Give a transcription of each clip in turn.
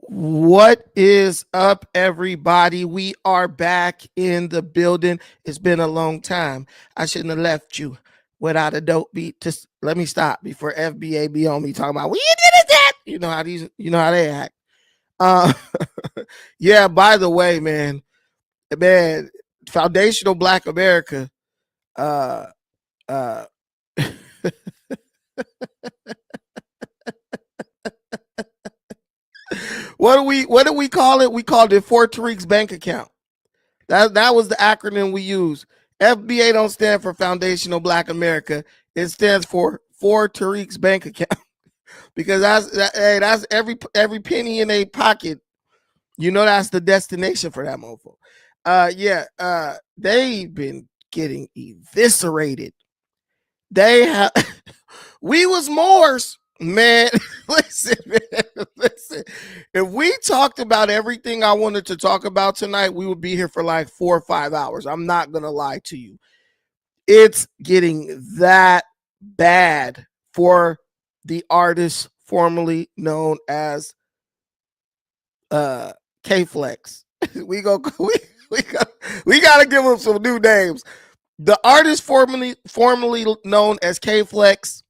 What is up, everybody? We are back in the building. It's been a long time. I shouldn't have left you without a dope beat. Just let me stop before FBA be on me talking about, well, you did it that. You know how they act. Uh, yeah. By the way, man, foundational Black America. Uh, uh, what do we call it? We called it for Tariq's bank account. That was the acronym we use. FBA don't stand for Foundational Black America. It stands for Tariq's bank account because that's every penny in a pocket. You know that's the destination for that mofo. They've been getting eviscerated. They have we was Moors. Man, listen. If we talked about everything I wanted to talk about tonight, we would be here for like 4 or 5 hours. I'm not going to lie to you. It's getting that bad for the artist formerly known as K-Flex. we got to give him some new names. The artist formerly known as K-Flex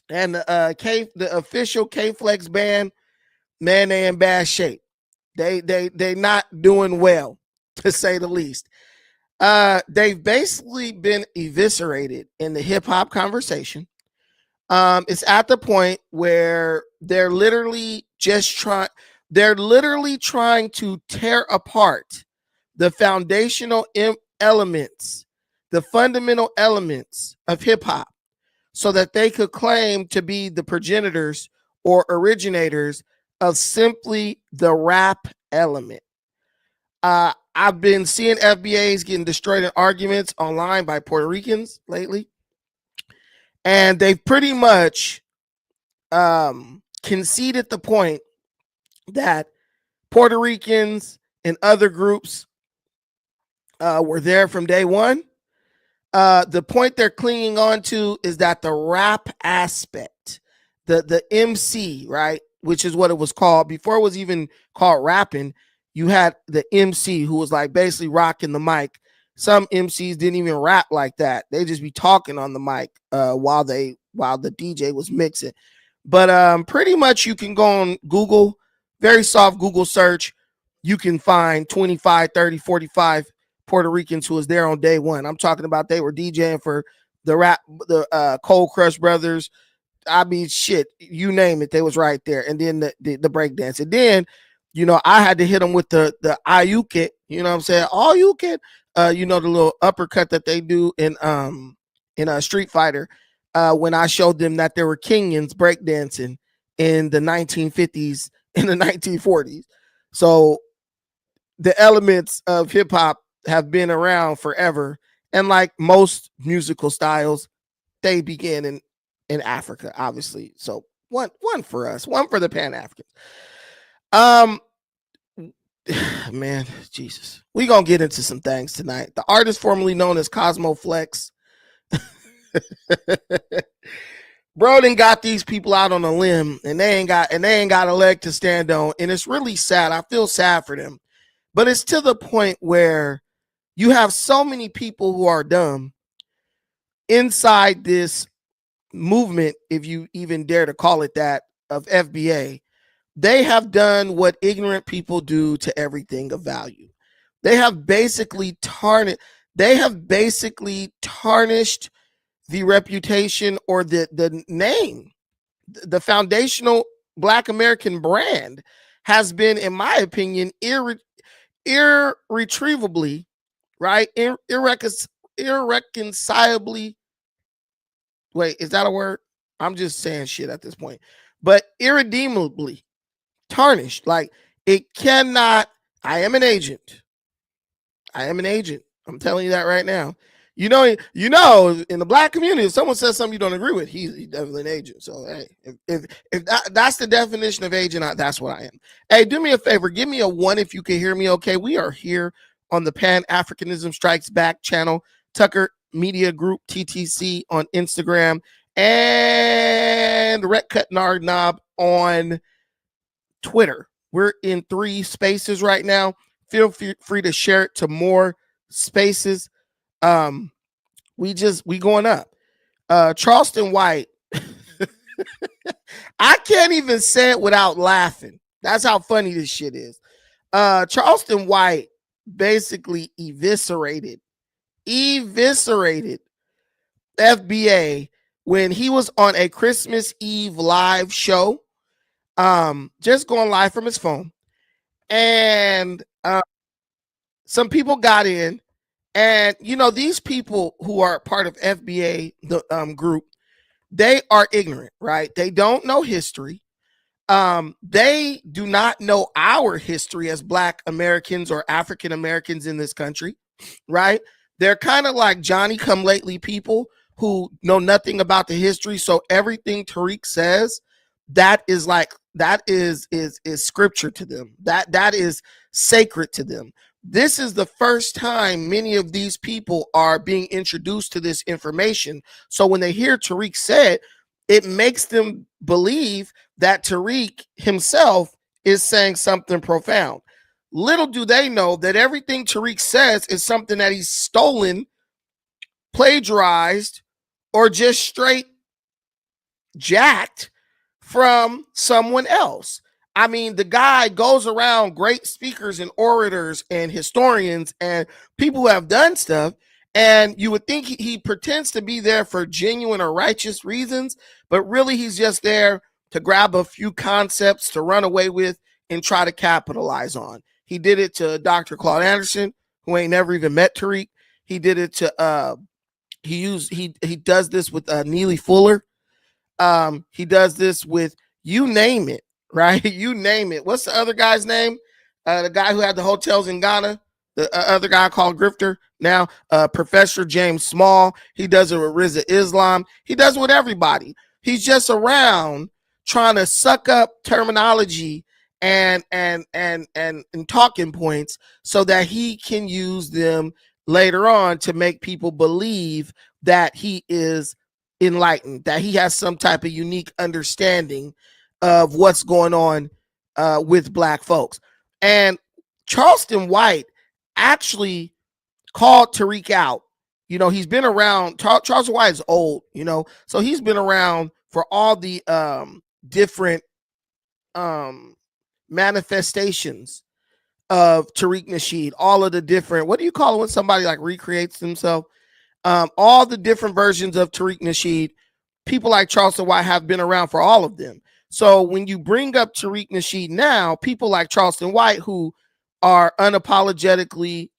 and the official K-Flex band, man, they in bad shape. They not doing well, to say the least. They've basically been eviscerated in the hip hop conversation. It's at the point where they're literally trying to tear apart the foundational elements, the fundamental elements of hip hop, so that they could claim to be the progenitors or originators of simply the rap element. I've been seeing FBAs getting destroyed in arguments online by Puerto Ricans lately, and they've pretty much conceded the point that Puerto Ricans and other groups were there from day one. The point they're clinging on to is that the rap aspect, the MC, right, which is what it was called before it was even called rapping. You had the MC who was like basically rocking the mic. Some MCs didn't even rap like that. They just be talking on the mic while the DJ was mixing. But pretty much you can go on Google, very soft Google search. You can find 25, 30, 45 Puerto Ricans who was there on day one. I'm talking about they were DJing for the Cold Crush Brothers. I mean, shit, you name it, they was right there. And then the breakdance. And then, I had to hit them with the Ayuke, you know what I'm saying? All you can, the little uppercut that they do in a Street Fighter when I showed them that there were Kenyans breakdancing in the 1950s, in the 1940s. So the elements of hip hop have been around forever, and like most musical styles, they begin in Africa, obviously. So one for us, one for the Pan Africans. Man, Jesus, we gonna get into some things tonight. The artist formerly known as Cosmo Flex, bro, done got these people out on a limb, and they ain't got a leg to stand on, and it's really sad. I feel sad for them, but it's to the point where you have so many people who are dumb inside this movement, if you even dare to call it that, of FBA. They have done what ignorant people do to everything of value. They have basically tarnished the reputation or the name. The foundational Black American brand has been, in my opinion, irretrievably, right? Irreconcilably. Wait, is that a word? I'm just saying shit at this point. But irredeemably tarnished. Like, it cannot. I am an agent. I'm telling you that right now. In the Black community, if someone says something you don't agree with, he's definitely an agent. So, hey, if that's the definition of agent, that's what I am. Hey, do me a favor. Give me a 1 if you can hear me okay. We are here on the Pan-Africanism Strikes Back channel, Tucker Media Group, TTC on Instagram, and Rhett Cutnard Knob on Twitter. We're in 3 spaces right now. Feel free to share it to more spaces. We going up. Charleston White. I can't even say it without laughing. That's how funny this shit is. Charleston White basically eviscerated FBA when he was on a Christmas Eve live show, just going live from his phone. And some people got in, and these people who are part of FBA, the group, they are ignorant, right? They don't know history. They do not know our history as Black Americans or African Americans in this country, right? They're kind of like Johnny come lately people who know nothing about the history. So everything Tariq says, that is scripture to them. That is sacred to them. This is the first time many of these people are being introduced to this information. So when they hear Tariq say it makes them believe that Tariq himself is saying something profound. Little do they know that everything Tariq says is something that he's stolen, plagiarized, or just straight jacked from someone else. I mean, the guy goes around great speakers and orators and historians and people who have done stuff, and you would think he pretends to be there for genuine or righteous reasons, but really he's just there to grab a few concepts to run away with and try to capitalize on. He did it to Dr. Claude Anderson, who ain't never even met Tariq. He did it to he does this with Neely Fuller. He does this with you name it, right? You name it. What's the other guy's name? The guy who had the hotels in Ghana, the other guy called Grifter. Now, Professor James Small. He does it with Rizza Islam. He does it with everybody. He's just around trying to suck up terminology and talking points so that he can use them later on to make people believe that he is enlightened, that he has some type of unique understanding of what's going on with Black folks. And Charleston White actually called Tariq out. He's been around. Charleston White is old, so he's been around for all the different manifestations of Tariq Nasheed, all of the different, what do you call it when somebody like recreates themselves? All the different versions of Tariq Nasheed. People like Charleston White have been around for all of them. So when you bring up Tariq Nasheed now, people like Charleston White who are unapologetically,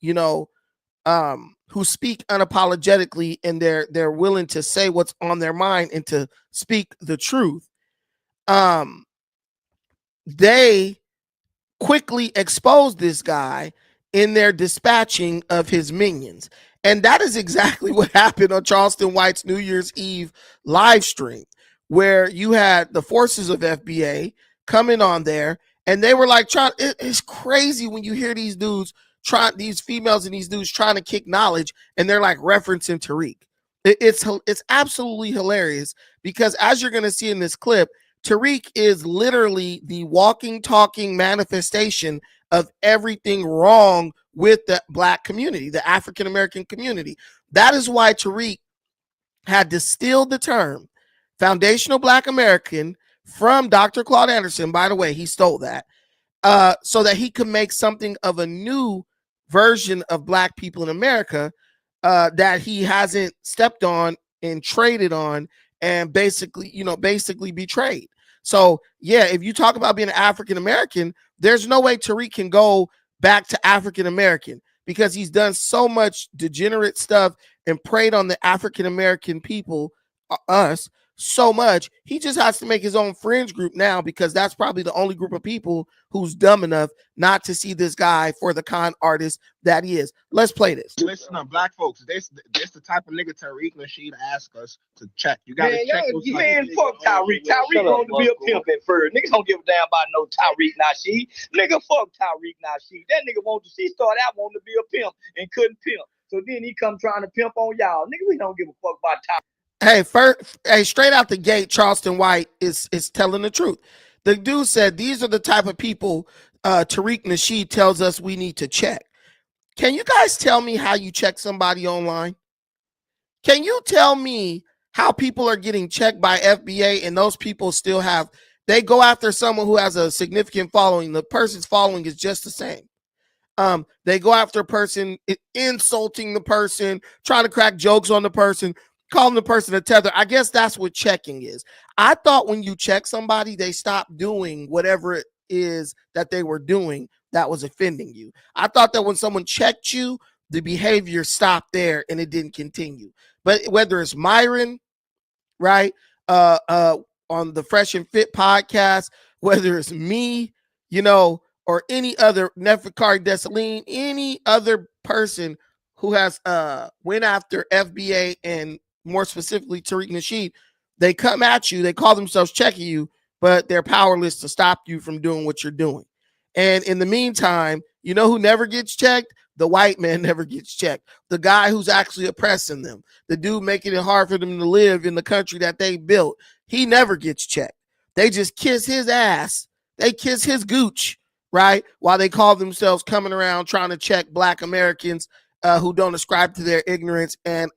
who speak unapologetically, and they're willing to say what's on their mind and to speak the truth. They quickly exposed this guy in their dispatching of his minions. And that is exactly what happened on Charleston White's New Year's Eve live stream, where you had the forces of FBA coming on there, and they were like, it's crazy when you hear these dudes these females and these dudes trying to kick knowledge, and they're like referencing Tariq. It's absolutely hilarious, because as you're going to see in this clip, Tariq is literally the walking, talking manifestation of everything wrong with the Black community, the African American community. That is why Tariq had distilled the term foundational Black American from Dr. Claude Anderson. By the way, he stole that, so that he could make something of a new version of Black people in America that he hasn't stepped on and traded on and basically betrayed. So yeah, if you talk about being an African American, there's no way Tariq can go back to African American, because he's done so much degenerate stuff and preyed on the African American people, us, so much. He just has to make his own fringe group now, because that's probably the only group of people who's dumb enough not to see this guy for the con artist that he is. Let's play this. Listen up, Black folks. This the type of nigga Tariq Nasheed ask us to check. You gotta check. Man, fuck Tariq. Tariq wanted to be a pimp at first. Niggas don't give a damn about no Tariq Nasheed. Nigga, fuck Tariq Nasheed. That nigga started out wanting to be a pimp and couldn't pimp. So then he come trying to pimp on y'all. Nigga, we don't give a fuck about Tariq. Straight out the gate, Charleston White is telling the truth. The dude said these are the type of people Tariq Nasheed tells us we need to check. Can you guys tell me how you check somebody online? Can you tell me how people are getting checked by FBA and those people still have, they go after someone who has a significant following. The person's following is just the same. They go after a person, insulting the person, trying to crack jokes on the person, calling the person a tether. I guess that's what checking is. I thought when you check somebody, they stop doing whatever it is that they were doing that was offending you. I thought that when someone checked you, the behavior stopped there and it didn't continue. But whether it's Myron, right, on the Fresh and Fit podcast, whether it's me, or any other Neferkari Dessalines, any other person who has went after FBA and more specifically Tariq Nasheed, they come at you, they call themselves checking you, but they're powerless to stop you from doing what you're doing. And in the meantime, you know who never gets checked? The white man never gets checked. The guy who's actually oppressing them, the dude making it hard for them to live in the country that they built, he never gets checked. They just kiss his ass. They kiss his gooch, right? While they call themselves coming around trying to check Black Americans who don't ascribe to their ignorance and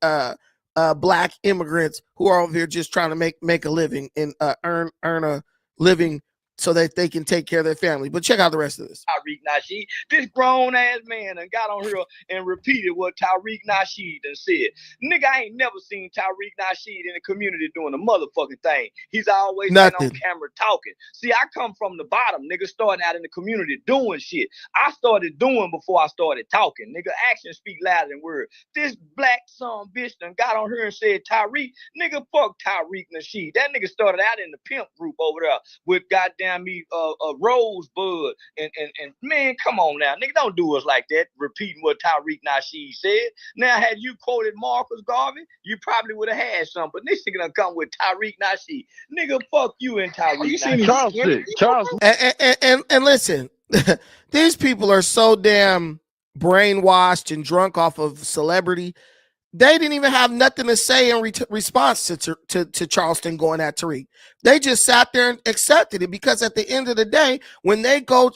Black immigrants who are over here just trying to make a living and earn a living so that they can take care of their family. But check out the rest of this. Tariq Nasheed, this grown ass man and got on here and repeated what Tariq Nasheed done said. Nigga, I ain't never seen Tariq Nasheed in the community doing a motherfucking thing. He's always been on camera talking. See, I come from the bottom, nigga, starting out in the community doing shit. I started doing before I started talking. Nigga, actions speak louder than words. This black son bitch done got on here and said Tariq, nigga, fuck Tariq Nasheed. That nigga started out in the pimp group over there with goddamn me Rosebud and man, come on now, nigga, don't do us like that, repeating what Tariq Nasheed said. Now, had you quoted Marcus Garvey, you probably would have had some, but this nigga done come with Tariq Nasheed. Nigga, fuck you and Tariq Nasheed. Charleston. And listen, these people are so damn brainwashed and drunk off of celebrity. They didn't even have nothing to say in response to Charleston going at Tariq. They just sat there and accepted it because at the end of the day, when they go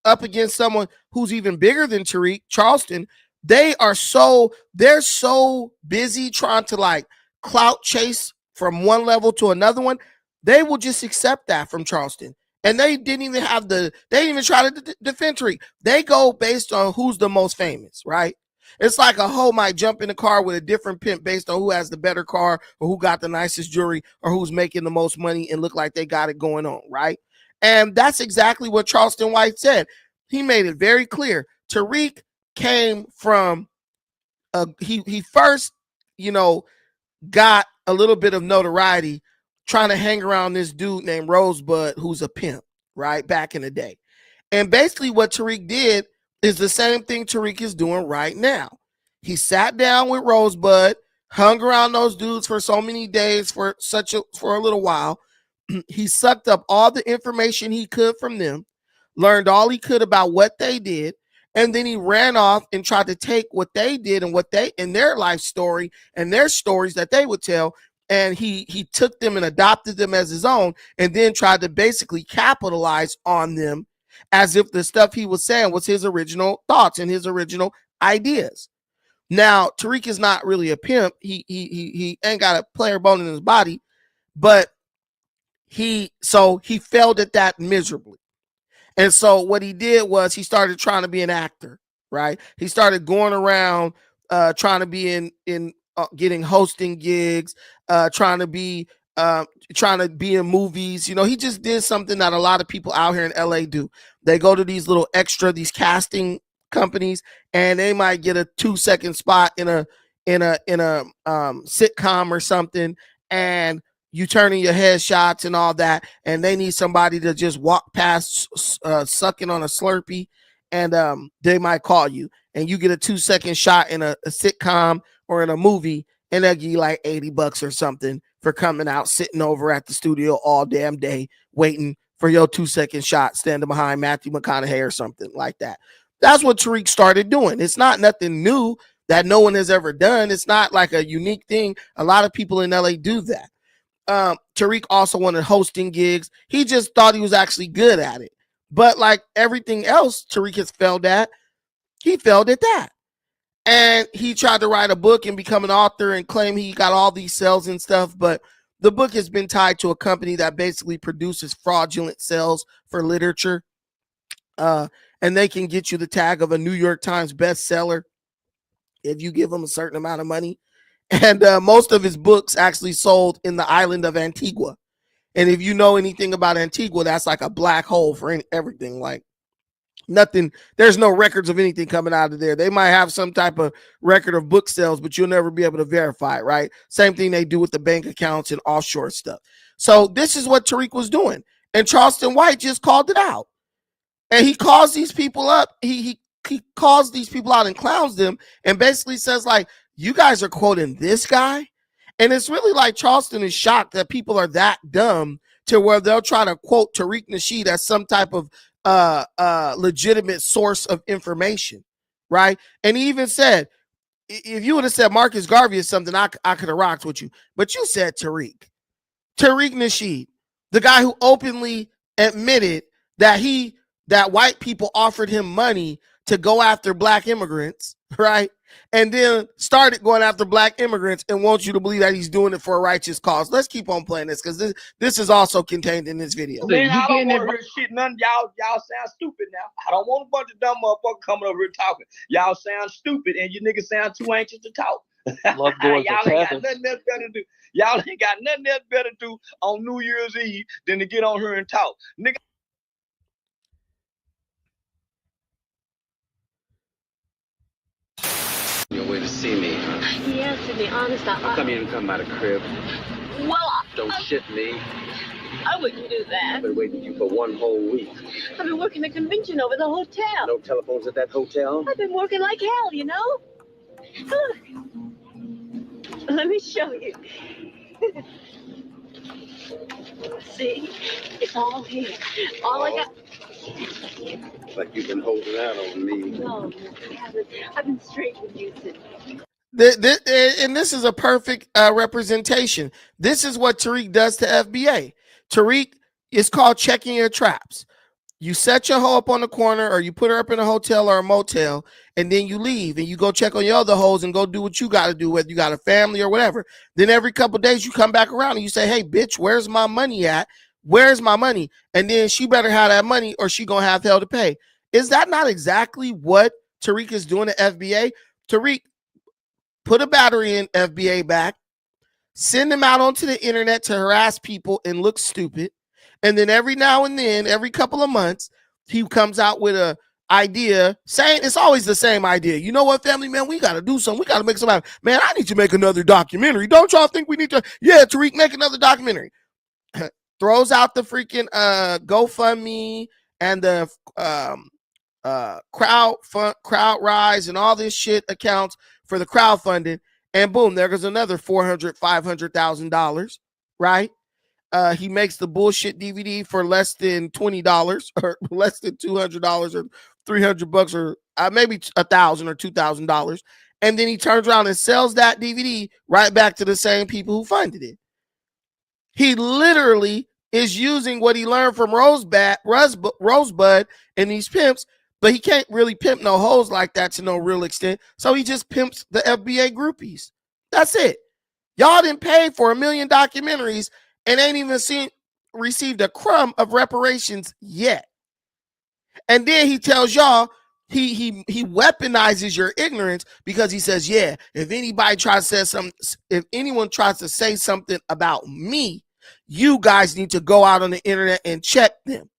up against someone who's even bigger than Tariq, Charleston, they're so busy trying to like clout chase from one level to another one. They will just accept that from Charleston. And they didn't even try to defend Tariq. They go based on who's the most famous, right? It's like a hoe might jump in a car with a different pimp based on who has the better car or who got the nicest jewelry or who's making the most money and look like they got it going on, right? And that's exactly what Charleston White said. He made it very clear. Tariq came from, he first, got a little bit of notoriety trying to hang around this dude named Rosebud, who's a pimp, right, back in the day. And basically what Tariq did is the same thing Tariq is doing right now. He sat down with Rosebud, hung around those dudes for so many days for a little while. He sucked up all the information he could from them, learned all he could about what they did, and then he ran off and tried to take what they did and their life story and their stories that they would tell, and he took them and adopted them as his own, and then tried to basically capitalize on them as if the stuff he was saying was his original thoughts and his original ideas. Now, Tariq is not really a pimp. He ain't got a player bone in his body, but he failed at that miserably. And so what he did was he started trying to be an actor, right? He started going around trying to be in getting hosting gigs, trying to be in movies. He just did something that a lot of people out here in LA do. They go to these these casting companies, and they might get a 2-second spot in a sitcom or something, and you turn in your headshots and all that, and they need somebody to just walk past sucking on a Slurpee, and they might call you, and you get a 2-second shot in a sitcom or in a movie, and they'll give you like $80 or something for coming out, sitting over at the studio all damn day, waiting for your 2-second shot, standing behind Matthew McConaughey or something like that. That's what Tariq started doing. It's not nothing new that no one has ever done. It's not like a unique thing. A lot of people in LA do that. Tariq also wanted hosting gigs. He just thought he was actually good at it. But like everything else Tariq has failed at, he failed at that. And he tried to write a book and become an author and claim he got all these sales and stuff. But the book has been tied to a company that basically produces fraudulent sales for literature. And they can get you the tag of a New York Times bestseller if you give them a certain amount of money. And most of his books actually sold in the island of Antigua. And if you know anything about Antigua, that's like a black hole for everything. Like nothing, there's no records of anything coming out of there. They might have some type of record of book sales, but you'll never be able to verify it, right? Same thing they do with the bank accounts and offshore stuff. So this is what Tariq was doing. And Charleston White just called it out. And he calls these people up. He calls these people out and clowns them and basically says, like, you guys are quoting this guy. And it's really like Charleston is shocked that people are that dumb to where they'll try to quote Tariq Nasheed as some type of legitimate source of information, right? And he even said, if you would have said Marcus Garvey or something, I could have rocked with you. But you said Tariq Nasheed, the guy who openly admitted that white people offered him money to go after black immigrants, right? And then started going after black immigrants and wants you to believe that he's doing it for a righteous cause. Let's keep on playing this because this is also contained in this video. Man, I don't want to hear shit. None y'all sound stupid now. I don't want a bunch of dumb motherfuckers coming over here talking. Y'all sound stupid and you niggas sound too anxious to talk. Love going y'all ain't got nothing else better to do. Y'all ain't got nothing else better to do on New Year's Eve than to get on here and talk. Nigga. Your way to see me, huh? Yes, to be honest, How come you didn't come by the crib? Well, Don't shit me. I wouldn't do that. I've been waiting for you for 1 whole week. I've been working the convention over the hotel. No telephones at that hotel? I've been working like hell, you know? Look. Let me show you. See? It's all here. All I got. It's like you've been holding out on me. No, I haven't. I've been straight with you since. And this is a perfect representation. This is what Tariq does to FBA. Tariq is called checking your traps. You set your hoe up on the corner or you put her up in a hotel or a motel, and then you leave and you go check on your other hoes and go do what you got to do, whether you got a family or whatever. Then every couple of days you come back around and you say, hey, bitch, where's my money at? Where's my money? And then she better have that money or she going to have hell to pay. Is that not exactly what Tariq is doing to FBA? Tariq, put a battery in FBA back, send them out onto the internet to harass people and look stupid. And then every now and then, every couple of months, he comes out with a idea saying it's always the same idea. You know what, family, man, we got to do something. We got to make something. Man, I need to make another documentary. Don't y'all think we need to? Yeah, Tariq, make another documentary. Throws out the freaking GoFundMe and the CrowdRise and all this shit accounts for the crowdfunding. And boom, there goes another $400,000, $500,000, right? He makes the bullshit DVD for less than $20 or less than $200 or $300 or maybe $1,000 or $2,000. And then he turns around and sells that DVD right back to the same people who funded it. He literally is using what he learned from Rosebud and these pimps, but he can't really pimp no hoes like that to no real extent. So he just pimps the FBA groupies. That's it. Y'all didn't pay for 1 million documentaries and ain't even received a crumb of reparations yet. And then he tells y'all he weaponizes your ignorance because he says, yeah, if anybody tries to say something, if anyone tries to say something about me, you guys need to go out on the internet and check them.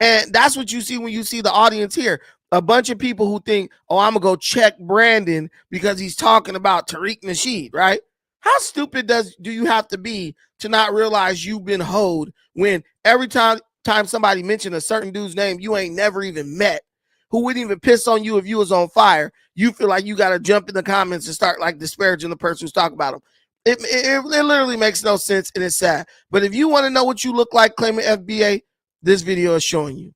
And that's what you see when you see the audience here. A bunch of people who think, oh, I'm going to go check Brandon because he's talking about Tariq Nasheed, right? How stupid do you have to be to not realize you've been hoed when every time somebody mentioned a certain dude's name you ain't never even met, who wouldn't even piss on you if you was on fire, you feel like you got to jump in the comments and start like disparaging the person who's talking about him. It literally makes no sense and it's sad. But if you want to know what you look like claiming FBA, this video is showing you.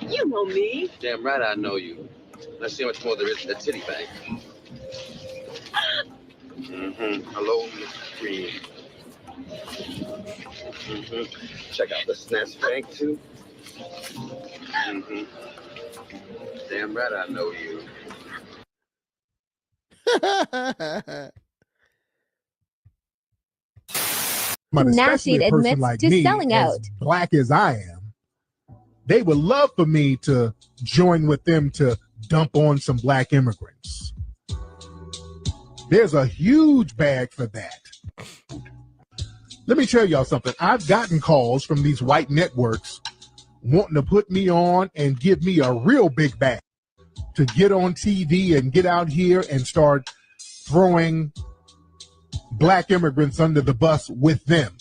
You know me. Damn right I know you. Let's see how much more there is in the titty bag. Hello, Mr. Green. Check out the snatch bank too. Mm-hmm. Damn right I know you. But especially a person like me, as black as I am, they would love for me to join with them to dump on some black immigrants. There's a huge bag for that. Let me tell y'all something. I've gotten calls from these white networks wanting to put me on and give me a real big bag to get on TV and get out here and start throwing black immigrants under the bus with them.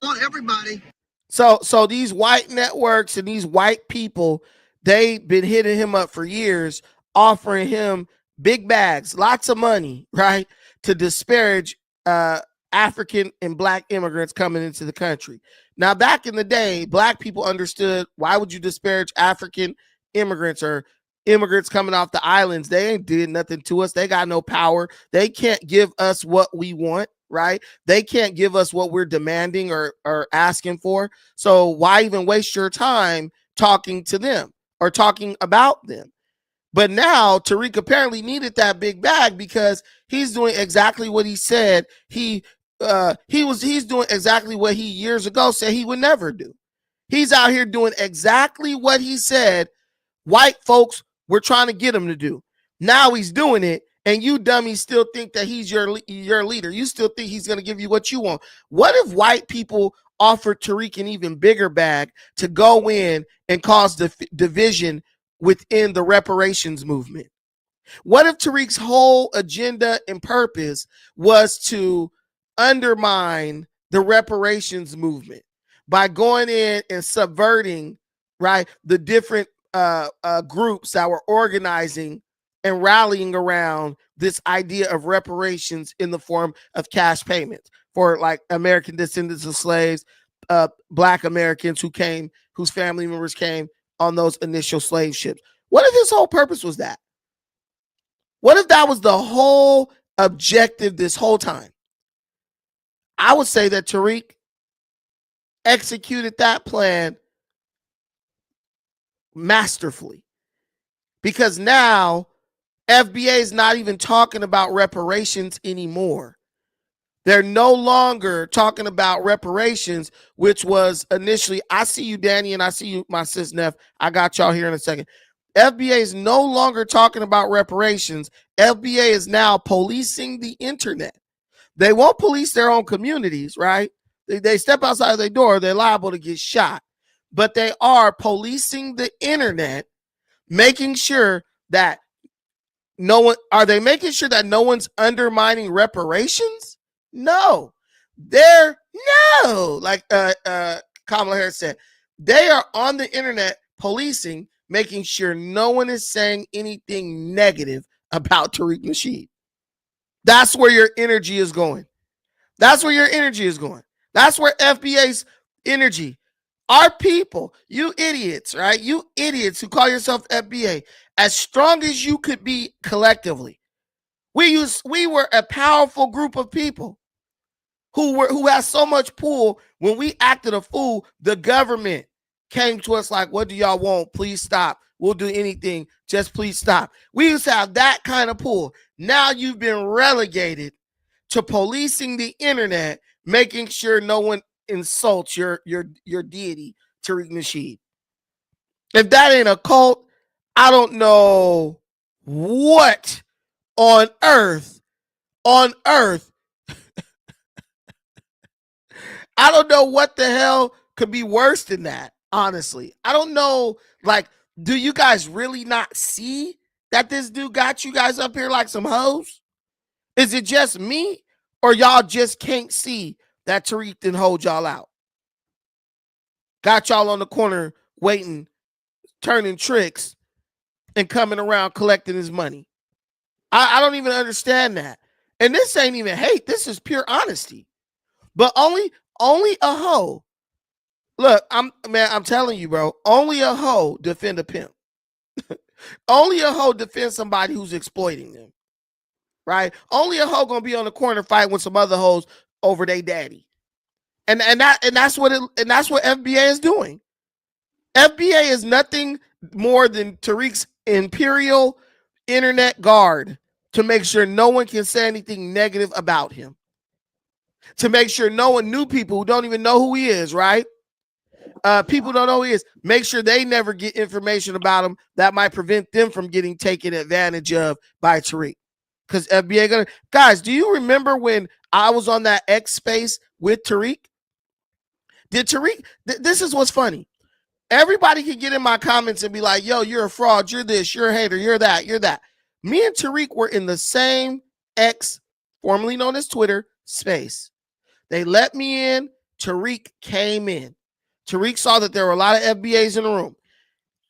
Want everybody. So these white networks and these white people, they've been hitting him up for years, offering him big bags, lots of money, right, to disparage African and black immigrants coming into the country. Now, back in the day, black people understood, why would you disparage African immigrants or immigrants coming off the islands? They ain't did nothing to us. They got no power. They can't give us what we want, right? They can't give us what we're demanding or asking for. So why even waste your time talking to them or talking about them? But now Tariq apparently needed that big bag because he's doing exactly what he said he's doing exactly what he years ago said he would never do. He's out here doing exactly what he said white folks were trying to get him to do. Now he's doing it, and you dummies still think that he's your leader. You still think he's going to give you what you want. What if white people offered Tariq an even bigger bag to go in and cause division within the reparations movement? What if Tariq's whole agenda and purpose was to undermine the reparations movement by going in and subverting, right, the different groups that were organizing and rallying around this idea of reparations in the form of cash payments for like American descendants of slaves, black Americans whose family members came on those initial slave ships? What if his whole purpose was that? What if that was the whole objective this whole time? I would say that Tariq executed that plan masterfully, because now FBA is not even talking about reparations anymore. They're no longer talking about reparations, which was initially, I see you, Danny, and I see you, my sis Neff. I got y'all here in a second. FBA is no longer talking about reparations. FBA is now policing the internet. They won't police their own communities, right? They step outside their door, they're liable to get shot. But they are policing the internet, making sure that no one's undermining reparations? No. Like Kamala Harris said, they are on the internet policing, making sure no one is saying anything negative about Tariq Nasheed. That's where your energy is going. That's where FBA's energy. Our people, you idiots, right? You idiots who call yourself FBA, as strong as you could be collectively, we were a powerful group of people who had so much pull. When we acted a fool, the government came to us like, what do y'all want? Please stop. We'll do anything. Just please stop. We used to have that kind of pull. Now you've been relegated to policing the internet, making sure no one insults your deity, Tariq Nasheed. If that ain't a cult, I don't know what on earth. I don't know what the hell could be worse than that, honestly. I don't know, like, do you guys really not see that this dude got you guys up here like some hoes? Is it just me, or y'all just can't see that Tariq didn't hold y'all out? Got y'all on the corner waiting, turning tricks, and coming around collecting his money. I don't even understand that. And this ain't even hate. This is pure honesty. But only a hoe. Look, I'm telling you, bro. Only a hoe defend a pimp. Only a hoe defend somebody who's exploiting them. Right? Only a hoe gonna be on the corner fighting with some other hoes over their daddy. And that's what FBA is doing. FBA is nothing more than Tariq's imperial internet guard to make sure no one can say anything negative about him. To make sure no one, new people who don't even know who he is, right? People don't know who he is. Make sure they never get information about him that might prevent them from getting taken advantage of by Tariq. Because FBA gonna, guys, do you remember when I was on that X space with Tariq? Did Tariq? This is what's funny. Everybody can get in my comments and be like, "Yo, you're a fraud. You're this. You're a hater. You're that. You're that." Me and Tariq were in the same X, formerly known as Twitter, space. They let me in. Tariq came in. Tariq saw that there were a lot of FBAs in the room.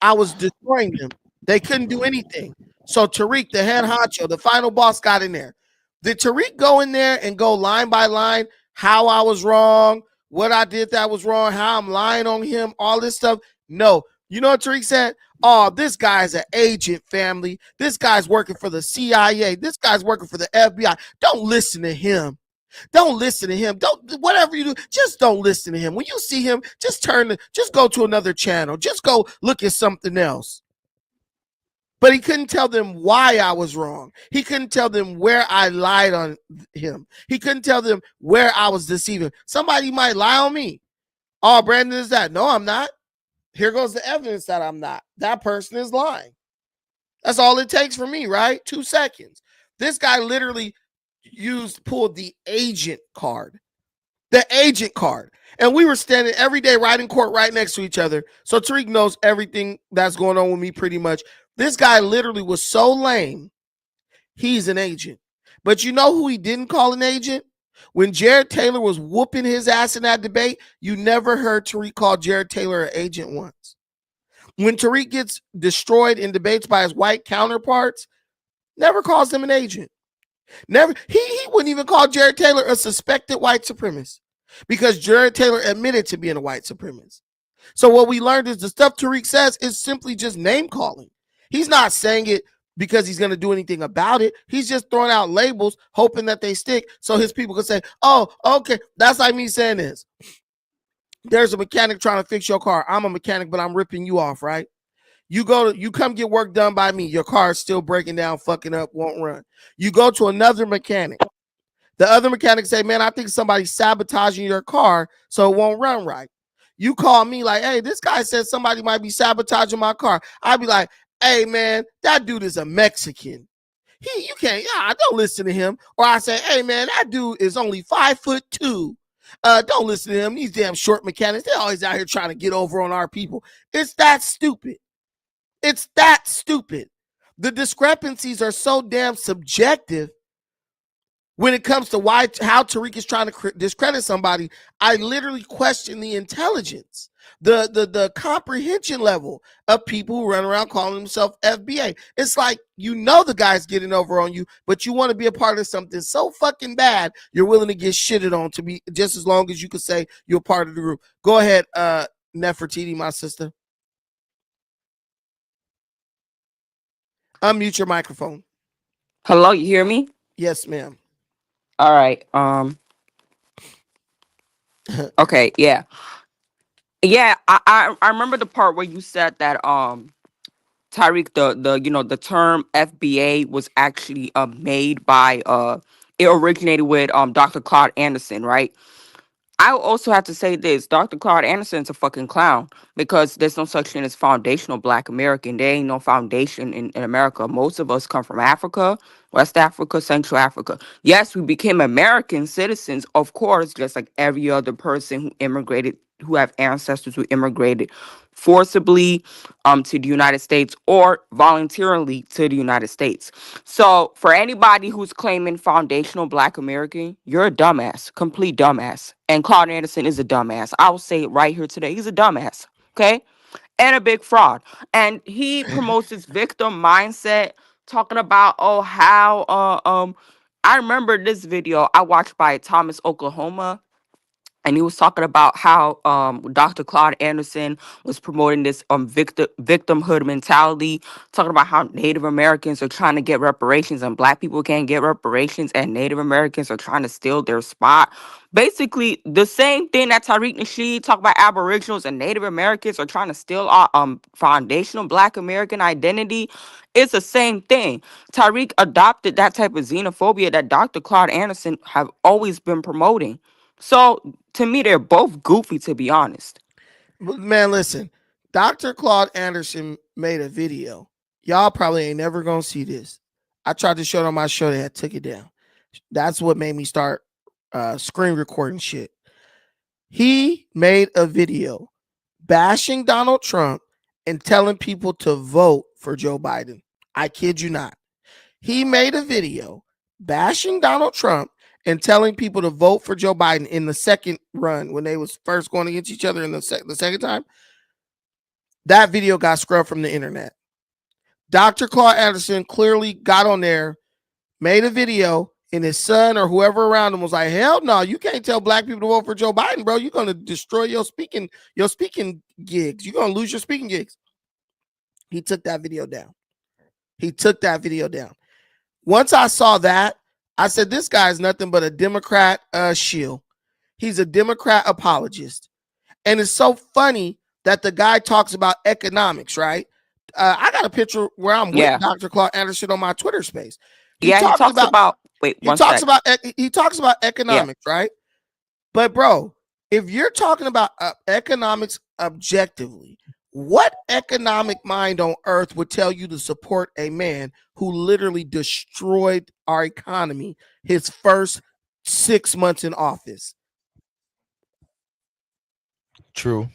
I was destroying them. They couldn't do anything. So Tariq, the head honcho, the final boss, got in there. Did Tariq go in there and go line by line how I was wrong, what I did that was wrong, how I'm lying on him, all this stuff? No. You know what Tariq said? Oh, this guy's an agent, family. This guy's working for the CIA. This guy's working for the FBI. Don't listen to him. Don't listen to him. Don't, whatever you do, just don't listen to him. When you see him, just go to another channel. Just go look at something else. But he couldn't tell them why I was wrong. He couldn't tell them where I lied on him. He couldn't tell them where I was deceiving. Somebody might lie on me. Oh, Brandon is that. No, I'm not. Here goes the evidence that I'm not. That person is lying. That's all it takes for me, right? 2 seconds. This guy literally pulled the agent card. The agent card. And we were standing every day right in court right next to each other. So Tariq knows everything that's going on with me pretty much. This guy literally was so lame. He's an agent. But you know who he didn't call an agent? When Jared Taylor was whooping his ass in that debate, you never heard Tariq call Jared Taylor an agent once. When Tariq gets destroyed in debates by his white counterparts, never calls him an agent. Never. He wouldn't even call Jared Taylor a suspected white supremacist because Jared Taylor admitted to being a white supremacist. So what we learned is the stuff Tariq says is simply just name calling. He's not saying it because he's going to do anything about it. He's just throwing out labels, hoping that they stick so his people can say, oh, okay, that's like me saying this. There's a mechanic trying to fix your car. I'm a mechanic, but I'm ripping you off, right? You come get work done by me. Your car is still breaking down, fucking up, won't run. You go to another mechanic. The other mechanic say, man, I think somebody's sabotaging your car so it won't run right. You call me like, hey, this guy said somebody might be sabotaging my car. I'd be like, hey, man, that dude is a Mexican. You can't, don't listen to him. Or I say, hey, man, that dude is only 5'2". Don't listen to him. These damn short mechanics, they're always out here trying to get over on our people. It's that stupid. It's that stupid. The discrepancies are so damn subjective when it comes to how Tariq is trying to discredit somebody. I literally question the intelligence, the comprehension level of people who run around calling themselves FBA. It's like, you know, the guy's getting over on you, but you want to be a part of something so fucking bad, you're willing to get shitted on to be just as long as you can say you're part of the group. Go ahead, Nefertiti, my sister. Unmute your microphone. Hello, you hear me? Yes, ma'am. All right. Okay, yeah. Yeah, I remember the part where you said that Tariq, the term FBA was actually made by it originated with Dr. Claude Anderson, right? I also have to say this: Dr. Claude Anderson's a fucking clown because there's no such thing as foundational Black American. There ain't no foundation in America. Most of us come from Africa, West Africa, Central Africa. Yes, we became American citizens, of course, just like every other person who immigrated, who have ancestors who immigrated forcibly to the United States or voluntarily to the United States. So for anybody who's claiming foundational Black American, you're a dumbass, complete dumbass. And Claude Anderson is a dumbass. I will say it right here today. He's a dumbass, okay? And a big fraud. And he promotes this victim mindset, talking about, how I remember this video I watched by Thomas Oklahoma. and he was talking about how Dr. Claude Anderson was promoting this victimhood mentality, talking about how Native Americans are trying to get reparations and Black people can't get reparations, and Native Americans are trying to steal their spot. Basically, the same thing that Tariq Nasheed talked about. Aboriginals and Native Americans are trying to steal our foundational Black American identity. It's the same thing. Tariq adopted that type of xenophobia that Dr. Claude Anderson have always been promoting. So to me, they're both goofy, to be honest. Man, listen, Dr. Claude Anderson made a video. Y'all probably ain't never gonna see this. I tried to show it on my show, they had took it down. That's what made me start screen recording shit. He made a video bashing Donald Trump and telling people to vote for Joe Biden. I kid you not. He made a video bashing Donald Trump and telling people to vote for Joe Biden in the second run when they was first going against each other in the second time. That video got scrubbed from the internet. Dr. Claude Anderson clearly got on there, made a video, and his son or whoever around him was like, hell no, you can't tell Black people to vote for Joe Biden, bro. You're going to destroy your speaking gigs. You're going to lose your speaking gigs. He took that video down. Once I saw that, I said, this guy is nothing but a Democrat shill. He's a Democrat apologist. And it's so funny that the guy talks about economics, right? I got a picture where I'm with Dr. Claude Anderson on my Twitter space. He talks about economics, right? But bro, if you're talking about economics objectively, what economic mind on earth would tell you to support a man who literally destroyed our economy his first 6 months in office? True.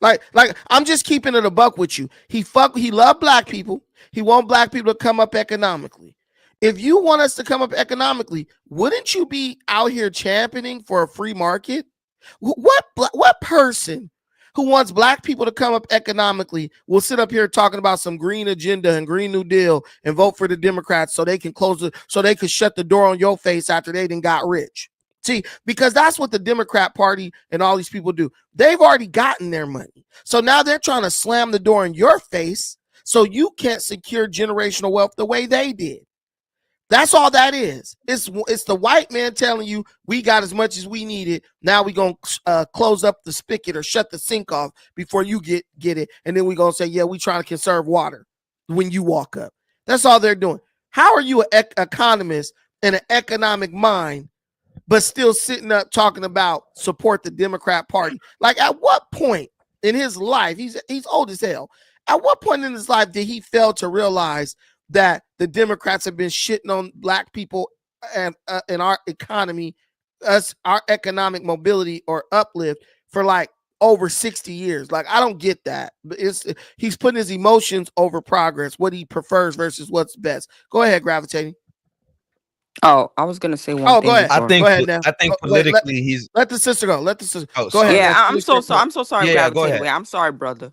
Like I'm just keeping it a buck with you. He loved Black people. He want Black people to come up economically. If you want us to come up economically, wouldn't you be out here championing for a free market? What person who wants Black people to come up economically will sit up here talking about some green agenda and Green New Deal and vote for the Democrats so they can so they could shut the door on your face after they done got rich? See, because that's what the Democrat Party and all these people do. They've already gotten their money. So now they're trying to slam the door in your face so you can't secure generational wealth the way they did. That's all that is. It's the white man telling you we got as much as we needed. Now we're going to close up the spigot or shut the sink off before you get it. And then we're going to say, yeah, we trying to conserve water when you walk up. That's all they're doing. How are you an economist and an economic mind but still sitting up talking about support the Democrat Party? Like, at what point in his life, he's old as hell, at what point in his life did he fail to realize that the Democrats have been shitting on Black people and in our economy, our economic mobility or uplift for like over 60 years? Like, I don't get that. But he's putting his emotions over progress, what he prefers versus what's best. Go ahead, Gravitating. Oh, I was gonna say one thing. Go ahead. I think politically he's let the sister go. Oh, go ahead. Yeah, I'm so sorry. I'm so sorry. Yeah, go ahead. I'm sorry, brother.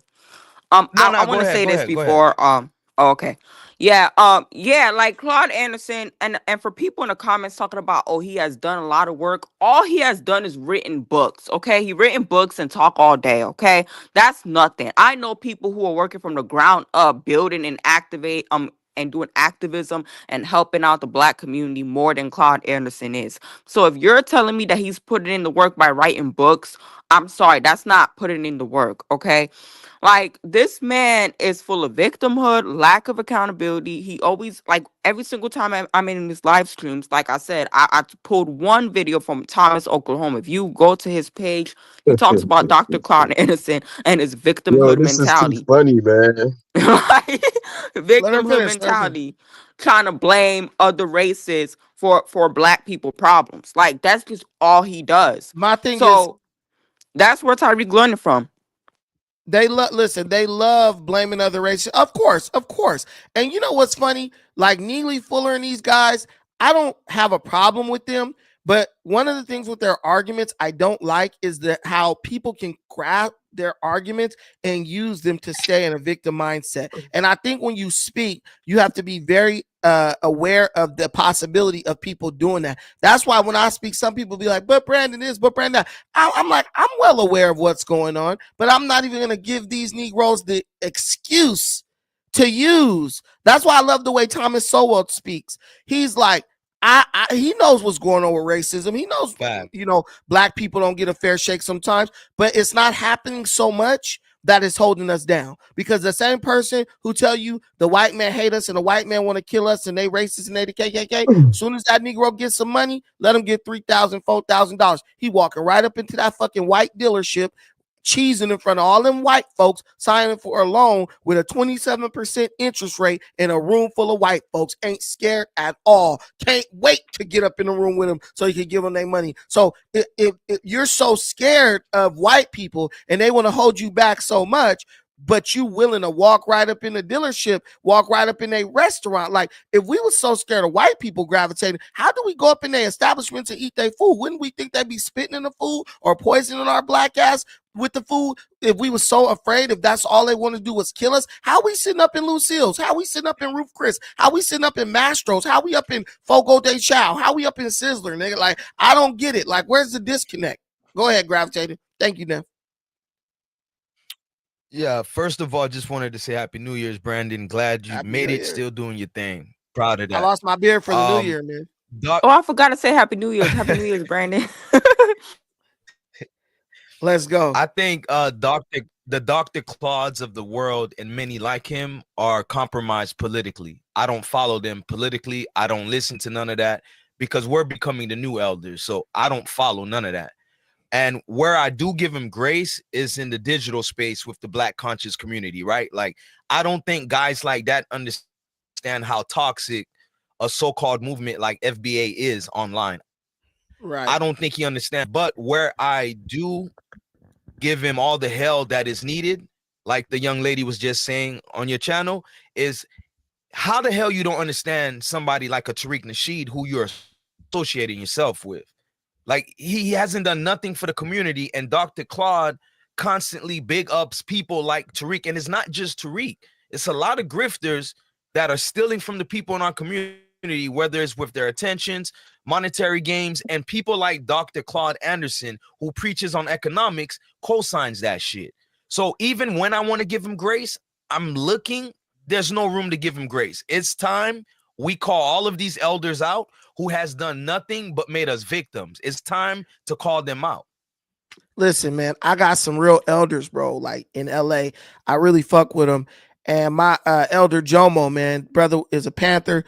No, I go want to ahead, say go this ahead, go before. Okay. Yeah. Like Claude Anderson, and for people in the comments talking about, oh, he has done a lot of work. All he has done is written books. Okay, he written books and talk all day. Okay, that's nothing. I know people who are working from the ground up, building and activate and doing activism and helping out the Black community more than Claude Anderson is. So if you're telling me that he's putting in the work by writing books, I'm sorry, that's not putting in the work, okay? Like, this man is full of victimhood, lack of accountability. He always, like, every single time I'm in his live streams, like I said, I pulled one video from Thomas, Oklahoma. If you go to his page, he talks about Dr. Claude Anderson and his victimhood mentality. Is too funny, man. Like, victimhood mentality, trying to blame other races for Black people problems. Like, that's just all he does. My thing is, that's where Tariq learned from. They love blaming other races. Of course. And you know what's funny? Like Neely Fuller and these guys, I don't have a problem with them. But one of the things with their arguments I don't like is that how people can their arguments and use them to stay in a victim mindset. And I think when you speak, you have to be very aware of the possibility of people doing that. That's why when I speak, some people be like, but Brandon is, but Brandon that. I'm like, I'm well aware of what's going on, but I'm not even going to give these Negroes the excuse to use. That's why I love the way Thomas Sowell speaks. He's like, he knows what's going on with racism. He knows, black people don't get a fair shake sometimes, but it's not happening so much that is holding us down. Because the same person who tell you the white man hate us and the white man want to kill us and they racist and they the KKK, as soon as that Negro gets some money, let him get $3,000, $4,000. He walking right up into that fucking white dealership, cheesing in front of all them white folks, signing for a loan with a 27% interest rate in a room full of white folks. Ain't scared at all. Can't wait to get up in the room with them so you can give them their money. So if you're so scared of white people and they want to hold you back so much, but you willing to walk right up in the dealership, walk right up in a restaurant. Like, if we were so scared of white people gravitating, how do we go up in their establishments and eat their food? Wouldn't we think they'd be spitting in the food or poisoning our black ass with the food? If we were so afraid, if that's all they want to do was kill us, how we sitting up in Lucille's? How we sitting up in Ruth Chris? How we sitting up in Mastro's? How we up in Fogo de Chao? How we up in Sizzler, nigga? Like, I don't get it. Like, where's the disconnect? Go ahead, Gravitator. Thank you, Neff. Yeah, first of all, just wanted to say Happy New Year's, Brandon. Glad you made it, still doing your thing. Proud of that. I lost my beard for the New Year, man. I forgot to say Happy New Year's. Happy New Year's, Brandon. Let's go. I think the Dr. Claudes of the world and many like him are compromised politically. I don't follow them politically. I don't listen to none of that because we're becoming the new elders. So I don't follow none of that. And where I do give him grace is in the digital space with the Black conscious community, right? Like, I don't think guys like that understand how toxic a so-called movement like FBA is online. Right. I don't think he understands. But where I do give him all the hell that is needed, like the young lady was just saying on your channel, is how the hell you don't understand somebody like a Tariq Nasheed who you're associating yourself with. Like, he hasn't done nothing for the community, and Dr. Claude constantly big ups people like Tariq. And it's not just Tariq. It's a lot of grifters that are stealing from the people in our community, whether it's with their attentions, monetary gains, and people like Dr. Claude Anderson, who preaches on economics, co-signs that shit. So even when I want to give him grace, I'm looking, there's no room to give him grace. It's time we call all of these elders out who has done nothing but made us victims. It's time to call them out. Listen, man, I got some real elders, bro. Like in LA, I really fuck with them. And my elder Jomo, man, brother is a Panther,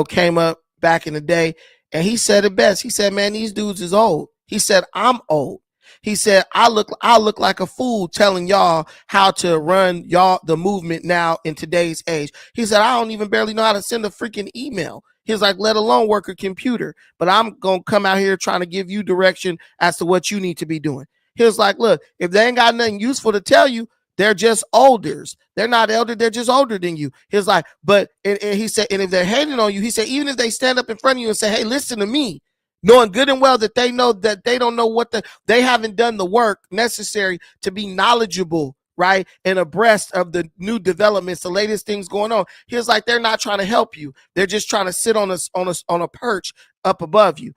came up back in the day. And he said it best. He said, man, these dudes is old. He said, I'm old. He said, I look like a fool telling y'all how to run the movement now in today's age. He said, I don't even barely know how to send a freaking email. He's like, let alone work a computer. But I'm going to come out here trying to give you direction as to what you need to be doing. He was like, look, if they ain't got nothing useful to tell you, they're just olders. They're not elder. They're just older than you. He's like, but and he said, and if they're hating on you, he said, even if they stand up in front of you and say, hey, listen to me, knowing good and well that they know that they don't know they haven't done the work necessary to be knowledgeable, right, and abreast of the new developments, the latest things going on. He was like, they're not trying to help you. They're just trying to sit on a perch up above you.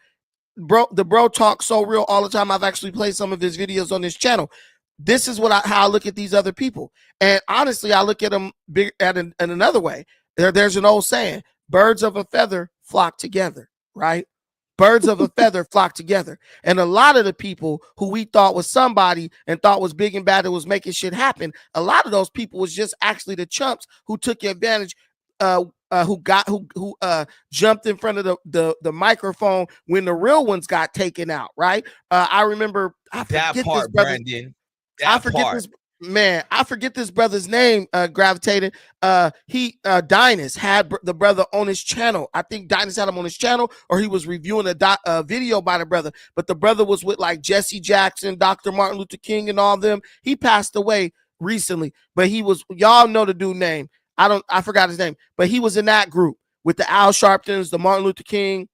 Bro, the bro talks so real all the time. I've actually played some of his videos on this channel. This is how I look at these other people. And honestly, I look at them in another way. There's an old saying, birds of a feather flock together, right? Birds of a feather flock together. And a lot of the people who we thought was somebody and thought was big and bad and was making shit happen, a lot of those people was just actually the chumps who took advantage, who jumped in front of the microphone when the real ones got taken out, right? I remember, I forget that part, Brandon. I forget this brother's name, Gravitated. Dynas had the brother on his channel. I think Dynas had him on his channel, or he was reviewing a video by the brother. But the brother was with like Jesse Jackson, Dr. Martin Luther King, and all them. He passed away recently, but y'all know the dude name. I forgot his name, but he was in that group with the Al Sharptons, the Martin Luther King,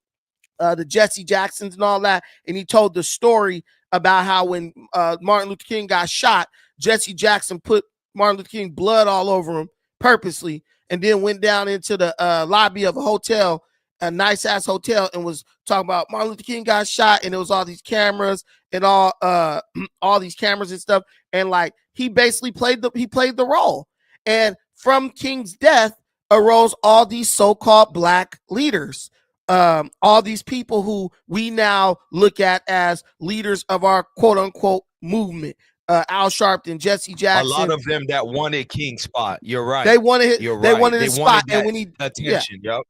the Jesse Jacksons and all that. And he told the story about how when Martin Luther King got shot, Jesse Jackson put Martin Luther King blood all over him purposely, and then went down into the lobby of a hotel, a nice ass hotel, and was talking about Martin Luther King got shot, and there was all these cameras and all these cameras and stuff, and like he basically played the role. And from King's death arose all these so-called black leaders, all these people who we now look at as leaders of our quote-unquote movement. Al Sharpton, Jesse Jackson. A lot of them that wanted King's spot. You're right. They wanted his spot, and when he attention. Yeah.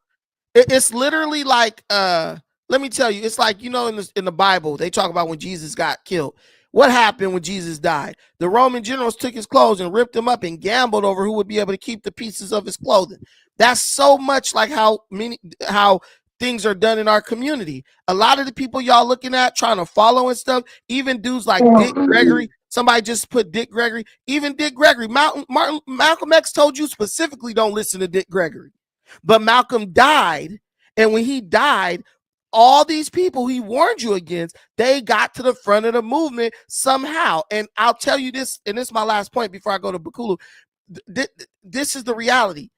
Yep. It's literally like let me tell you, it's like, you know, in the Bible they talk about when Jesus got killed. What happened when Jesus died? The Roman generals took his clothes and ripped them up and gambled over who would be able to keep the pieces of his clothing. That's so much like how things are done in our community. A lot of the people y'all looking at trying to follow and stuff, even dudes like Dick Gregory. Somebody just put Dick Gregory. Even Dick Gregory. Malcolm X told you specifically don't listen to Dick Gregory. But Malcolm died, and when he died, all these people he warned you against, they got to the front of the movement somehow. And I'll tell you this, and this is my last point before I go to Bakulu. This is the reality.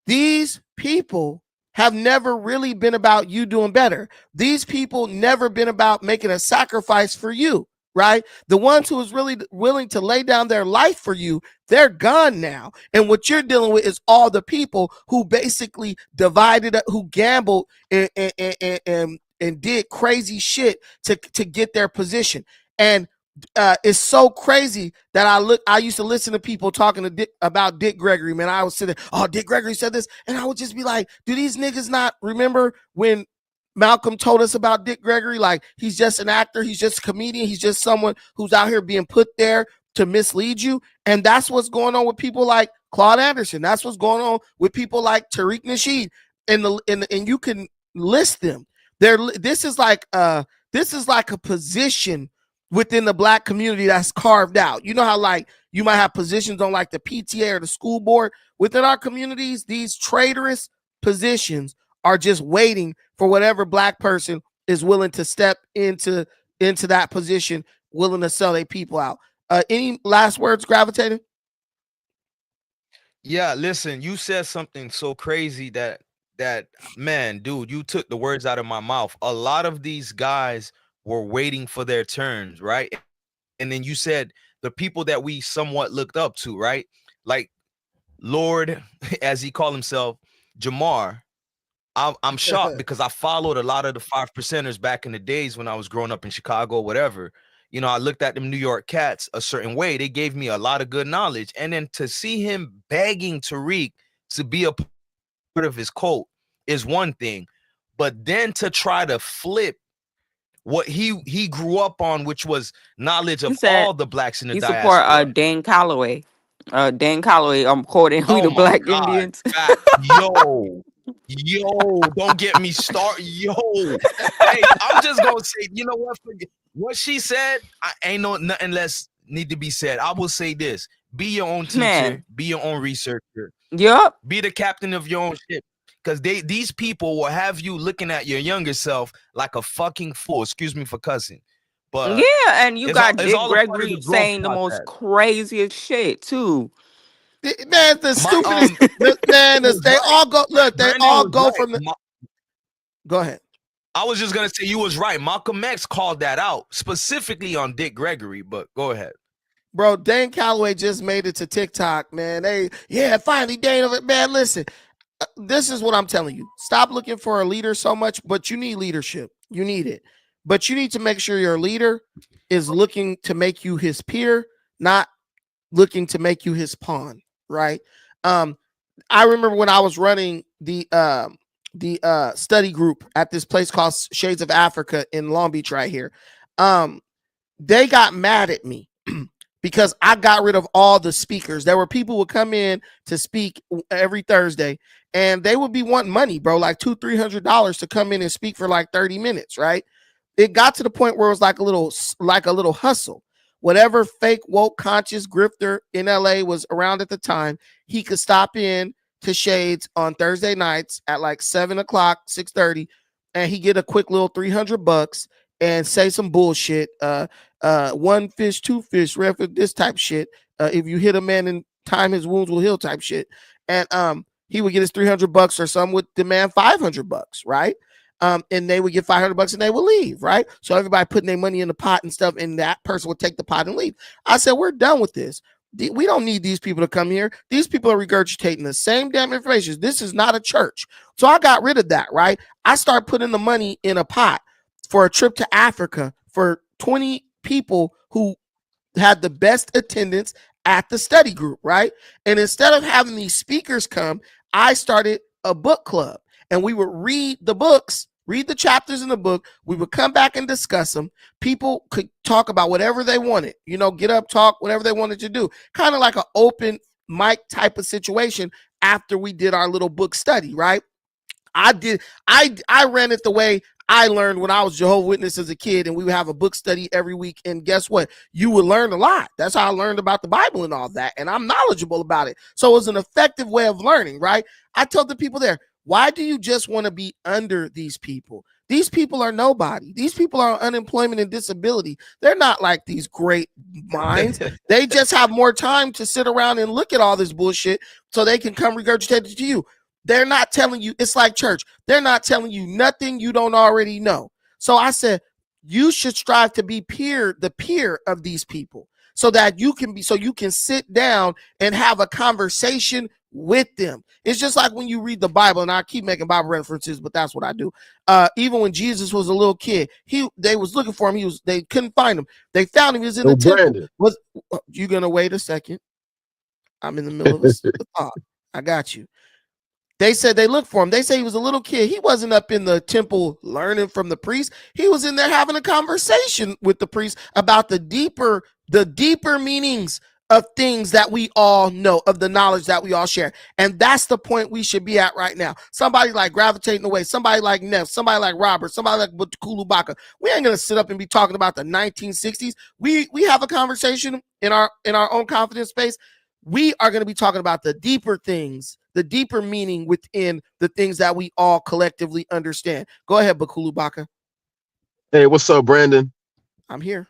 These people have never really been about you doing better. These people never been about making a sacrifice for you, right? The ones who is really willing to lay down their life for you, they're gone now. And what you're dealing with is all the people who basically divided up, who gambled and did crazy shit to get their position. And it's so crazy that I used to listen to people talking about Dick Gregory, man. I was sitting there, oh, Dick Gregory said this. And I would just be like, do these niggas not remember when Malcolm told us about Dick Gregory? Like, he's just an actor. He's just a comedian. He's just someone who's out here being put there to mislead you. And that's what's going on with people like Claude Anderson. That's what's going on with people like Tariq Nasheed. And you can list them. This is like a position within the black community that's carved out. You know how like you might have positions on like the PTA or the school board. Within our communities, these traitorous positions are just waiting for whatever black person is willing to step into that position, willing to sell their people out. Any last words, Gravitating? Yeah, listen, you said something so crazy that man, dude, you took the words out of my mouth. A lot of these guys were waiting for their turns, right? And then you said the people that we somewhat looked up to, right? Like Lord, as he called himself, Jamar. I'm shocked because I followed a lot of the 5%ers back in the days when I was growing up in Chicago, whatever. You know, I looked at them New York cats a certain way. They gave me a lot of good knowledge. And then to see him begging Tariq to be a part of his cult is one thing. But then to try to flip what he grew up on, which was knowledge of all the blacks in the diaspora. He support Dan Calloway. Dan Calloway, I'm quoting We the Black God. Indians. Yo, don't get me started. Yo, hey, I'm just gonna say, you know what? Forget what she said. I ain't nothing less need to be said. I will say this: be your own teacher, be your own researcher. Yep. Be the captain of your own ship. Because these people will have you looking at your younger self like a fucking fool. Excuse me for cussing. But yeah, and you got Dick Gregory saying the most craziest shit too. Man, the stupidest man. They all go. Look, they all go from the. Go ahead. I was just gonna say you was right. Malcolm X called that out specifically on Dick Gregory, but go ahead. Bro, Dan Calloway just made it to TikTok, man. Finally, Dan. Man, listen. This is what I'm telling you. Stop looking for a leader so much, but you need leadership. You need it. But you need to make sure your leader is looking to make you his peer, not looking to make you his pawn, right? I remember when I was running the study group at this place called Shades of Africa in Long Beach right here. They got mad at me because I got rid of all the speakers. There were people who would come in to speak every Thursday, and they would be wanting money, bro, like $200-300 to come in and speak for like 30 minutes, right? It got to the point where it was like a little hustle. Whatever fake woke conscious grifter in LA was around at the time, he could stop in to Shades on Thursday nights at like 7 o'clock, 6:30, and he get a quick little $300, and say some bullshit. One fish, two fish, this type shit. If you hit a man in time, his wounds will heal type shit. And he would get his $300, or some would demand $500, right? And they would get $500 and they would leave, right? So everybody putting their money in the pot and stuff, and that person would take the pot and leave. I said, we're done with this. We don't need these people to come here. These people are regurgitating the same damn information. This is not a church. So I got rid of that, right? I started putting the money in a pot for a trip to Africa for 20 people who had the best attendance at the study group, right? And instead of having these speakers come, I started a book club, and we would read the books, read the chapters in the book. We would come back and discuss them. People could talk about whatever they wanted, get up, talk, whatever they wanted to do. Kind of like an open mic type of situation after we did our little book study, right? I ran it the way I learned when I was Jehovah's Witness as a kid, and we would have a book study every week. And guess what? You would learn a lot. That's how I learned about the Bible and all that. And I'm knowledgeable about it. So it was an effective way of learning, right? I told the people there, why do you just want to be under these people? These people are nobody. These people are on unemployment and disability. They're not like these great minds. They just have more time to sit around and look at all this bullshit so they can come regurgitate it to you. They're not telling you. It's like church. They're not telling you nothing you don't already know. So I said, you should strive to be the peer of these people, so that you can sit down and have a conversation with them. It's just like when you read the Bible, and I keep making Bible references, but that's what I do. Even when Jesus was a little kid, they was looking for him. They couldn't find him. They found him. He was in the temple. You gonna wait a second? I'm in the middle of a thought. I got you. They said they looked for him. They say he was a little kid. He wasn't up in the temple learning from the priest. He was in there having a conversation with the priest about the deeper meanings of things that we all know, of the knowledge that we all share. And that's the point we should be at right now. Somebody like gravitating away, somebody like Neff, somebody like Robert, somebody like Kulubaka. We ain't gonna sit up and be talking about the 1960s. We have a conversation in our own confidence space. We are going to be talking about the deeper things, the deeper meaning within the things that we all collectively understand. Go ahead, Bakulu Baka. Hey, what's up, Brandon? I'm here.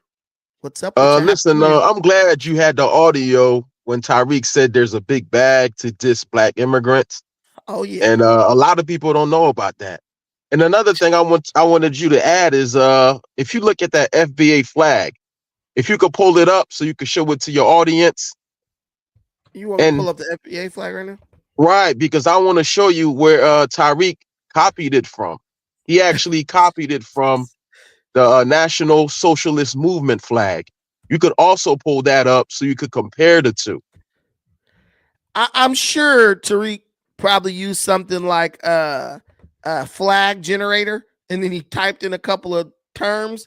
What's up? Listen, I'm glad you had the audio when Tariq said there's a big bag to diss black immigrants. Oh yeah. And a lot of people don't know about that. And another thing I wanted you to add is if you look at that FBA flag, if you could pull it up so you could show it to your audience. You want me to pull up the FBA flag right now? Right, because I want to show you where Tariq copied it from. He actually copied it from the National Socialist Movement flag. You could also pull that up so you could compare the two. I'm sure Tariq probably used something like a flag generator, and then he typed in a couple of terms.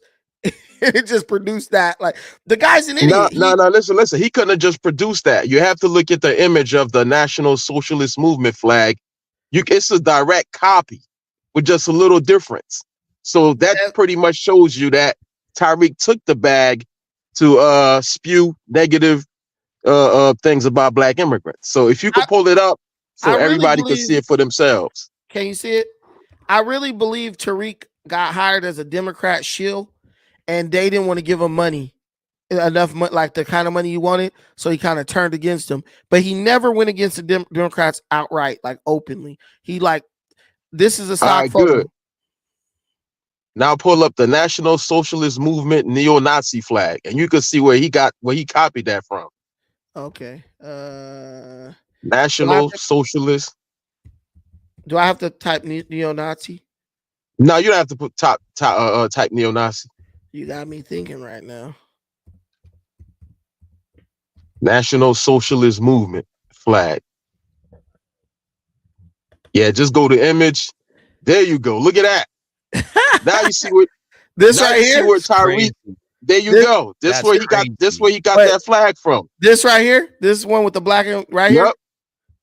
It just produced that. Like, the guy's an idiot. No, listen. He couldn't have just produced that. You have to look at the image of the National Socialist Movement flag. It's a direct copy with just a little difference. So that pretty much shows you that Tariq took the bag to spew negative things about black immigrants. So if you could pull it up so everybody can see it for themselves. Can you see it? I really believe Tariq got hired as a Democrat shill, and they didn't want to give him enough money, like the kind of money he wanted. So he kind of turned against him, but he never went against the Democrats outright, like openly. This is a stock photo. Good. Now pull up the National Socialist Movement neo-Nazi flag, and you can see where he copied that from. Okay. National Socialist. Do I have to type neo-Nazi? No, you don't have to put type neo-Nazi. You got me thinking right now. National Socialist Movement flag. Yeah, just go to image. There you go. Look at that. Now you see what this right here. See where Tariq. There you go. This where he got. This where he got that flag from. This right here. This one with the black and right here.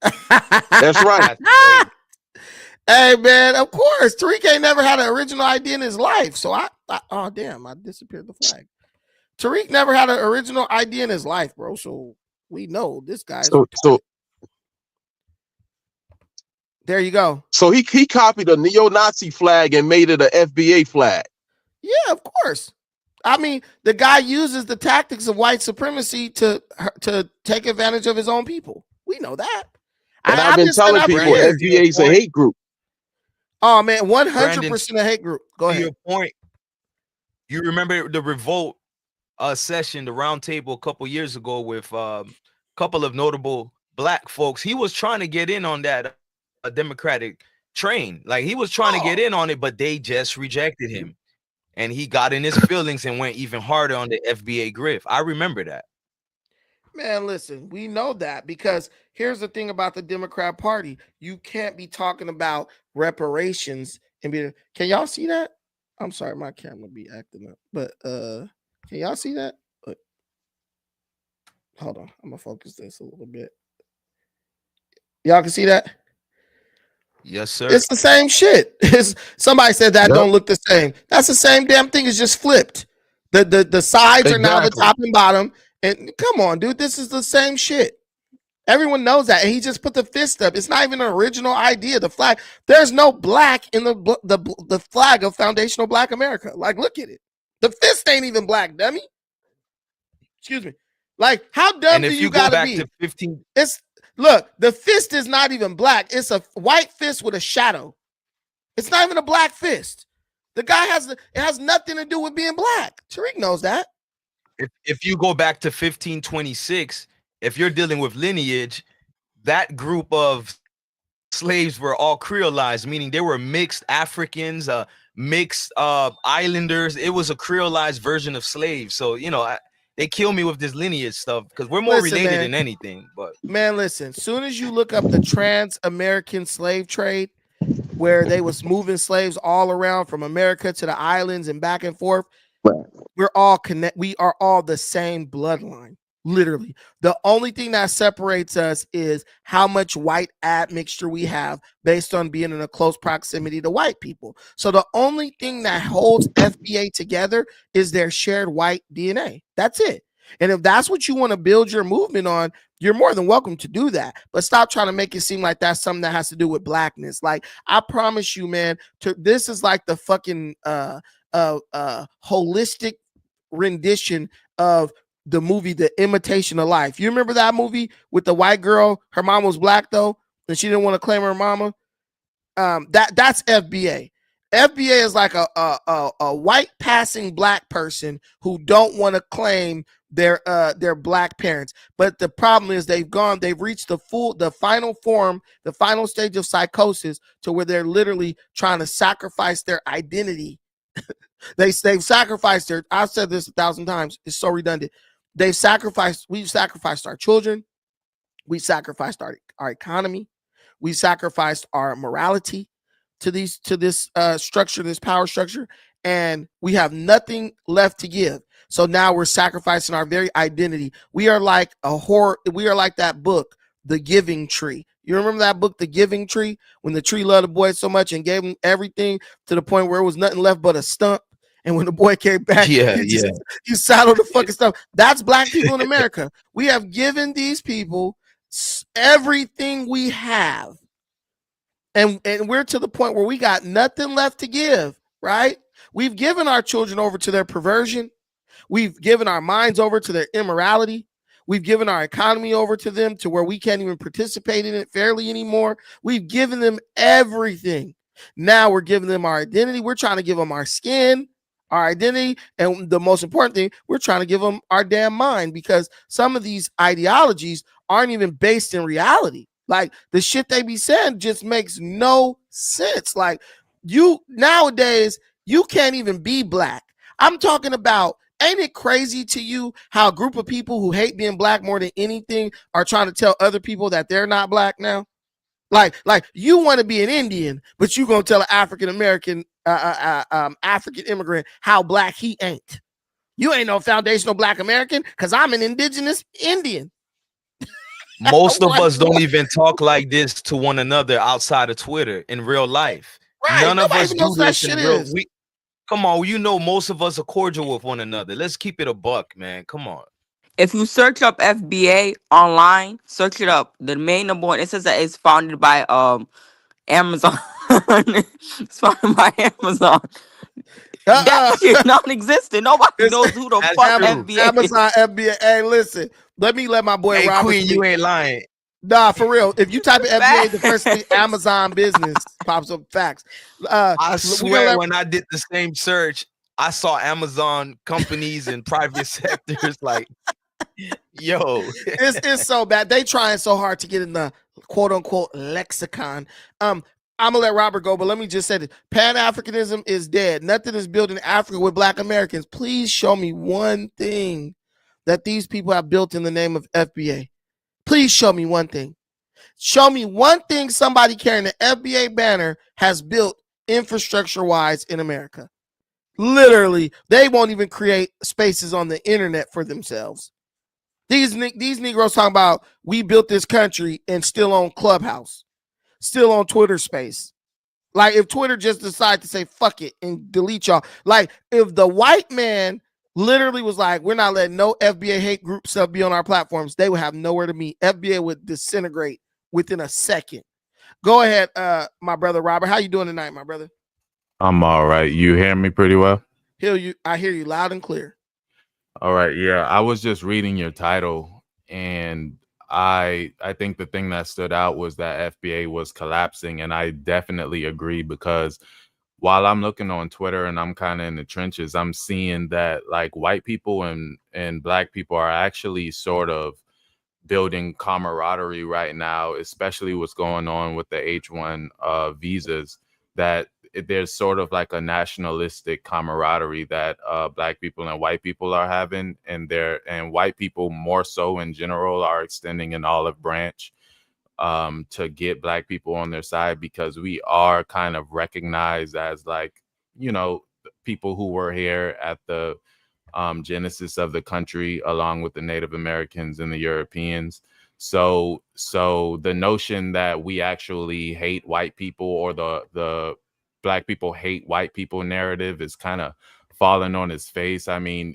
That's right. Hey man, of course, Tariq ain't never had an original idea in his life. So oh damn, I disappeared the flag. Tariq never had an original idea in his life, bro. So we know this guy. So there you go. So he copied a neo-Nazi flag and made it an FBA flag. Yeah, of course. I mean, the guy uses the tactics of white supremacy to take advantage of his own people. We know that. And I've I've been been saying telling that for people Brandon, years. to your FBA is a point, hate group. Oh man, Brandon, 100% a hate group. Go to ahead. your point, you remember the revolt session, the round table a couple years ago with a couple of notable black folks. He was trying to get in on that Democratic train. Like he was trying to get in on it, but they just rejected him. And he got in his feelings and went even harder on the FBA grift. I remember that. Man, listen, we know that because here's the thing about the Democrat Party. You can't be talking about reparations and be. Can y'all see that? I'm sorry, my camera be acting up. But can y'all see that? Hold on. I'm gonna focus this a little bit. Y'all can see that? Yes, sir. It's the same shit. Somebody said that don't look the same. That's the same damn thing. It's just flipped. The sides are now the top and bottom. And come on, dude, this is the same shit. Everyone knows that. And he just put the fist up. It's not even an original idea. The flag. There's no black in the flag of Foundational Black America. Like, look at it. The fist ain't even black, dummy. Excuse me. Like, how dumb do you gotta be? To 15, Look, the fist is not even black. It's a white fist with a shadow. It's not even a black fist. The guy it has nothing to do with being black. Tariq knows that. If you go back to 1526, if you're dealing with lineage, that group of slaves were all creolized, meaning they were mixed Africans, mixed islanders. It was a creolized version of slaves. So, they kill me with this lineage stuff because we're more related than anything. But man, listen, soon as you look up the trans-American slave trade, where they was moving slaves all around from America to the islands and back and forth, we're all we are all the same bloodline. Literally, the only thing that separates us is how much white admixture we have based on being in a close proximity to white people. So the only thing that holds FBA together is their shared white DNA. That's it. And if that's what you want to build your movement on, you're more than welcome to do that. But stop trying to make it seem like that's something that has to do with blackness. Like, I promise you, man, this is like the fucking holistic rendition of the movie The Imitation of Life. You remember that movie with the white girl? Her mom was black though, and she didn't want to claim her mama. That's FBA. FBA is like a white passing black person who don't want to claim their black parents. But the problem is they've reached the final form, the final stage of psychosis, to where they're literally trying to sacrifice their identity. They've sacrificed their. I've said this 1,000 times. It's so redundant. We've sacrificed our children. We sacrificed our economy. We sacrificed our morality to this structure, this power structure, and we have nothing left to give. So now we're sacrificing our very identity. We are like we are like that book, The Giving Tree. You remember that book, The Giving Tree, when the tree loved the boy so much and gave him everything to the point where it was nothing left but a stump. And when the boy came back, you saddled the fucking stuff. That's black people in America. We have given these people everything we have. And we're to the point where we got nothing left to give, right? We've given our children over to their perversion. We've given our minds over to their immorality. We've given our economy over to them to where we can't even participate in it fairly anymore. We've given them everything. Now we're giving them our identity. We're trying to give them our skin, our identity, and the most important thing, we're trying to give them our damn mind, because some of these ideologies aren't even based in reality. Like, the shit they be saying just makes no sense. Like, nowadays, you can't even be black. I'm talking about, ain't it crazy to you how a group of people who hate being black more than anything are trying to tell other people that they're not black now? Like you want to be an Indian, but you gonna tell an African American, African immigrant how black he ain't. You ain't no foundational Black American because I'm an indigenous Indian. Most of us don't even talk like this to one another outside of Twitter in real life. Right. None of us do this in real. Is. Come on, most of us are cordial with one another. Let's keep it a buck, man. Come on. If you search up FBA online, search it up. The main number one, it says that it's founded by Amazon. It's founded by Amazon. Definitely non-existent. Nobody knows who the fuck FBA Amazon FBA. Hey, listen, let my boy Hey, Robert Queen, speak. you ain't lying. Nah, for real. If you type in FBA, the first thing Amazon business pops up. Facts. I swear, when I did the same search, I saw Amazon companies and private sectors. Like, yo, it's so bad. They trying so hard to get in the quote unquote lexicon. I'm gonna let Robert go, but let me just say this: Pan-Africanism is dead. Nothing is built in Africa with Black Americans. Please show me one thing that these people have built in the name of FBA. Please show me one thing. Show me one thing somebody carrying the FBA banner has built infrastructure-wise in America. Literally, they won't even create spaces on the internet for themselves. These Negroes talking about we built this country and still on Clubhouse, still on Twitter Space. Like if Twitter just decided to say fuck it and delete y'all. Like if the white man literally was like, we're not letting no FBA hate group stuff be on our platforms, they would have nowhere to meet. FBA would disintegrate within a second. Go ahead, my brother Robert. How you doing tonight, my brother? I'm all right. You hear me pretty well? I hear you loud and clear. All right. Yeah, I was just reading your title, and I think the thing that stood out was that FBA was collapsing, and I definitely agree, because while I'm looking on Twitter and I'm kind of in the trenches, I'm seeing that like white people and Black people are actually sort of building camaraderie right now, especially what's going on with the H-1 visas, that there's sort of like a nationalistic camaraderie that Black people and white people are having, and white people more so in general are extending an olive branch to get Black people on their side, because we are kind of recognized as like, you know, people who were here at the genesis of the country, along with the Native Americans and the Europeans. So the notion that we actually hate white people, or the Black people hate white people narrative, is kind of falling on its face. I mean,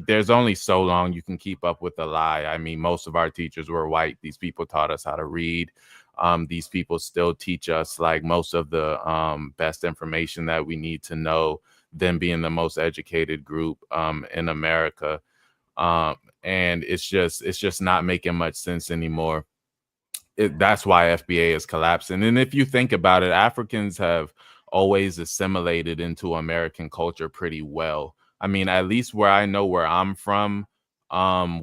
there's only so long you can keep up with the lie. I mean, most of our teachers were white. These people taught us how to read. These people still teach us like most of the best information that we need to know, them being the most educated group in America. And it's just not making much sense anymore. That's why FBA is collapsing. And if you think about it, Africans have always assimilated into American culture pretty well. I mean, at least where I know where I'm from,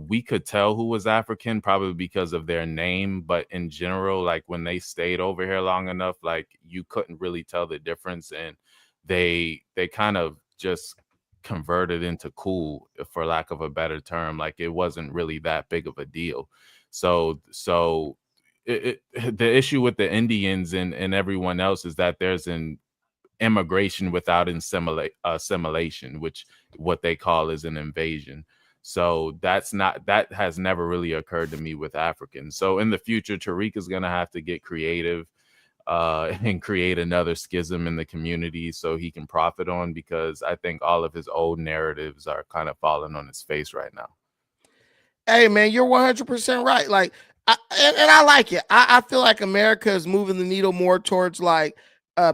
we could tell who was African probably because of their name. But in general, like when they stayed over here long enough, like you couldn't really tell the difference. And they kind of just converted into cool, for lack of a better term. Like it wasn't really that big of a deal. So the issue with the Indians and everyone else is that there's an immigration without assimilation, which what they call is an invasion. So that has never really occurred to me with Africans. So in the future, Tariq is going to have to get creative and create another schism in the community so he can profit on, because I think all of his old narratives are kind of falling on his face right now. Hey man, you're 100% right. Like, I like it. I feel like America is moving the needle more towards like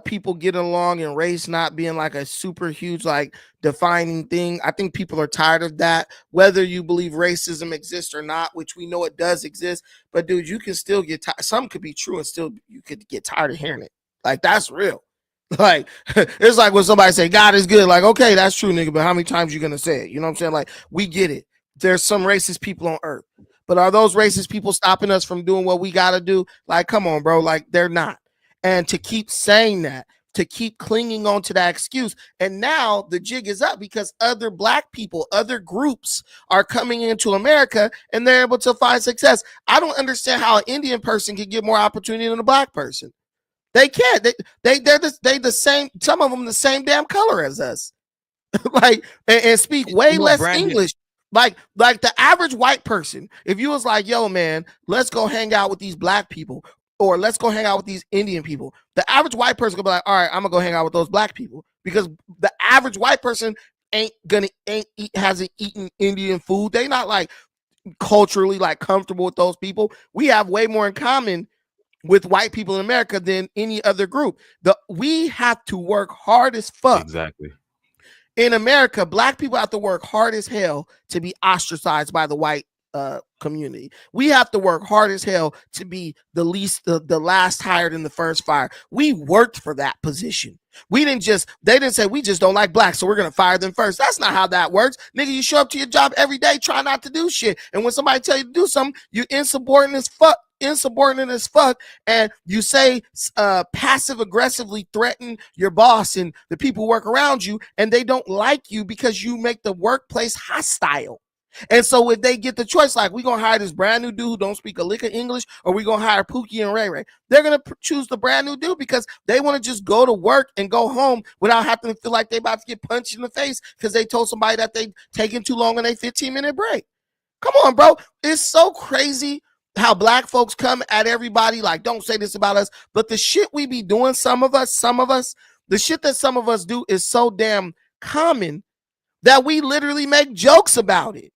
people getting along and race not being like a super huge like defining thing. I think people are tired of that, whether you believe racism exists or not, which we know it does exist. But dude, you can still get tired. Some could be true and still you could get tired of hearing it. Like that's real. Like it's like when somebody say God is good. Like, okay, that's true, nigga, but how many times you gonna say it? You know what I'm saying? Like, we get it. There's some racist people on earth, but are those racist people stopping us from doing what we gotta do? Like, come on, bro. Like, they're not. And to keep saying that, to keep clinging on to that excuse, and now the jig is up because other Black people, other groups are coming into America and they're able to find success. I don't understand how an Indian person can get more opportunity than a Black person. They can't. They're the same. Some of them the same damn color as us. Like and speak way less English. Like the average white person, if you was like, yo, man, let's go hang out with these Black people, or let's go hang out with these Indian people, the average white person could be like, all right, I'm gonna go hang out with those Black people, because the average white person hasn't eaten Indian food. They not like culturally like comfortable with those people. We have way more in common with white people in America than any other group. We have to work hard as fuck. Exactly. in America, black people have to work hard as hell to be ostracized by the white community. We have to work hard as hell to be the last hired in the first fire. We worked for that position. They didn't say we just don't like blacks, so we're gonna fire them first. That's not how that works. Nigga, you show up to your job every day, try not to do shit. And when somebody tell you to do something, you're insubordinate as fuck, and you say passive aggressively threaten your boss and the people who work around you, and they don't like you because you make the workplace hostile. And so if they get the choice, like, we gonna hire this brand new dude who don't speak a lick of English, or we gonna hire Pookie and Ray Ray, they're gonna choose the brand new dude because they want to just go to work and go home without having to feel like they about to get punched in the face because they told somebody that they taking too long on a 15-minute break. Come on, bro. It's so crazy how black folks come at everybody like, don't say this about us. But the shit we be doing, some of us, the shit that some of us do is so damn common that we literally make jokes about it.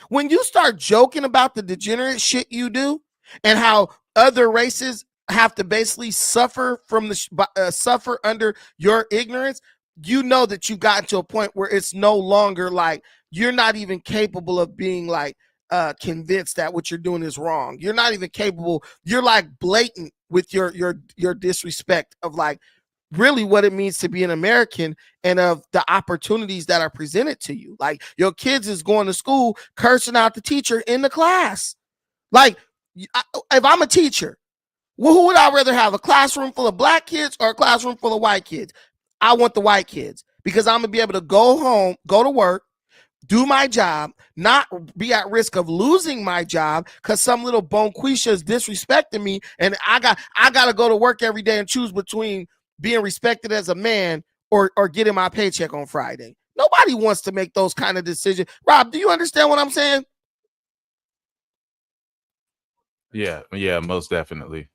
When you start joking about the degenerate shit you do and how other races have to basically suffer suffer under your ignorance, you know that you've gotten to a point where it's no longer like you're not even capable of being like convinced that what you're doing is wrong. You're not even capable. You're like blatant with your disrespect of like really what it means to be an American and of the opportunities that are presented to you. Like, your kids is going to school cursing out the teacher in the class. Like, if I'm a teacher, who would I rather have, a classroom full of black kids or a classroom full of white kids? I want the white kids because I'm gonna be able to go home, go to work, do my job, not be at risk of losing my job because some little bonquisha is disrespecting me, and I got to go to work every day and choose between being respected as a man or getting my paycheck on Friday. Nobody wants to make those kind of decisions. Rob, do you understand what I'm saying? Yeah, most definitely.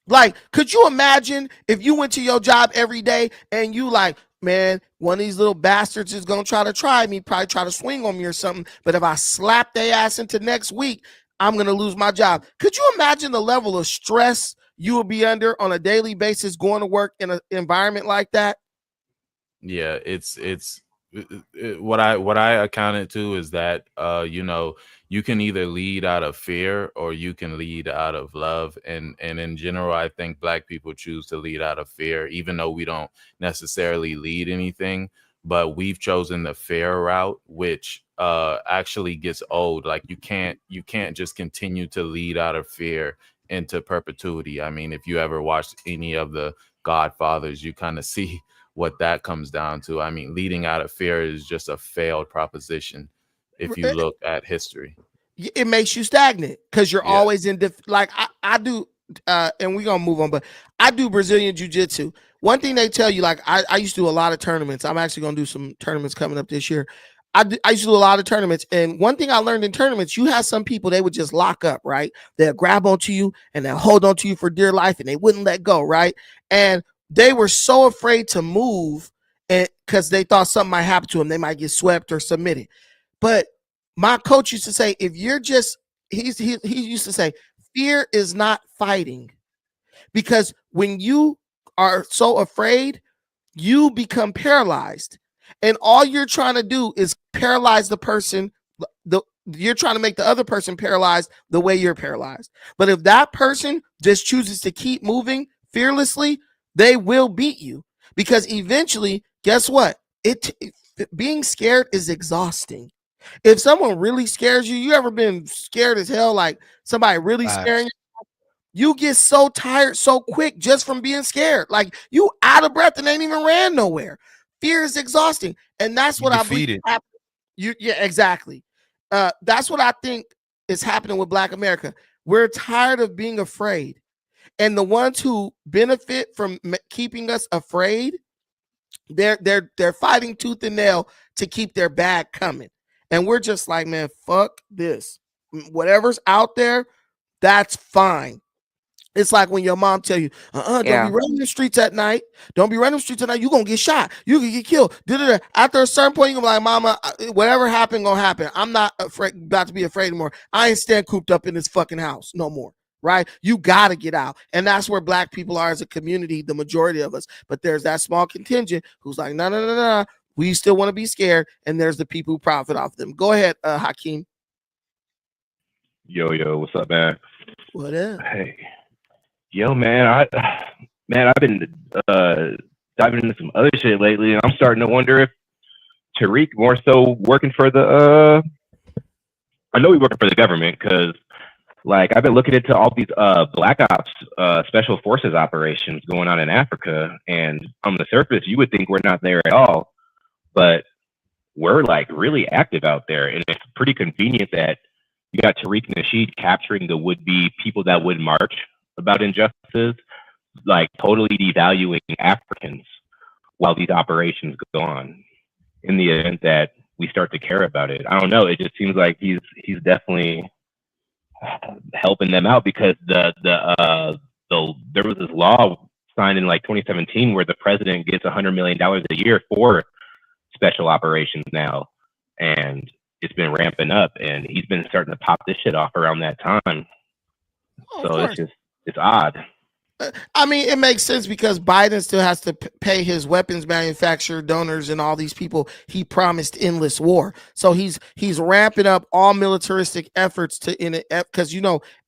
Like, could you imagine if you went to your job every day and you like, man, one of these little bastards is going to try me, probably try to swing on me or something. But if I slap their ass into next week, I'm going to lose my job. Could you imagine the level of stress you will be under on a daily basis going to work in an environment like that? Yeah, it's what I account it to is that you can either lead out of fear or you can lead out of love, and in general I think black people choose to lead out of fear, even though we don't necessarily lead anything, but we've chosen the fear route, which actually gets old. Like, you can't just continue to lead out of fear into perpetuity. I mean, if you ever watched any of the Godfathers, you kind of see what that comes down to. I mean, leading out of fear is just a failed proposition if you look at history. It makes you stagnant because you're always in I do and we're gonna move on, but I do Brazilian jiu-jitsu. One thing they tell you, like, I used to do a lot of tournaments. I'm actually gonna do some tournaments coming up this year. I used to do a lot of tournaments, and one thing I learned in tournaments, you have some people, they would just lock up, right? They'll grab onto you and they'll hold onto you for dear life, and they wouldn't let go, right? And they were so afraid to move, and because they thought something might happen to them, they might get swept or submitted. But my coach used to say, if you're just, he used to say, fear is not fighting, because when you are so afraid, you become paralyzed. And all you're trying to do is paralyze the person. You're trying to make the other person paralyzed the way you're paralyzed. But if that person just chooses to keep moving fearlessly, they will beat you, because eventually, guess what? Being scared is exhausting. If someone really scares you, you ever been scared as hell, like somebody really scaring you? You get so tired so quick just from being scared. Like, you out of breath and ain't even ran nowhere. Fear is exhausting. And that's what I believe happened. Yeah, exactly. That's what I think is happening with Black America. We're tired of being afraid. And the ones who benefit from keeping us afraid, they're fighting tooth and nail to keep their bag coming. And we're just like, man, fuck this. Whatever's out there, that's fine. It's like when your mom tell you, don't be running the streets at night. Don't be running the streets at night. You're going to get shot. You can get killed. After a certain point, you're going to be like, mama, whatever happened, going to happen. I'm not about to be afraid anymore. I ain't stand cooped up in this fucking house no more. Right? You got to get out. And that's where Black people are as a community, the majority of us. But there's that small contingent who's like, no. We still want to be scared, and there's the people who profit off them. Go ahead, Hakeem. Yo, what's up, man? What up? Hey, yo, man, I've been diving into some other shit lately, and I'm starting to wonder if Tariq more so working for the I know he's working for the government, because like I've been looking into all these black ops special forces operations going on in Africa, and on the surface you would think we're not there at all, but we're like really active out there, and it's pretty convenient that you got Tariq Nasheed capturing the would-be people that would march about injustices, like totally devaluing Africans while these operations go on, in the event that we start to care about it. I don't know. It just seems like he's definitely helping them out, because there was this law signed in like 2017 where the president gets $100 million a year for special operations now, and it's been ramping up, and he's been starting to pop this shit off around that time. So it's odd. I mean, it makes sense because Biden still has to pay his weapons manufacturer donors and all these people he promised endless war. So he's ramping up all militaristic efforts because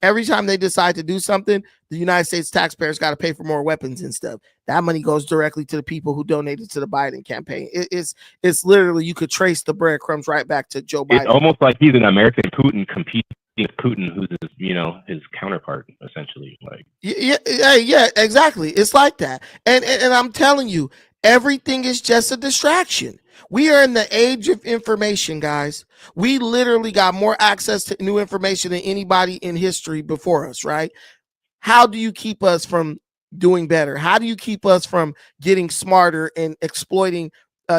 every time they decide to do something, the United States taxpayers got to pay for more weapons and stuff. That money goes directly to the people who donated to the Biden campaign. It's literally, you could trace the breadcrumbs right back to Joe Biden. It's almost like he's an American Putin competing with Putin, who's his counterpart, essentially. Like yeah, exactly. It's like that. And I'm telling you, everything is just a distraction. We are in the age of information, guys. We literally got more access to new information than anybody in history before us, right? How do you keep us from doing better? How do you keep us from getting smarter and exploiting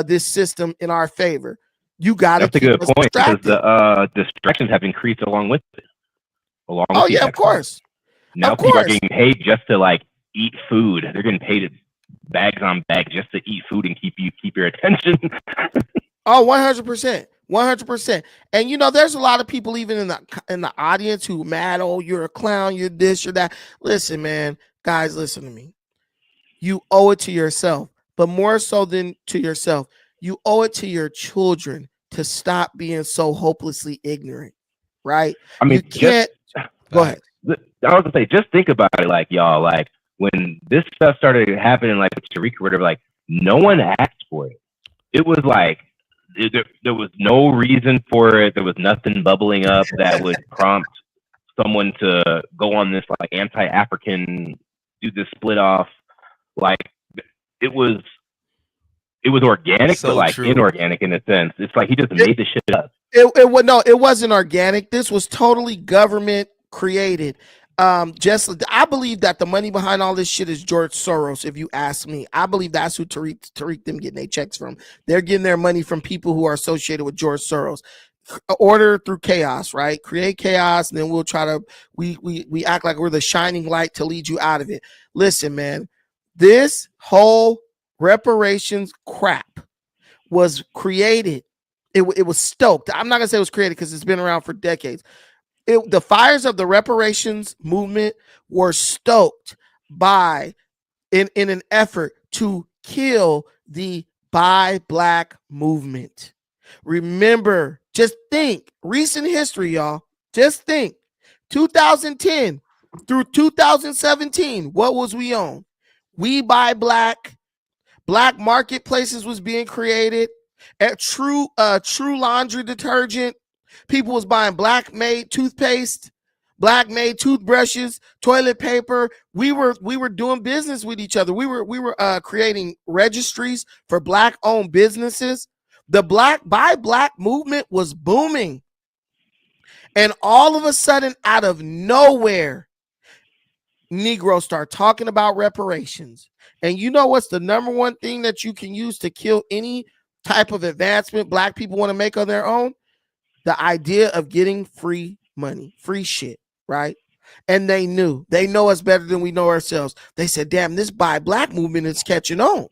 this system in our favor? You got to keep us distracted. Because the distractions have increased along with it. Of course. Now people are getting paid just to like eat food. They're getting paid bags on bags just to eat food and keep your attention. 100%. 100%. And there's a lot of people even in the audience who mad, oh, you're a clown, you're this, you're that. Listen, man, guys, listen to me. You owe it to yourself, but more so than to yourself, you owe it to your children to stop being so hopelessly ignorant, right? I mean, you can't. Go ahead. I was gonna say, just think about it, like y'all, like when this stuff started happening, like with Tariq or whatever, like no one asked for it. It was like there was no reason for it. There was nothing bubbling up that would prompt someone to go on this like anti-African, do this split off. Like it was organic, so but like true. Inorganic in a sense. It's like he just made this shit up. It wasn't organic. This was totally government created. I believe that the money behind all this shit is George Soros. If you ask me, I believe that's who Tariq them getting their checks from. They're getting their money from people who are associated with George Soros. Order through chaos, right? Create chaos, and then we'll try to we act like we're the shining light to lead you out of it. Listen, man, this whole reparations crap was created. It was stoked. I'm not gonna say it was created because it's been around for decades. The fires of the reparations movement were stoked by in an effort to kill the Buy Black movement. Remember, just think, recent history, y'all. Just think, 2010 through 2017, what was we on? We Buy Black. Black marketplaces was being created. At True laundry detergent. People was buying black made toothpaste, black made toothbrushes, toilet paper. We were doing business with each other. We were creating registries for black owned businesses. The Buy Black movement was booming. And all of a sudden, out of nowhere, Negroes start talking about reparations. And you know what's the number one thing that you can use to kill any type of advancement black people want to make on their own? The idea of getting free money, free shit, right? And they know us better than we know ourselves. They said, damn, this Buy Black movement is catching on.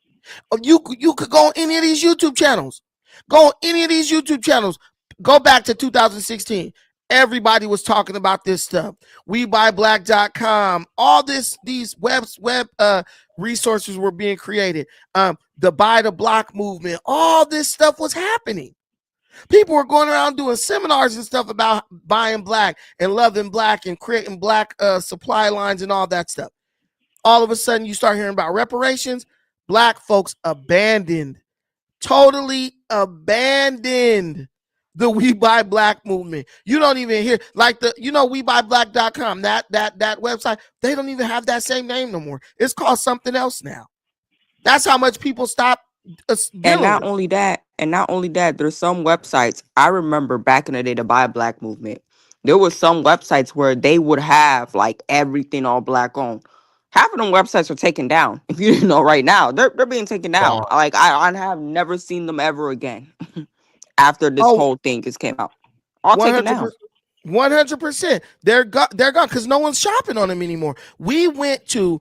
You could go on any of these YouTube channels. Go on any of these YouTube channels. Go back to 2016. Everybody was talking about this stuff. WeBuyBlack.com, all these web resources were being created. The Buy the Block movement, all this stuff was happening. People were going around doing seminars and stuff about buying black and loving black and creating black supply lines and all that stuff. All of a sudden, you start hearing about reparations. Black folks totally abandoned the We Buy Black movement. You don't even hear like WeBuyBlack.com, that website. They don't even have that same name no more. It's called something else now. That's how much people stop. And not only that, there's some websites. I remember back in the day, the Buy Black movement. There was some websites where they would have like everything all black on. Half of them websites are taken down. If you didn't know, right now they're being taken down. Like I have never seen them ever again after this whole thing just came out. All taken down. 100%. They're gone because no one's shopping on them anymore. We went to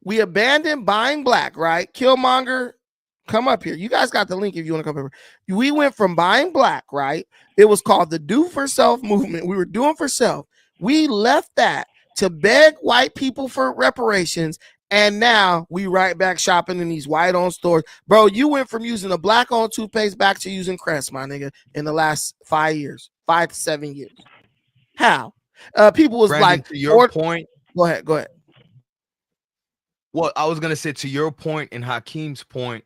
We abandoned buying black, right? Killmonger, come up here. You guys got the link if you want to come over. We went from buying black, right? It was called the Do for Self movement. We were doing for self. We left that to beg white people for reparations, and now we right back shopping in these white-owned stores. Bro, you went from using a black-owned toothpaste back to using Crest, my nigga, in the last 5 years, 5 to 7 years. How? People was Brandon, like, to your point. Go ahead. Well, I was gonna say to your point and Hakeem's point,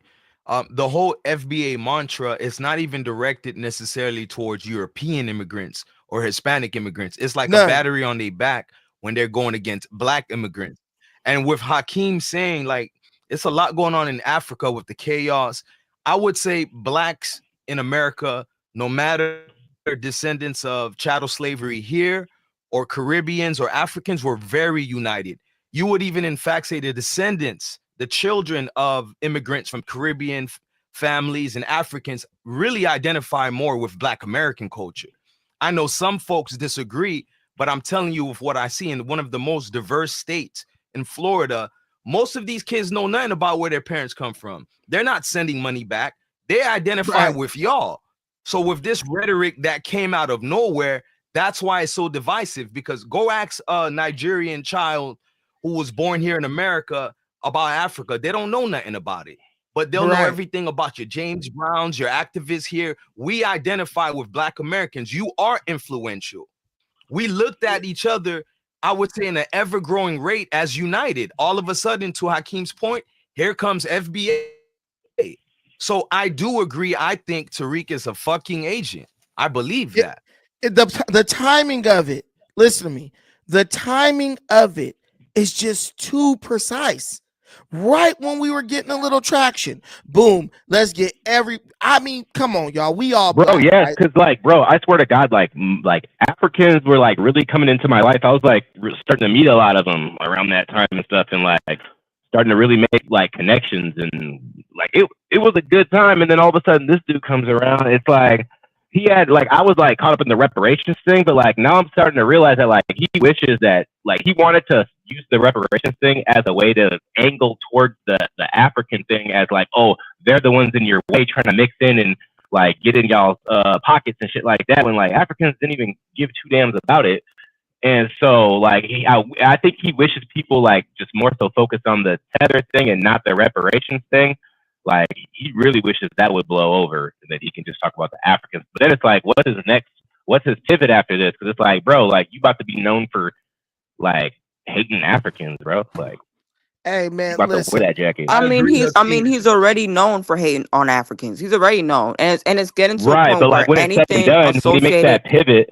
the whole FBA mantra is not even directed necessarily towards European immigrants or Hispanic immigrants. It's like a battery on their back when they're going against black immigrants. And with Hakeem saying like it's a lot going on in Africa with the chaos, I would say blacks in America, no matter descendants of chattel slavery here or Caribbeans or Africans, were very united. You would even in fact say the descendants, the children of immigrants from Caribbean families and Africans really identify more with Black American culture. I know some folks disagree, but I'm telling you with what I see in one of the most diverse states in Florida, most of these kids know nothing about where their parents come from. They're not sending money back. They identify with y'all. So with this rhetoric that came out of nowhere, that's why it's so divisive, because go ask a Nigerian child who was born here in America about Africa. They don't know nothing about it, but they'll know everything about your James Browns, your activists here. We identify with Black Americans. You are influential. We looked at each other, I would say, in an ever-growing rate as united. All of a sudden, to Hakeem's point, here comes FBA. So I do agree. I think Tariq is a fucking agent. I believe that. The timing of it, listen to me, the timing of it is just too precise. Right when we were getting a little traction, boom, let's get come on, y'all. We all Bro, yes, because like, bro, I swear to God, like Africans were like really coming into my life. I was like starting to meet a lot of them around that time and stuff, and like starting to really make like connections, and like it was a good time. And then all of a sudden this dude comes around. It's like he had like, I was like caught up in the reparations thing, but like now I'm starting to realize that like he wishes that like he wanted to use the reparations thing as a way to angle towards the African thing as like, oh, they're the ones in your way trying to mix in and like get in y'all's pockets and shit like that, when like Africans didn't even give two damns about it. And so like I think he wishes people like just more so focused on the tether thing and not the reparations thing. Like he really wishes that would blow over and that he can just talk about the Africans. But then it's like, what's his pivot after this? Because it's like, bro, like you about to be known for like hating Africans, bro. Like, hey man, listen. Wear that jacket. I mean, he's already known for hating on Africans. He's already known, and it's getting to a point but like where when it's said and done, when he makes that pivot,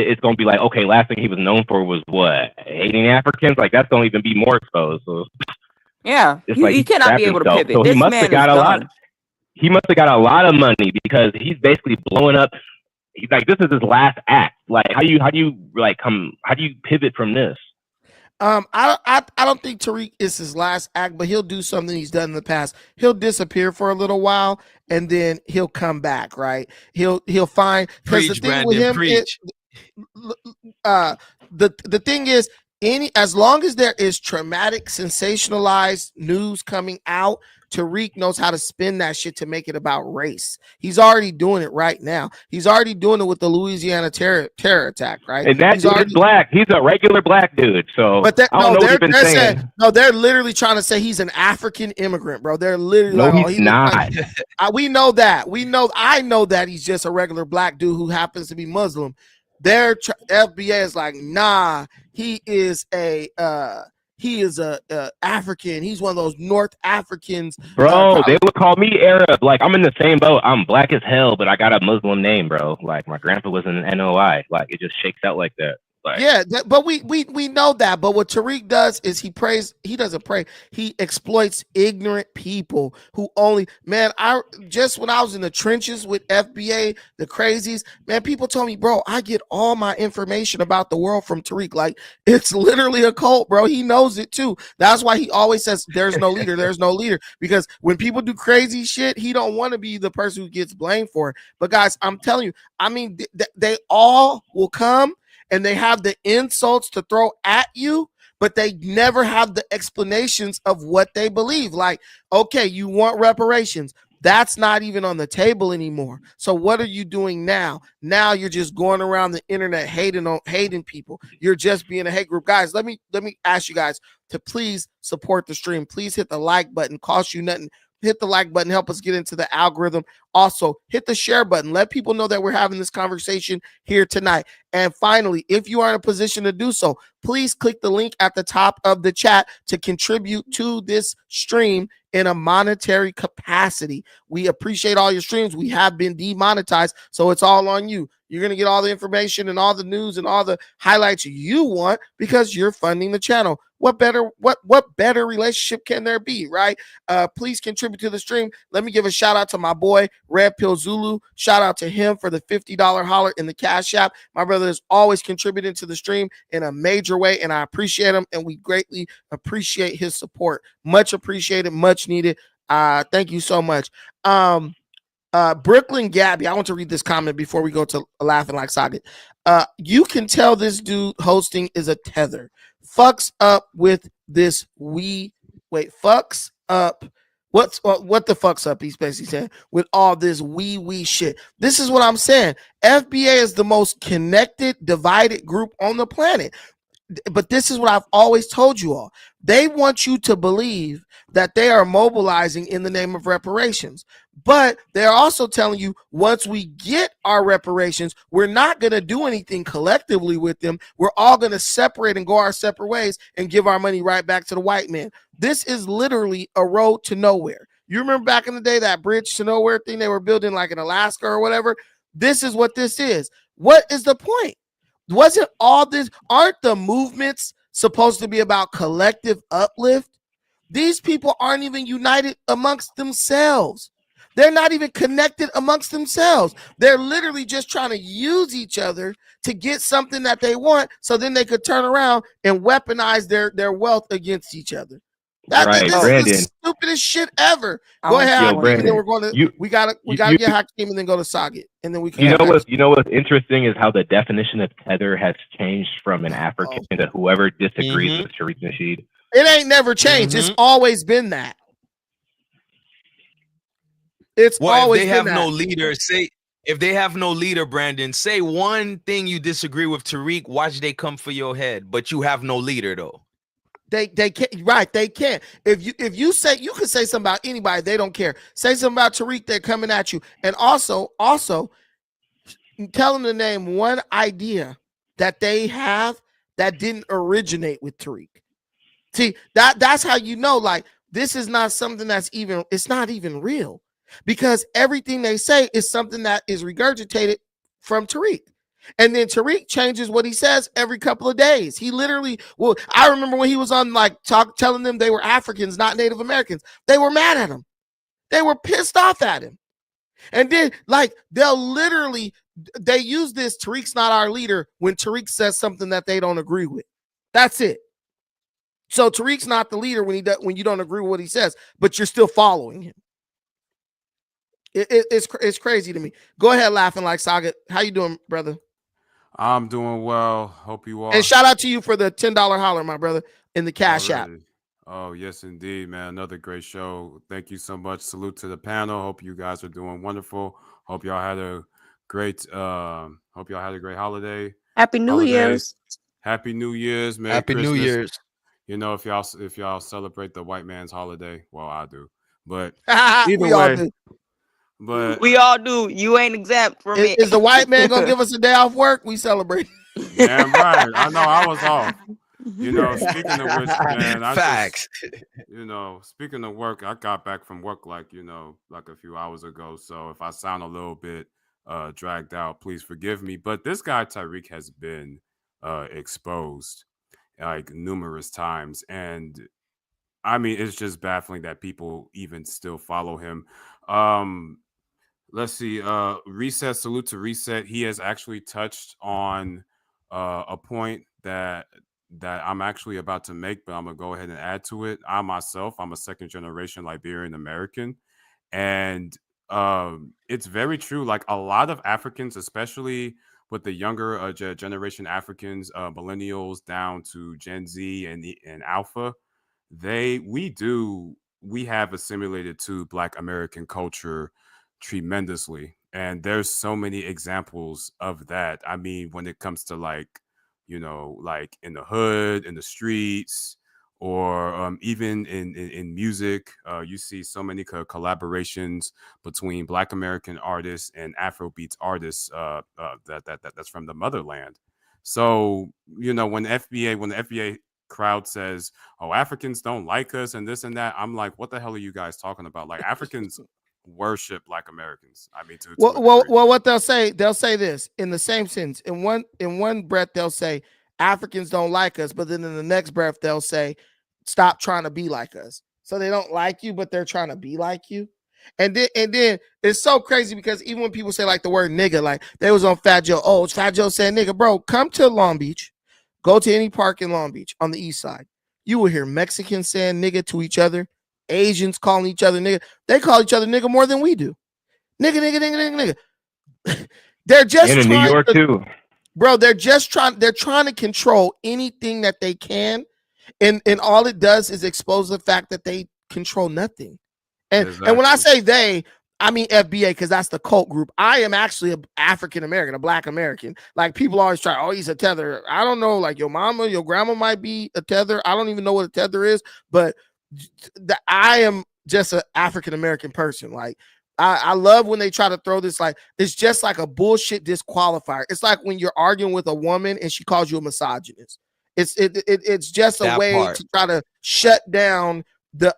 it's gonna be like, okay, last thing he was known for was what? Hating Africans. Like that's gonna even be more exposed. So yeah, he cannot be able to pivot. So this he must have got a lot. He must have got a lot of money because he's basically blowing up. He's like, this is his last act. Like, how do you pivot from this? I don't think Tariq is his last act, but he'll do something he's done in the past. He'll disappear for a little while and then he'll come back, right? He'll find, because the thing with him is, the thing is, as long as there is traumatic, sensationalized news coming out, Tariq knows how to spin that shit to make it about race. He's already doing it right now. He's already doing it with the Louisiana terror attack, right? And that dude is black. He's a regular black dude. So I don't know what he's been saying. They're literally trying to say he's an African immigrant, bro. They're literally he's not. We know that. I know that he's just a regular black dude who happens to be Muslim. Their FBA is like, nah, he is a African. He's one of those North Africans. Bro, they would call me Arab. Like, I'm in the same boat. I'm black as hell, but I got a Muslim name, bro. Like, my grandpa was an NOI. Like, it just shakes out like that. Like, yeah, but we know that. But what Tariq does is he doesn't pray. He exploits ignorant people who only, man, when I was in the trenches with FBA, the crazies, man, people told me, bro, I get all my information about the world from Tariq. Like, it's literally a cult, bro. He knows it too. That's why he always says there's no leader, there's no leader. Because when people do crazy shit, he don't want to be the person who gets blamed for it. But guys, I'm telling you, I mean, they all will come and they have the insults to throw at you, but they never have the explanations of what they believe. Like, okay, you want reparations. That's not even on the table anymore. So what are you doing now? Now you're just going around the internet hating people. You're just being a hate group. Guys, let me ask you guys to please support the stream. Please hit the like button. Cost you nothing. Hit the like button, help us get into the algorithm. Also, hit the share button. Let people know that we're having this conversation here tonight. And finally, if you are in a position to do so, please click the link at the top of the chat to contribute to this stream in a monetary capacity. We appreciate all your streams. We have been demonetized, so it's all on you. You're going to get all the information and all the news and all the highlights you want because you're funding the channel. What better relationship can there be, right? Please contribute to the stream. Let me give a shout out to my boy, Red Pill Zulu. Shout out to him for the $50 holler in the Cash App. My brother is always contributing to the stream in a major way, and I appreciate him, and we greatly appreciate his support. Much appreciated, much needed. Thank you so much. Brooklyn Gabby, I want to read this comment before we go to Laughing Like Socket. You can tell this dude hosting is a tether. Fucks up with this fucks up. What the fucks up? He's basically saying with all this wee shit. This is what I'm saying. FBA is the most connected, divided group on the planet. But this is what I've always told you all. They want you to believe that they are mobilizing in the name of reparations. But they're also telling you once we get our reparations, we're not going to do anything collectively with them. We're all going to separate and go our separate ways and give our money right back to the white man. This is literally a road to nowhere. You remember back in the day, that bridge to nowhere thing they were building like in Alaska or whatever? This is what this is. What is the point? Wasn't all this, aren't the movements supposed to be about collective uplift? These people aren't even united amongst themselves. They're not even connected amongst themselves. They're literally just trying to use each other to get something that they want so then they could turn around and weaponize their wealth against each other. This Brandon. is the stupidest shit ever. Go ahead, Hakeem, and then we're going to we gotta get Hakeem and then go to Saget, and then we can. You know what's interesting is how the definition of tether has changed from an African to whoever disagrees with Tariq Nasheed. It ain't never changed. It's always been that. It's always if they been have that. no leader, if they have no leader, Brandon, say one thing you disagree with Tariq. Watch they come for your head, but you have no leader though. They can't, right? They can't. If you say, you can say something about anybody, they don't care. Say something about Tariq, they're coming at you. And also tell them to name one idea that they have that didn't originate with Tariq. See, that's how you know, like, this is not something it's not even real, because everything they say is something that is regurgitated from Tariq. And then Tariq changes what he says every couple of days. He literally, I remember when he was on telling them they were Africans, not Native Americans. They were mad at him. They were pissed off at him. And then they use this Tariq's not our leader when Tariq says something that they don't agree with. That's it. So Tariq's not the leader when you don't agree with what he says, but you're still following him. It's crazy to me. Go ahead, Laughing Like Saga. How you doing, brother? I'm doing well. Hope you are. And shout out to you for the $10 holler, my brother, in the Cash App. Oh, yes, indeed, man. Another great show. Thank you so much. Salute to the panel. Hope you guys are doing wonderful. Hope y'all had a great holiday. Happy New Year's. Happy New Year's. Merry Happy Christmas. New Year's. You know, if y'all celebrate the white man's holiday, well, I do. But either way, all do. But we all do. You ain't exempt from it. Is the white man gonna give us a day off work? We celebrate. Damn right. I know I was off. You know, speaking of which, man, facts. Speaking of work, I got back from work like a few hours ago. So if I sound a little bit dragged out, please forgive me. But this guy Tariq has been exposed like numerous times, and I mean, it's just baffling that people even still follow him. Let's see. Reset. Salute to Reset. He has actually touched on a point that I'm actually about to make, but I'm gonna go ahead and add to it. I'm a second generation Liberian American, and it's very true. Like a lot of Africans, especially with the younger generation Africans, millennials down to Gen Z and Alpha, we have assimilated to Black American culture tremendously, and there's so many examples of that. I mean, when it comes to like in the hood, in the streets, or even in music, you see so many collaborations between Black American artists and Afrobeats artists that's from the motherland. So when the FBA crowd says, "Oh, Africans don't like us," and this and that, I'm like, what the hell are you guys talking about? Like, Africans worship Black Americans. I mean, well, what they'll say this in the same sentence. In one breath, they'll say Africans don't like us, but then in the next breath, they'll say, "Stop trying to be like us." So they don't like you, but they're trying to be like you. And then it's so crazy because even when people say like the word nigga, like they was on Fat Joe. Oh, Fat Joe saying nigga, bro, come to Long Beach. Go to any park in Long Beach on the east side. You will hear Mexicans saying nigga to each other, Asians calling each other nigga. They call each other nigga more than we do. Nigga. They're just in New York too. Bro, they're trying to control anything that they can. And all it does is expose the fact that they control nothing. And when I say they, I mean FBA, because that's the cult group. I am actually an African American, a Black American. Like people always try, oh, he's a tether. I don't know, like your mama, your grandma might be a tether. I don't even know what a tether is, but I am just an African American person. Like I love when they try to throw this, like it's just like a bullshit disqualifier. It's like when you're arguing with a woman and she calls you a misogynist. It's just a way to try to shut down the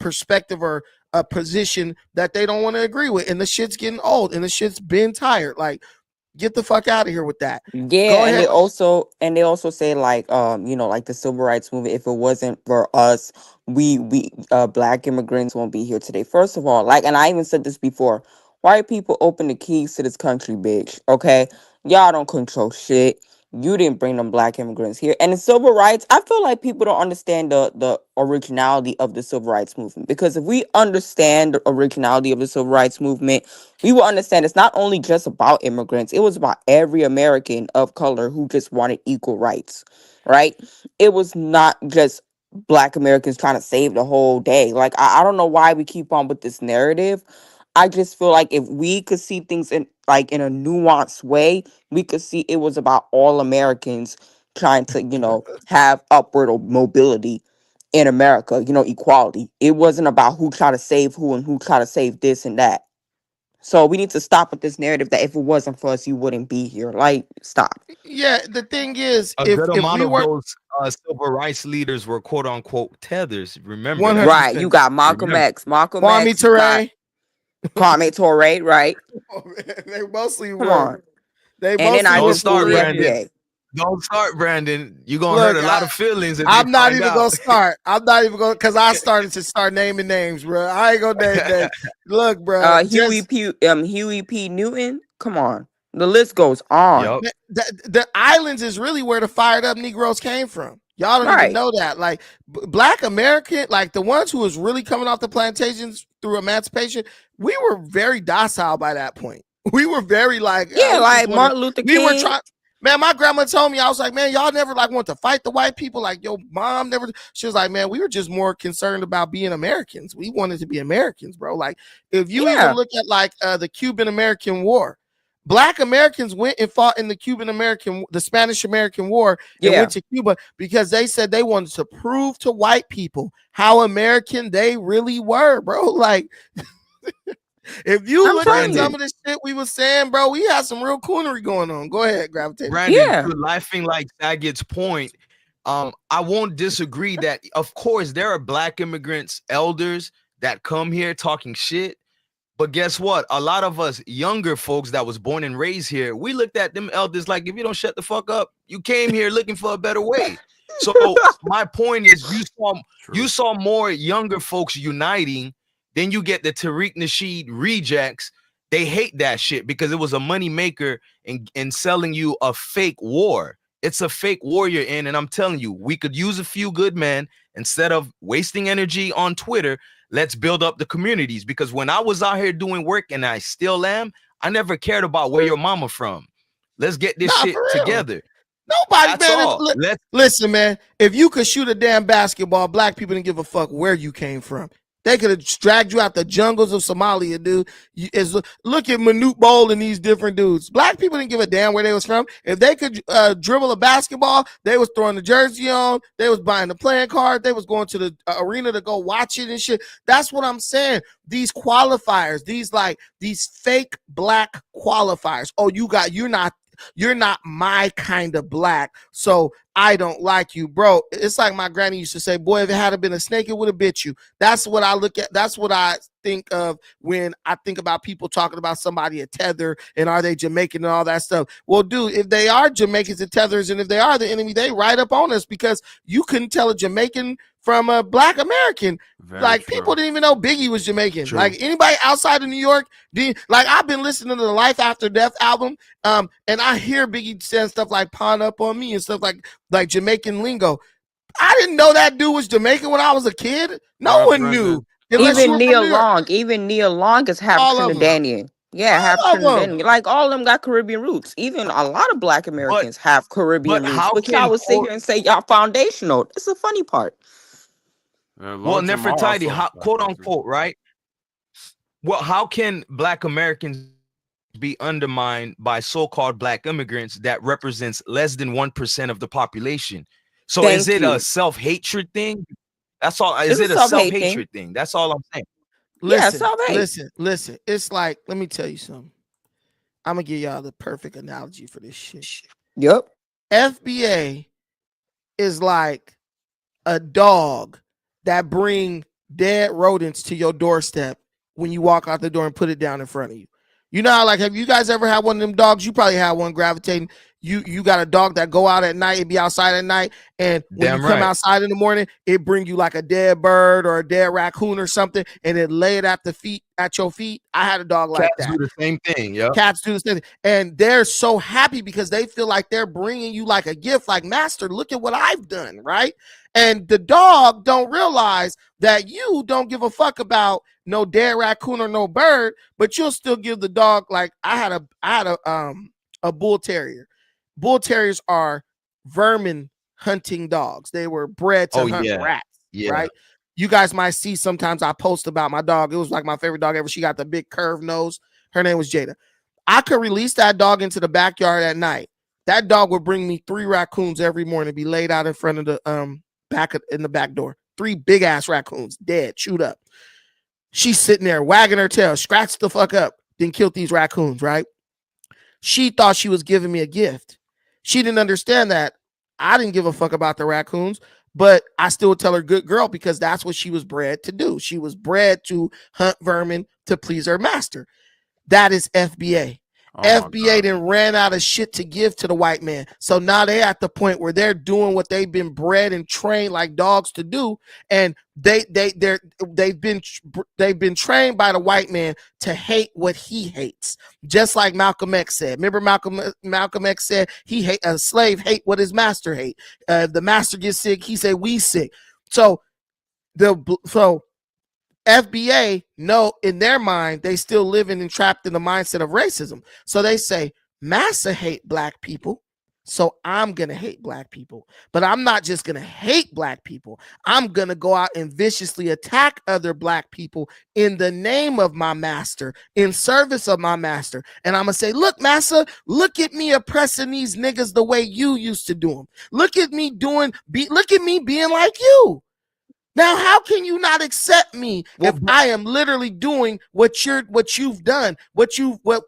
perspective or a position that they don't want to agree with, and the shit's getting old and the shit's been tired. Like, get the fuck out of here with that. Yeah, and they also say like like the civil rights movement, if it wasn't for us, we Black immigrants won't be here today. First of all, like, and I even said this before, white people open the keys to this country, bitch. Okay, y'all don't control shit. You didn't bring them Black immigrants here. And the civil rights, I feel like people don't understand the originality of the civil rights movement. Because if we understand the originality of the civil rights movement, we will understand it's not only just about immigrants. It was about every American of color who just wanted equal rights, right? It was not just Black Americans trying to save the whole day. Like, I don't know why we keep on with this narrative. I just feel like if we could see things in a nuanced way, we could see it was about all Americans trying to, have upward mobility in America, equality. It wasn't about who tried to save who and who tried to save this and that. So we need to stop with this narrative that if it wasn't for us, you wouldn't be here. Like, stop. Yeah, the thing is, a good amount of those civil rights leaders were quote unquote tethers. Remember, 100%. Right? You got Malcolm X, Kwame Ture. Kwame Ture, right? They mostly Come were. on. They And then I Don't just start, the Brandon. FBA. Don't start, Brandon. You're gonna hurt a lot of feelings. If I'm they not find even out. gonna start. I'm not even gonna, because I started to start naming names, bro. I ain't gonna name names. Look, bro. Huey P. Newton. Come on. The list goes on. Yep. The islands is really where the fired up Negroes came from. Y'all don't even know that. Like Black American, like the ones who was really coming off the plantations through emancipation, we were very docile by that point. We were very like, Yeah, we like just wanted, Martin Luther we were King. trying. Man, my grandma told me, I was like, man, y'all never like want to fight the white people. Like your mom never. She was like, man, we were just more concerned about being Americans. We wanted to be Americans, bro. Like if you even look at like the Cuban American War, Black Americans went and fought in the Spanish American War and went to Cuba because they said they wanted to prove to white people how American they really were, bro. Like if you look at some of the shit we was saying, bro, we had some real coonery going on. Go ahead, Gravitate. Brandon, to laughing like Saget's point, I won't disagree that, of course, there are Black immigrants, elders that come here talking shit. But guess what? A lot of us younger folks that was born and raised here, we looked at them elders like, if you don't shut the fuck up, you came here looking for a better way. So my point is, you saw more younger folks uniting. Then you get the Tariq Nasheed rejects. They hate that shit because it was a money maker in selling you a fake war. It's a fake war you're in. And I'm telling you, we could use a few good men instead of wasting energy on Twitter. Let's build up the communities, because when I was out here doing work, and I still am, I never cared about where your mama from. Let's get this shit together. Nobody, man. Listen, man. If you could shoot a damn basketball, Black people didn't give a fuck where you came from. They could have dragged you out the jungles of Somalia, dude. Look at Manute Bol and these different dudes. Black people didn't give a damn where they was from. If they could dribble a basketball, they was throwing the jersey on. They was buying the playing card. They was going to the arena to go watch it and shit. That's what I'm saying. These qualifiers, these fake Black qualifiers. Oh, you're not my kind of Black, so I don't like you, bro. It's like my granny used to say, boy, if it had been a snake, it would have bit you. That's what I look at. That's what I think of when I think about people talking about somebody a tether and are they Jamaican and all that stuff. Well, dude, if they are Jamaicans and tethers, and if they are the enemy, they right up on us, because you couldn't tell a Jamaican from a Black American. People didn't even know Biggie was Jamaican. True. Like anybody outside of New York, I've been listening to the Life After Death album, and I hear Biggie saying stuff like "pawn up on me" and stuff like Jamaican lingo. I didn't know that dude was Jamaican when I was a kid. No one knew. Even Neil Long is half Trinidadian. Yeah, half Trinidadian. Like all of them got Caribbean roots. Even a lot of Black Americans have Caribbean roots. But y'all would sit here and say y'all foundational. It's the funny part. Well, Nefertiti, quote unquote, right? Well, how can Black Americans be undermined by so-called Black immigrants that represents less than 1% of the population? So is it a self-hatred thing? That's all. Is it a self-hatred thing? That's all I'm saying. Listen. It's like, let me tell you something. I'm gonna give y'all the perfect analogy for this shit. Yep. FBA is like a dog that bring dead rodents to your doorstep when you walk out the door and put it down in front of you. You know how, like, have you guys ever had one of them dogs? You probably had one gravitating. You got a dog that go out at night and be outside at night, and when you come outside in the morning, it bring you like a dead bird or a dead raccoon or something, and it lay it at your feet. I had a dog like that. Cats do the same thing, yeah. Cats do the same thing, and they're so happy because they feel like they're bringing you like a gift, like, master, look at what I've done, right? And the dog don't realize that you don't give a fuck about no dead raccoon or no bird, but you'll still give the dog, like, I had a bull terrier. Bull terriers are vermin hunting dogs. They were bred to hunt rats, right? You guys might see sometimes I post about my dog. It was like my favorite dog ever. She got the big curved nose. Her name was Jada. I could release that dog into the backyard at night. That dog would bring me 3 raccoons every morning, be laid out in front of the in the back door. 3 big ass raccoons, dead, chewed up. She's sitting there wagging her tail, scratched the fuck up, then killed these raccoons, right? She thought she was giving me a gift. She didn't understand that I didn't give a fuck about the raccoons, but I still would tell her good girl because that's what she was bred to do. She was bred to hunt vermin to please her master. That is FBA. FBA then ran out of shit to give to the white man. So now they're at the point where they're doing what they've been bred and trained like dogs to do, and they've been trained by the white man to hate what he hates. Just like Malcolm X said. Remember Malcolm X said a slave hate what his master hate. The master gets sick, he say we sick. So FBA know in their mind they still living and trapped in the mindset of racism. So they say, Massa hate black people, so I'm gonna hate black people. But I'm not just gonna hate black people. I'm gonna go out and viciously attack other black people in the name of my master, in service of my master. And I'm gonna say, look, Massa, look at me oppressing these niggas the way you used to do them. Look at me look at me being like you. Now, how can you not accept me if I am literally doing what you've done, what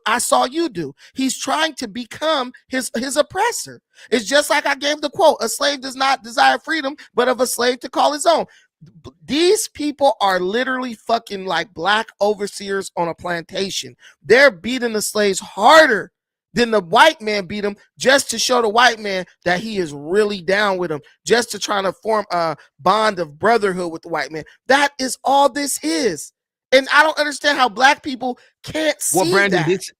I saw you do? He's trying to become his oppressor. It's just like I gave the quote: a slave does not desire freedom, but of a slave to call his own. These people are literally fucking like black overseers on a plantation. They're beating the slaves harder than the white man beat him, just to show the white man that he is really down with him, just to try to form a bond of brotherhood with the white man. That is all this is. And I don't understand how black people can't see Brandon, that.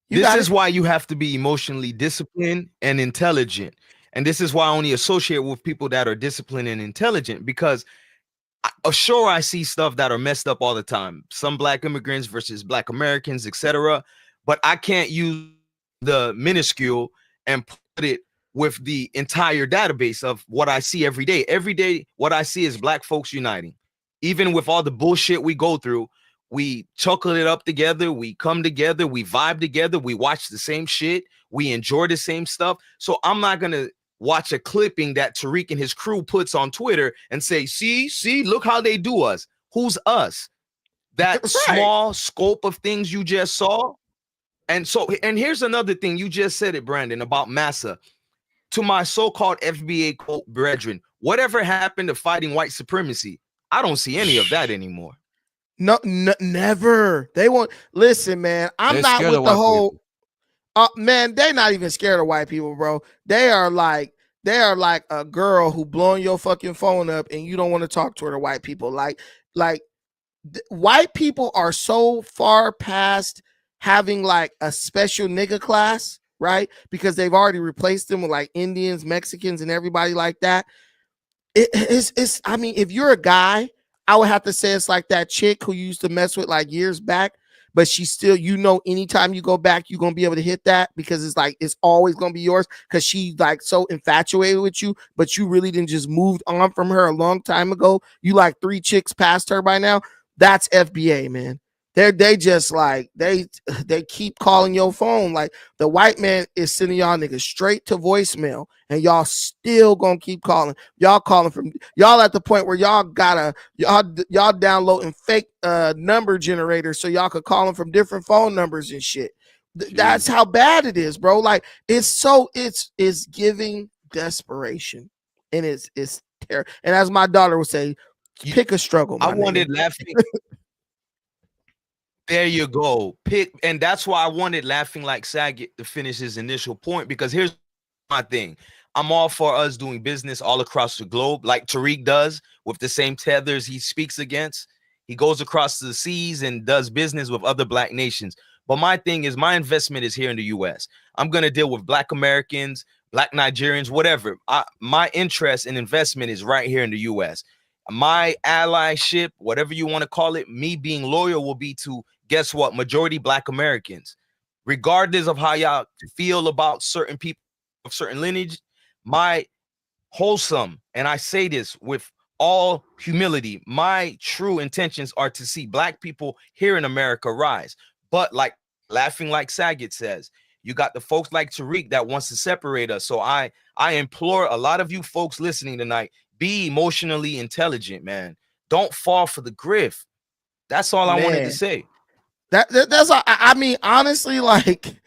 This is why you have to be emotionally disciplined and intelligent. And this is why I only associate with people that are disciplined and intelligent, because sure, I see stuff that are messed up all the time. Some black immigrants versus black Americans, etc. But I can't use the minuscule and put it with the entire database of what I see every day. Every day, what I see is black folks uniting. Even with all the bullshit we go through, we chuckle it up together, we come together, we vibe together, we watch the same shit, we enjoy the same stuff. So I'm not going to watch a clipping that Tariq and his crew puts on Twitter and say, see, look how they do us. Who's us? That right. Small scope of things you just saw. And here's another thing. You just said it, Brandon, about Massa. To my so-called FBA quote brethren, whatever happened to fighting white supremacy? I don't see any of that anymore. No, never. They won't listen, man. I'm not with the whole man, they're not even scared of white people, bro. They are like a girl who blowing your fucking phone up and you don't want to talk to her to white people. Like white people are so far past having like a special nigga class, right? Because they've already replaced them with like Indians, Mexicans, and everybody like that. It's I mean, if you're a guy, I would have to say it's like that chick who you used to mess with like years back, but she's still, anytime you go back, you're going to be able to hit that because it's like, it's always going to be yours because she's like so infatuated with you, but you really didn't just moved on from her a long time ago. You like 3 chicks past her by now. That's FBA, man. They just like, they keep calling your phone. Like the white man is sending y'all niggas straight to voicemail and y'all still gonna keep calling. Y'all calling from, y'all at the point where y'all downloading fake number generators so y'all could call them from different phone numbers and shit. That's how bad it is, bro. Like it's giving desperation and it's terrible. And as my daughter would say, pick a struggle. I wanted laughing. There you go. And that's why I wanted Laughing Like Saget to finish his initial point, because here's my thing. I'm all for us doing business all across the globe, like Tariq does with the same tethers he speaks against. He goes across the seas and does business with other black nations. But my thing is, my investment is here in the U.S. I'm going to deal with black Americans, black Nigerians, whatever. My interest and investment is right here in the U.S. My allyship, whatever you want to call it, me being loyal will be to, guess what, majority black Americans. Regardless of how y'all feel about certain people of certain lineage, my wholesome, and I say this with all humility, my true intentions are to see black people here in America rise. But like Laughing Like Saget says, you got the folks like Tariq that wants to separate us. So I implore a lot of you folks listening tonight, be emotionally intelligent, man. Don't fall for the grift. That's all I wanted to say. That's all. I mean, honestly, like,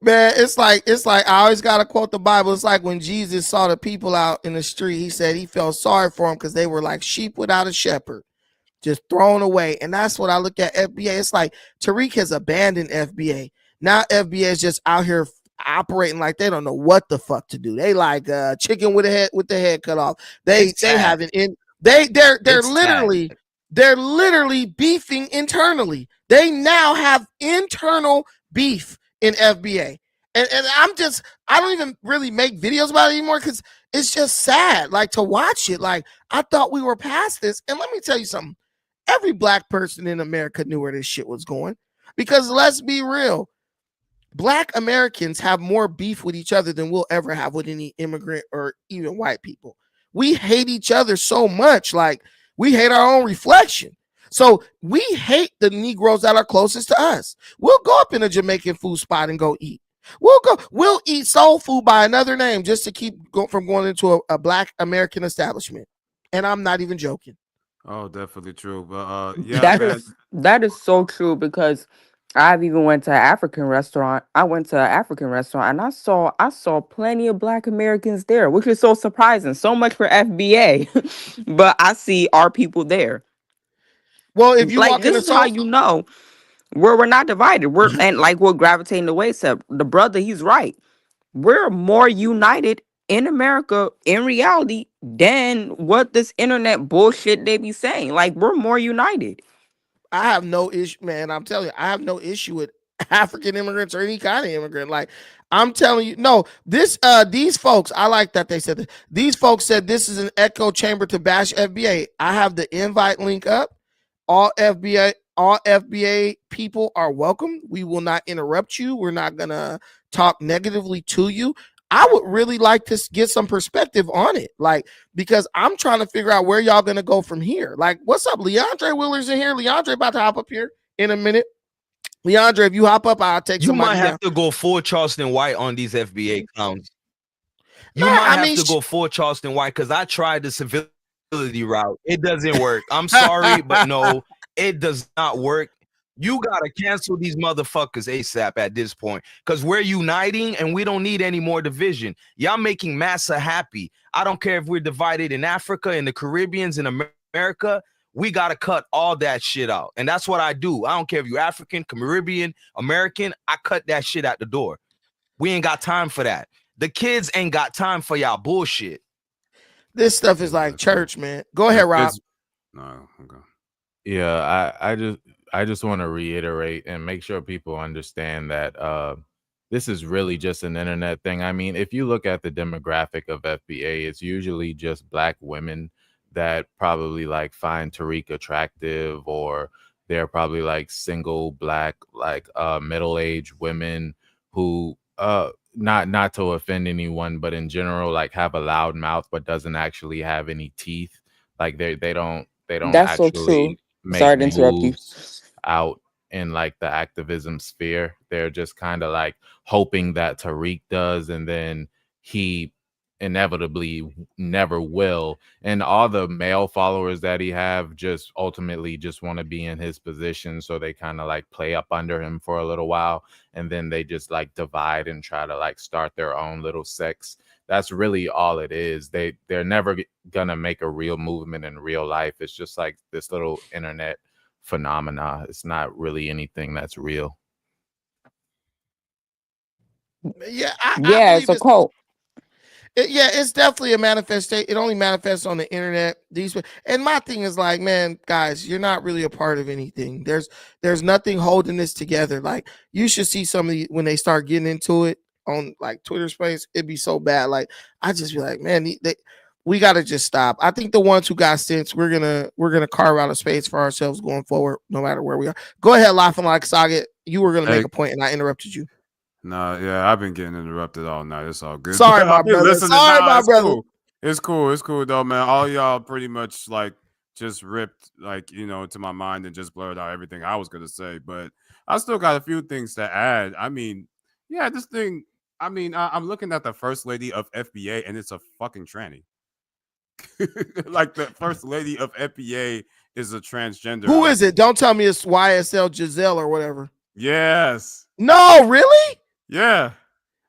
man, it's like I always gotta quote the Bible. It's like when Jesus saw the people out in the street, he said he felt sorry for them because they were like sheep without a shepherd, just thrown away. And that's what I look at FBA. It's like Tariq has abandoned FBA. Now FBA is just out here operating like they don't know what the fuck to do. They like chicken with the head cut off. They're literally beefing internally. They now have internal beef in FBA. And I don't even really make videos about it anymore because it's just sad, like, to watch it. Like, I thought we were past this. And let me tell you something. Every black person in America knew where this shit was going. Because let's be real, Black Americans have more beef with each other than we'll ever have with any immigrant or even white people. We hate each other so much. Like, we hate our own reflection. So we hate the Negroes that are closest to us. We'll go up in a Jamaican food spot and go eat. We'll eat soul food by another name just to keep from going into a Black American establishment. And I'm not even joking. Oh, definitely true. But yeah, that is so true, because I've even went to an African restaurant. I went to an African restaurant and I saw plenty of Black Americans there, which is so surprising. So much for FBA, but I see our people there. Well, if you Like, walk in this the is how you know we're not divided. We're gravitating the way. Except the brother, he's right. We're more united in America in reality than what this internet bullshit they be saying. Like, we're more united. I have no issue, man. I'm telling you, I have no issue with African immigrants or any kind of immigrant. Like, I'm telling you, no, these folks, I like that they said this. These folks said this is an echo chamber to bash FBA. I have the invite link up. All FBA people are welcome. We will not interrupt you. We're not gonna talk negatively to you. I would really like to get some perspective on it, like, because I'm trying to figure out where y'all gonna go from here. Like, what's up, Leandre Willer's in here. Leandre about to hop up here in a minute. Leandre, if you hop up, I'll take You somebody might have down. to go full Charleston White on these FBA clowns. You might have to go full Charleston White, because I tried the civility route. It doesn't work. I'm sorry, but no, it does not work. You gotta cancel these motherfuckers ASAP at this point, because we're uniting and we don't need any more division. Y'all making massa happy. I don't care if we're divided in Africa, in the Caribbeans, in America. We gotta cut all that shit out, and that's what I do. I don't care if you're African, Caribbean, American. I cut that shit out the door. We ain't got time for that. The kids ain't got time for y'all bullshit. This stuff is like church, man. Go ahead, Rob. No, okay. Yeah, I just want to reiterate and make sure people understand that this is really just an internet thing. I mean, if you look at the demographic of FBA, it's usually just Black women that probably like find Tariq attractive, or they're probably like single Black, like middle-aged women who not to offend anyone, but in general, like, have a loud mouth but doesn't actually have any teeth. Like, they don't That's so true. actually make Sorry to interrupt you. moves out in like the activism sphere. They're just kind of like hoping that Tariq does, and then he inevitably never will. And all the male followers that he have just ultimately just want to be in his position, so they kind of like play up under him for a little while, and then they just like divide and try to like start their own little sects. That's really all it is. They're never gonna make a real movement in real life. It's just like this little internet phenomena. It's not really anything that's real. Yeah, Yeah, it's a cult. It's definitely a manifestation. It only manifests on the internet. And my thing is like, man, guys, you're not really a part of anything. There's nothing holding this together. Like, you should see some of the, when they start getting into it on like Twitter Space, it'd be so bad. Like, I just be like, man, we got to just stop. I think the ones who got sense, we're gonna carve out a space for ourselves going forward, no matter where we are. Go ahead, laughing like Saga. You were gonna make a point, and I interrupted you. No, yeah, I've been getting interrupted all night. It's all good. Sorry, my brother. Sorry, my brother. It's cool though, man. All y'all pretty much like just ripped, like, you know, to my mind and just blurred out everything I was gonna say. But I still got a few things to add. I mean, yeah, this thing. I mean, I'm looking at the first lady of FBA, and it's a fucking tranny. Like, the first lady of FBA is a transgender. Who is it? Don't tell me it's YSL Giselle or whatever. Yes. No, really? Yeah.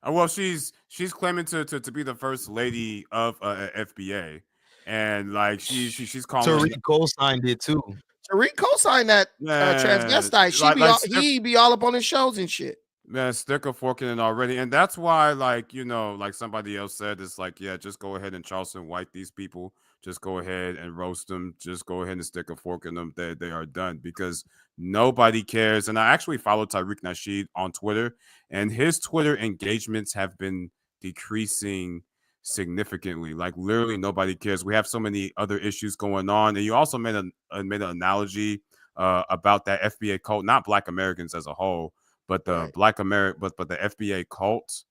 Well, she's claiming to be the first lady of FBA, and like she's calling. Tariq co-signed it too. Tariq co-signed that transvestite. He be all up on his shows and shit. Man, sticker forking it already, and that's why, like, you know, like somebody else said, it's like, yeah, just go ahead and Charleston White these people. Just go ahead and roast them. Just go ahead and stick a fork in them. They are done, because nobody cares. And I actually follow Tariq Nasheed on Twitter, and his Twitter engagements have been decreasing significantly. Like literally nobody cares. We have so many other issues going on. And you also made an analogy about that FBA cult, not Black Americans as a whole, but the Black American, but the FBA cult,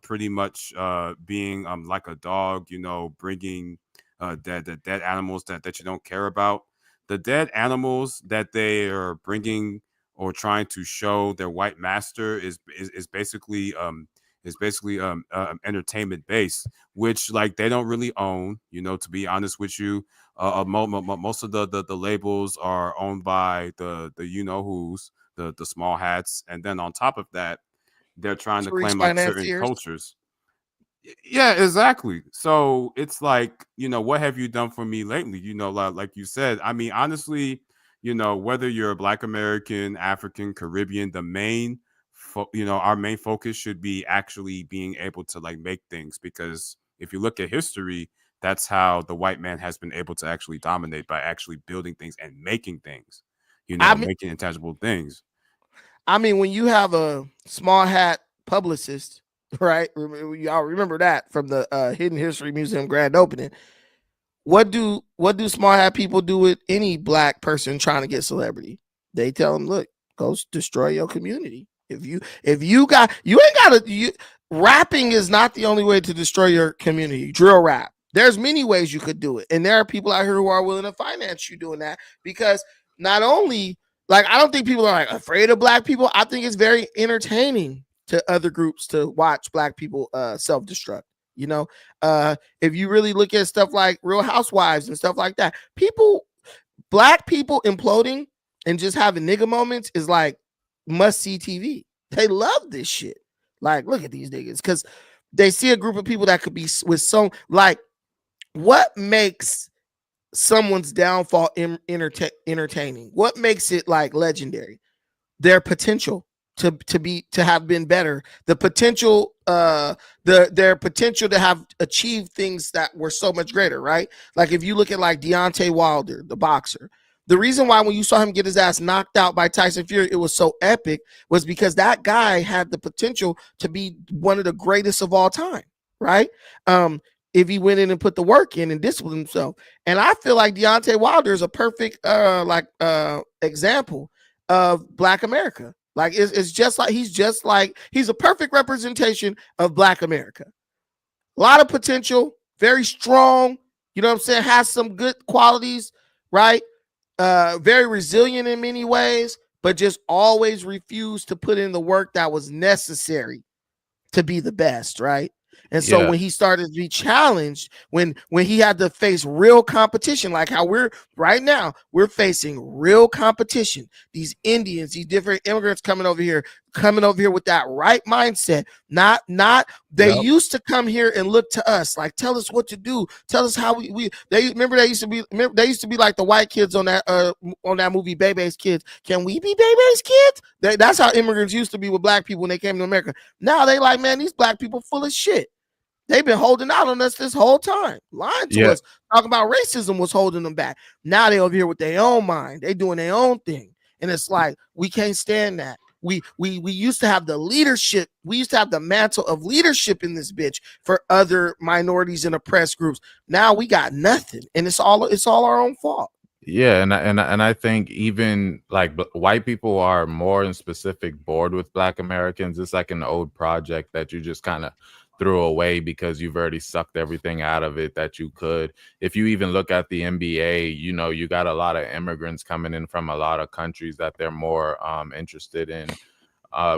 pretty much being like a dog, you know, bringing the dead animals that you don't care about. The dead animals that they are bringing or trying to show their white master is basically entertainment based, which like they don't really own. You know, to be honest with you, most of the labels are owned by the you know who's, the small hats, and then on top of that, they're trying to claim like certain cultures. Yeah, exactly. So it's like, you know, what have you done for me lately? You know, like you said, I mean, honestly, you know, whether you're a Black American, African, Caribbean, the main, you know, our main focus should be actually being able to like make things, because if you look at history, that's how the white man has been able to actually dominate, by actually building things and making things, you know, making intangible things. I mean, when you have a small hat publicist, right? Y'all remember that from the Hidden History Museum grand opening. What do small hat people do with any Black person trying to get celebrity? They tell them, look, go destroy your community. If you ain't gotta, rapping is not the only way to destroy your community. Drill rap. There's many ways you could do it. And there are people out here who are willing to finance you doing that, because not only, like, I don't think people are like afraid of Black people. I think it's very entertaining to other groups to watch Black people self-destruct. You know, if you really look at stuff like Real Housewives and stuff like that, Black people imploding and just having nigga moments is like must see TV. They love this shit. Like, look at these niggas, because they see a group of people that could be with some, like, what makes someone's downfall entertaining? What makes it like legendary? Their potential to have been better, the potential, their potential to have achieved things that were so much greater, right? Like if you look at like Deontay Wilder, the boxer, the reason why when you saw him get his ass knocked out by Tyson Fury, it was so epic, was because that guy had the potential to be one of the greatest of all time, right? If he went in and put the work in and disciplined himself. And I feel like Deontay Wilder is a perfect example of Black America. Like it's just like he's a perfect representation of Black America. A lot of potential, very strong, you know what I'm saying, has some good qualities, right? Very resilient in many ways, but just always refused to put in the work that was necessary to be the best, right? And so when he started to be challenged, when he had to face real competition, like how we're right now, we're facing real competition. These Indians, these different immigrants coming over here with that right mindset. Not they used to come here and look to us, like tell us what to do, tell us how they used to be like the white kids on that movie Bebe's Kids. Can we be Bebe's kids? That's how immigrants used to be with Black people when they came to America. Now they like, man, these Black people full of shit. They've been holding out on us this whole time, lying to us, talking about racism was holding them back. Now they over here with their own mind. They doing their own thing. And it's like, we can't stand that. We used to have the leadership. We used to have the mantle of leadership in this bitch for other minorities and oppressed groups. Now we got nothing. And it's all our own fault. Yeah, and I think even like white people are more in specific bored with Black Americans. It's like an old project that you just kind of threw away because you've already sucked everything out of it that you could. If you even look at the NBA, you know, you got a lot of immigrants coming in from a lot of countries that they're more interested in.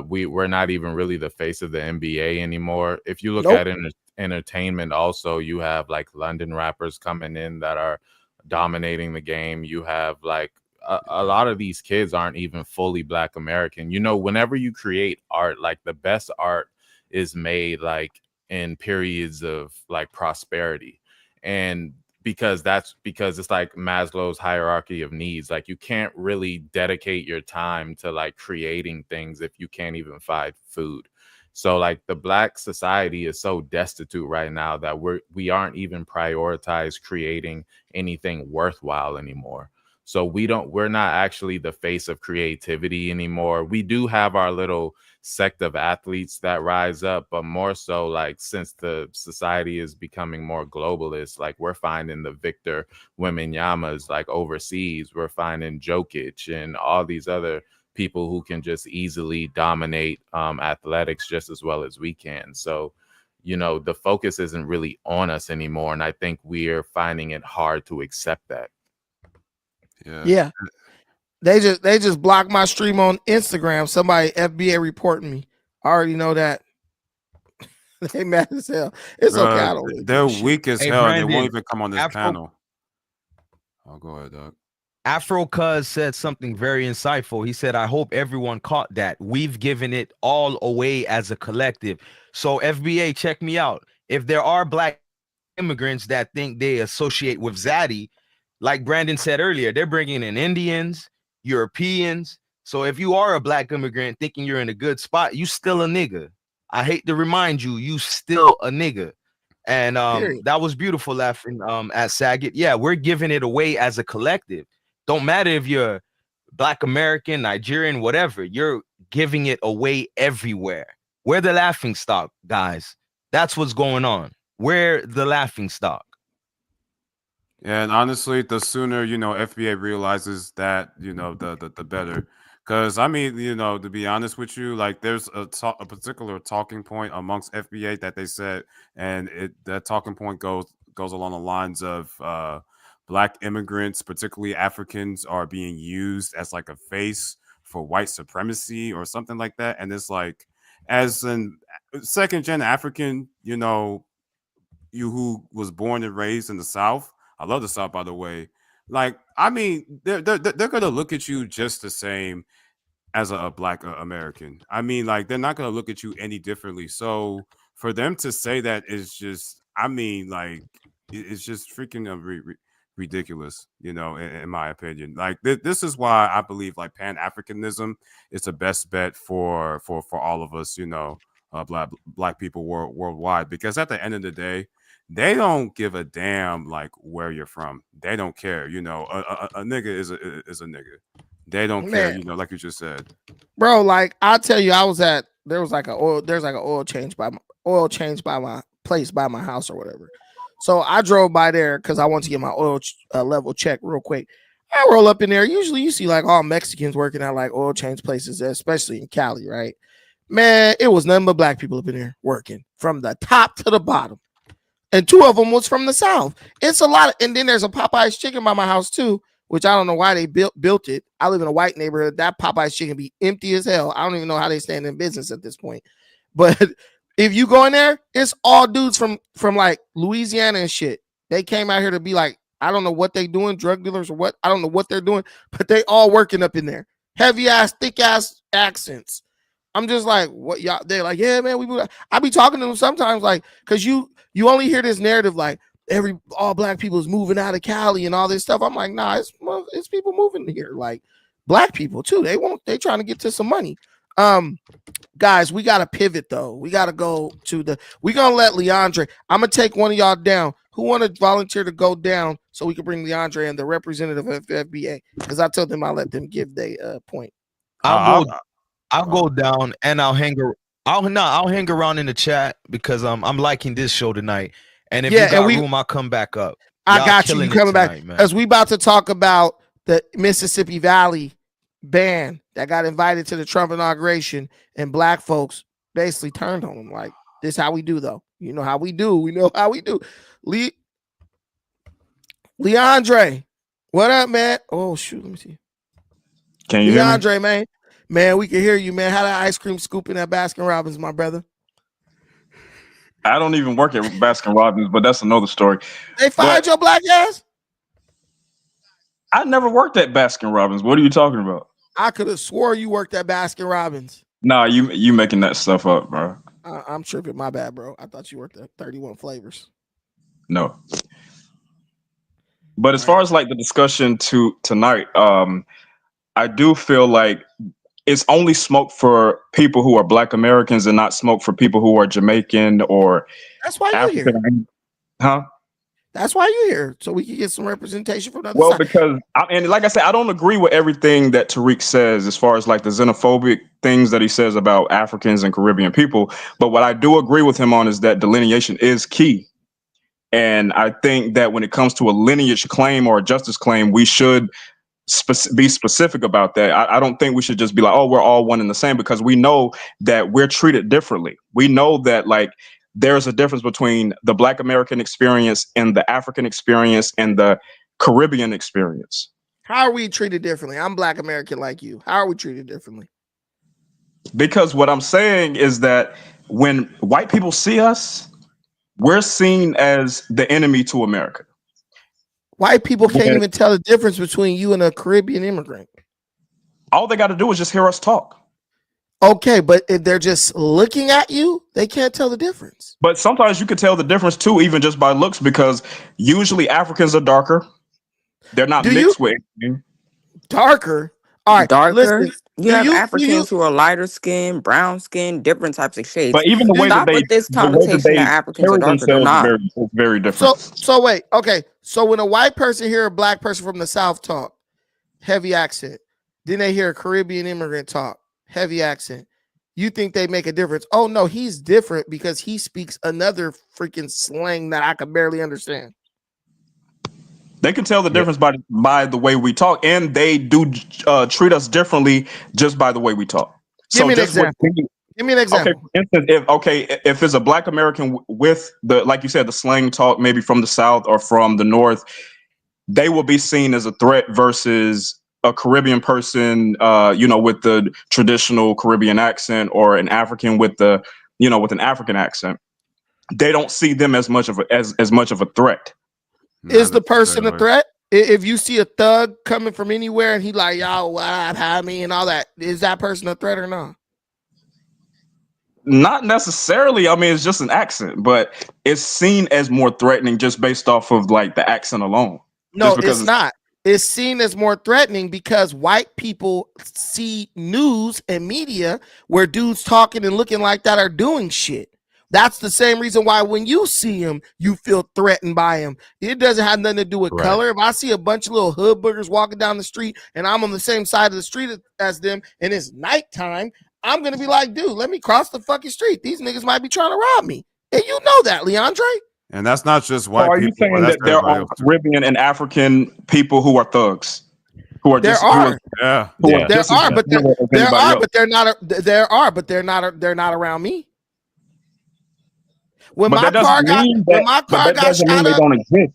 We're not even really the face of the NBA anymore. If you look at entertainment also, you have like London rappers coming in that are dominating the game. You have like a lot of these kids aren't even fully Black American. You know, whenever you create art, like the best art is made like in periods of like prosperity, and because it's like Maslow's hierarchy of needs. Like you can't really dedicate your time to like creating things if you can't even find food. So like the Black society is so destitute right now that we aren't even prioritized creating anything worthwhile anymore. So we're not actually the face of creativity anymore. We do have our little sect of athletes that rise up, but more so like since the society is becoming more globalist, like we're finding the Victor Wembanyama's like overseas, we're finding Jokic and all these other people who can just easily dominate athletics just as well as we can. So, you know, the focus isn't really on us anymore, and I think we're finding it hard to accept that. Yeah. They just blocked my stream on Instagram. Somebody FBA reporting me. I already know that. They mad as hell. It's okay. I don't really They're give a weak shit. as Hey, hell. Brandon, They won't even come on this Afro- panel. Oh, go ahead, Doug. Afro Cuz said something very insightful. He said, I hope everyone caught that. We've given it all away as a collective. So FBA, check me out. If there are black immigrants that think they associate with Zaddy, like Brandon said earlier, they're bringing in Indians, Europeans. So if you are a black immigrant thinking you're in a good spot, you still a nigga. I hate to remind you, you still a nigga. And that was beautiful laughing at Saget. Yeah, we're giving it away as a collective. Don't matter if you're Black American, Nigerian, whatever, you're giving it away everywhere. We're the laughing stock, guys. That's what's going on. We're the laughing stock. Yeah, and honestly, the sooner FBA realizes that, the better. Because I mean, to be honest with you, like there's a particular talking point amongst FBA that they said, and that talking point goes along the lines of Black immigrants, particularly Africans, are being used as like a face for white supremacy or something like that. And it's like, as an second gen African, you who was born and raised in the South. I love the South, by the way. Like, I mean, they're gonna look at you just the same as a Black American. I mean, like, they're not gonna look at you any differently. So for them to say that is just, I mean, like, it's just freaking ridiculous, in my opinion. Like, this is why I believe like Pan-Africanism is the best bet for all of us, Black people worldwide, because at the end of the day, they don't give a damn like where you're from. They don't care. A nigga is a nigga. They don't care. Like you just said, bro. Like I'll tell you, there's like an oil change by my place by my house or whatever. So I drove by there because I want to get my oil level checked real quick. I roll up in there. Usually you see like all Mexicans working at like oil change places, especially in Cali, right? Man, it was nothing but Black people up in there working from the top to the bottom. And 2 of them was from the South. It's a lot. And then there's a Popeye's chicken by my house too, which I don't know why they built it. I live in a white neighborhood. That Popeye's chicken be empty as hell. I don't even know how they stand in business at this point. But if you go in there, it's all dudes from like Louisiana and shit. They came out here to be like, I don't know what they doing, drug dealers or what. I don't know what they're doing, but they all working up in there. Heavy ass, thick ass accents. I'm just like, what y'all? They're like, yeah, man. I be talking to them sometimes, like, cause you only hear this narrative like all Black people is moving out of Cali and all this stuff. I'm like, nah, it's people moving here, like Black people too. They trying to get to some money. Guys, we gotta pivot though. We gotta go to we gonna let Leandre. I'm gonna take one of y'all down. Who want to volunteer to go down so we can bring Leandre and the representative of FBA? Because I told them I'll let them give their point. I'll go down and I'll hang around in the chat because I'm liking this show tonight. And if you got room, I'll come back up. I got you. You coming back because we about to talk about the Mississippi Valley band that got invited to the Trump inauguration, and Black folks basically turned on them. Like, this how we do though. You know how we do. We know how we do. Leandre, what up, man? Oh shoot, let me see. Can you Leandre, hear me? Man, we can hear you, man. How that ice cream scoop in that Baskin Robbins, my brother? I don't even work at Baskin Robbins, but that's another story. They fired your Black ass? I never worked at Baskin Robbins. What are you talking about? I could have swore you worked at Baskin Robbins. Nah, you making that stuff up, bro. I'm tripping. My bad, bro. I thought you worked at 31 Flavors. No. But as far as like the discussion tonight, I do feel like it's only smoke for people who are Black Americans and not smoke for people who are Jamaican or that's why African. you're here. Huh? That's why you're here, so we can get some representation from the other Well, side. because and like I said, I don't agree with everything that Tariq says as far as like the xenophobic things that he says about Africans and Caribbean people. But what I do agree with him on is that delineation is key. And I think that when it comes to a lineage claim or a justice claim, we should be specific about that. I don't think we should just be like, oh, we're all one and the same, because we know that we're treated differently. We know that like there's a difference between the Black American experience and the African experience and the Caribbean experience. How are we treated differently? I'm Black American like you. How are we treated differently? Because what I'm saying is that when white people see us, we're seen as the enemy to America. White people can't even tell the difference between you and a Caribbean immigrant. All they got to do is just hear us talk. Okay, but if they're just looking at you, they can't tell the difference. But sometimes you can tell the difference too, even just by looks, because usually Africans are darker. They're not mixed with anything. Darker. All right, darker. Listen, you have Africans who are lighter skin, brown skin, different types of shades. But even the way Stop that they, with this the way connotation that Africans are carry darker. They're themselves not. is very different. So wait, okay. So when a white person hear a black person from the South talk, heavy accent, then they hear a Caribbean immigrant talk, heavy accent, you think they make a difference? Oh no, he's different because he speaks another freaking slang that I can barely understand. They can tell the difference by the way we talk, and they do treat us differently just by the way we talk. Give me an example. Give me an example. Okay, for instance, if it's a Black American with the, like you said, the slang talk, maybe from the South or from the North, they will be seen as a threat versus a Caribbean person, with the traditional Caribbean accent, or an African with the, with an African accent. They don't see them as much of a threat. Is the person a threat? If you see a thug coming from anywhere and he like, yo, what, how me, and all that, is that person a threat or not? Not necessarily. I mean, it's just an accent, but it's seen as more threatening just based off of like the accent alone. No, it's not. It's seen as more threatening because white people see news and media where dudes talking and looking like that are doing shit. That's the same reason why when you see him, you feel threatened by him. It doesn't have nothing to do with color. If I see a bunch of little hood boogers walking down the street and I'm on the same side of the street as them and it's nighttime, I'm going to be like, dude, let me cross the fucking street. These niggas might be trying to rob me. And you know that, Leandre. And that's not just white people. Are you saying that there are Caribbean and African people who are thugs? Who are There are, but they're not around me. When my car got shot up,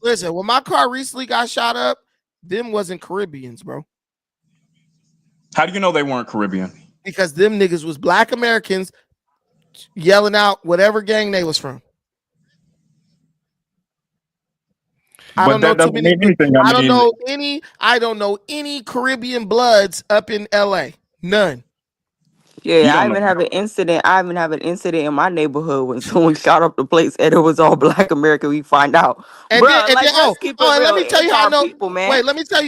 listen, when my car recently got shot up, them wasn't Caribbeans, bro. How do you know they weren't Caribbean? Because them niggas was Black Americans yelling out whatever gang they was from. I don't know too many. I don't know any Caribbean bloods up in LA. None. Yeah, I even have an incident in my neighborhood when someone shot up the place and it was all Black American. We find out. And Bruh, then, let's keep it real. let me tell you how I know. People, man. Wait, let me tell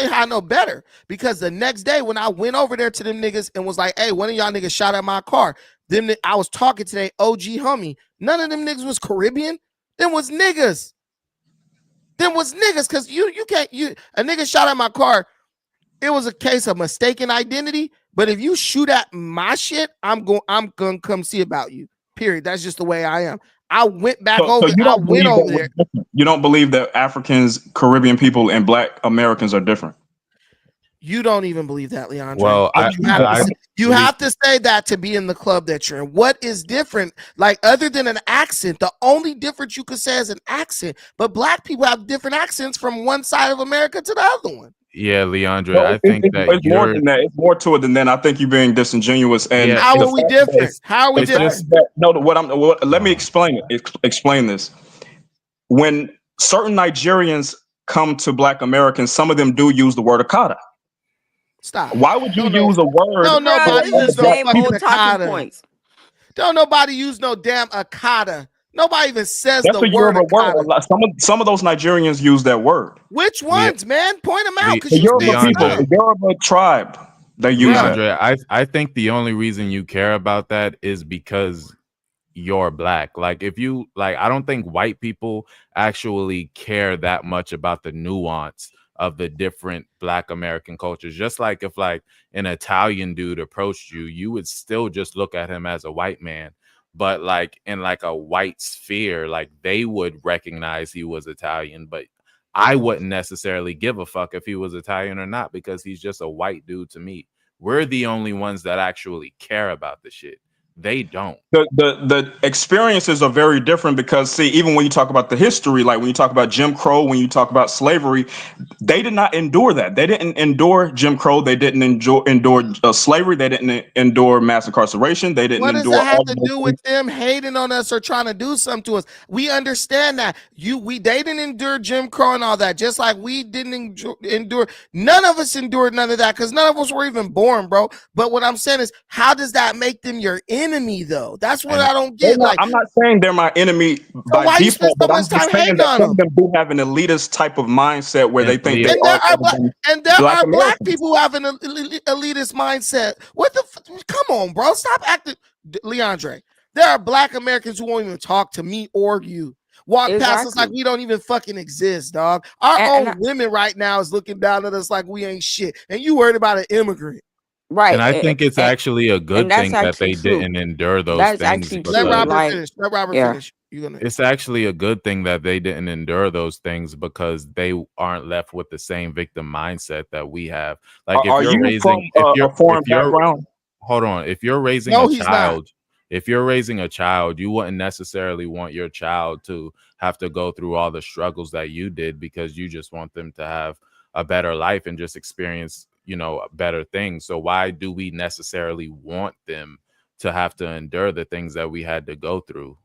you how I know better. Because the next day when I went over there to them niggas and was like, "Hey, one of y'all niggas shot at my car." I was talking to their OG homie. None of them niggas was Caribbean. Them was niggas. Because you can't. A nigga shot at my car. It was a case of mistaken identity. But if you shoot at my shit, I'm gonna come see about you. Period. That's just the way I am. I went back over. I went over there. You don't believe that Africans, Caribbean people, and Black Americans are different? You don't even believe that, Leandre. Well, you have to say that to be in the club that you're in. What is different? Like, other than an accent, the only difference you could say is an accent. But Black people have different accents from one side of America to the other one. Yeah, Leandre, I think that it's more than that. It's more to it than that. I think you're being disingenuous. And how are we different? How are we different? Let me explain it. Explain this. When certain Nigerians come to Black Americans, some of them do use the word Akata. Stop. Why would you use a word? No, nobody use no fucking Akata. Points. Don't nobody use no damn Akata. Nobody even says That's the word Akata. Some of those Nigerians use that word. Which ones, man? Point them out. The Yoruba people, the Yoruba tribe, they use that. I think the only reason you care about that is because you're black. Like if you like, I don't think white people actually care that much about the nuance of the different black American cultures. Just like if like an Italian dude approached you, you would still just look at him as a white man. But like in like a white sphere, like they would recognize he was Italian, but I wouldn't necessarily give a fuck if he was Italian or not, because he's just a white dude to me. We're the only ones that actually care about the shit. They don't. The experiences are very different because see, even when you talk about the history, like when you talk about Jim Crow, when you talk about slavery, they did not endure that. They didn't endure Jim Crow. They didn't endure slavery. They didn't endure mass incarceration. They didn't What does endure that have all to of those do things. with them hating on us or trying to do something to us? We understand that they didn't endure Jim Crow and all that, just like we didn't endure. None of us endured none of that because none of us were even born, bro. But what I'm saying is, how does that make them your enemy, though? That's what I don't get. Like, I'm not saying they're my enemy by why you spend default, so but I'm much just time saying hating that on some of them? them do have an elitist type of mindset where they think they And there are are better than there Black are black Americans. people who have an elitist mindset. What the? Come on, bro. Stop acting, Leandre. There are black Americans who won't even talk to me or you. Walk past us like we don't even fucking exist, dog. Our own women right now is looking down at us like we ain't shit. And you worried about an immigrant. Right. And I think it's actually a good that's thing that actually they true. didn't endure those That's things. actually Let true. Robert Like, finish. Let Robert yeah. finish. You're gonna. It's actually a good thing that they didn't endure those things because they aren't left with the same victim mindset that we have. Like if Are you're you raising, from a foreign background? hold on, if you're raising No, a he's not. child, if you're raising a child, you wouldn't necessarily want your child to have to go through all the struggles that you did because you just want them to have a better life and just experience, you know, better things. So why do we necessarily want them to have to endure the things that we had to go through?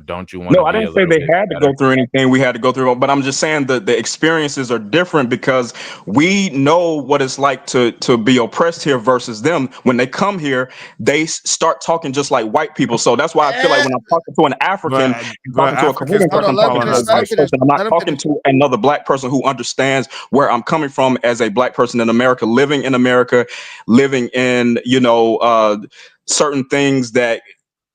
Don't you want to No, I be a didn't say little they bit had to better? go through anything we had to go through, but I'm just saying that the experiences are different because we know what it's like to be oppressed here versus them. When they come here, they start talking just like white people. So that's why I feel like when I'm talking to an African, and But talking to a Africans Caribbean person, I'm fall talking to under a white this. person. I'm not talking to another black person who understands where I'm coming from as a black person in America, living in, you know, certain things that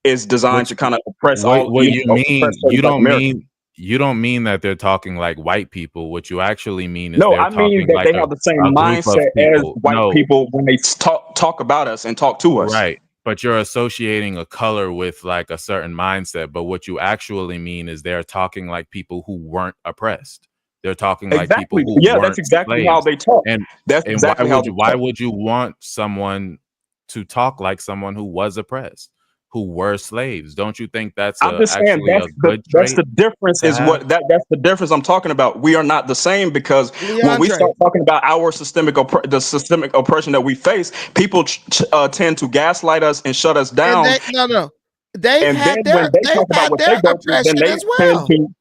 is designed to kind of oppress What all, you you know, mean? oppress certain black Americans. You don't mean that they're talking like white people. What you actually mean is No, they're I mean talking that like they have the same a group of mindset as people. white No, people when they talk about us and talk to us. right. But you're associating a color with like a certain mindset. But what you actually mean is they're talking like people who weren't oppressed. They're talking like people Exactly. who Yeah, that's weren't exactly how slaves. they talk. And That's exactly how they why talk. would you want someone to talk like someone who was oppressed, who were slaves? Don't you think that's I'm just saying actually a good that's trait the difference to is have? what that's the difference I'm talking about. We are not the same because when we Leandre. start talking about our the systemic oppression that we face, people tend to gaslight us and shut us And down. they've And then had when they talk about what they their go through, then oppression they as tend well. to.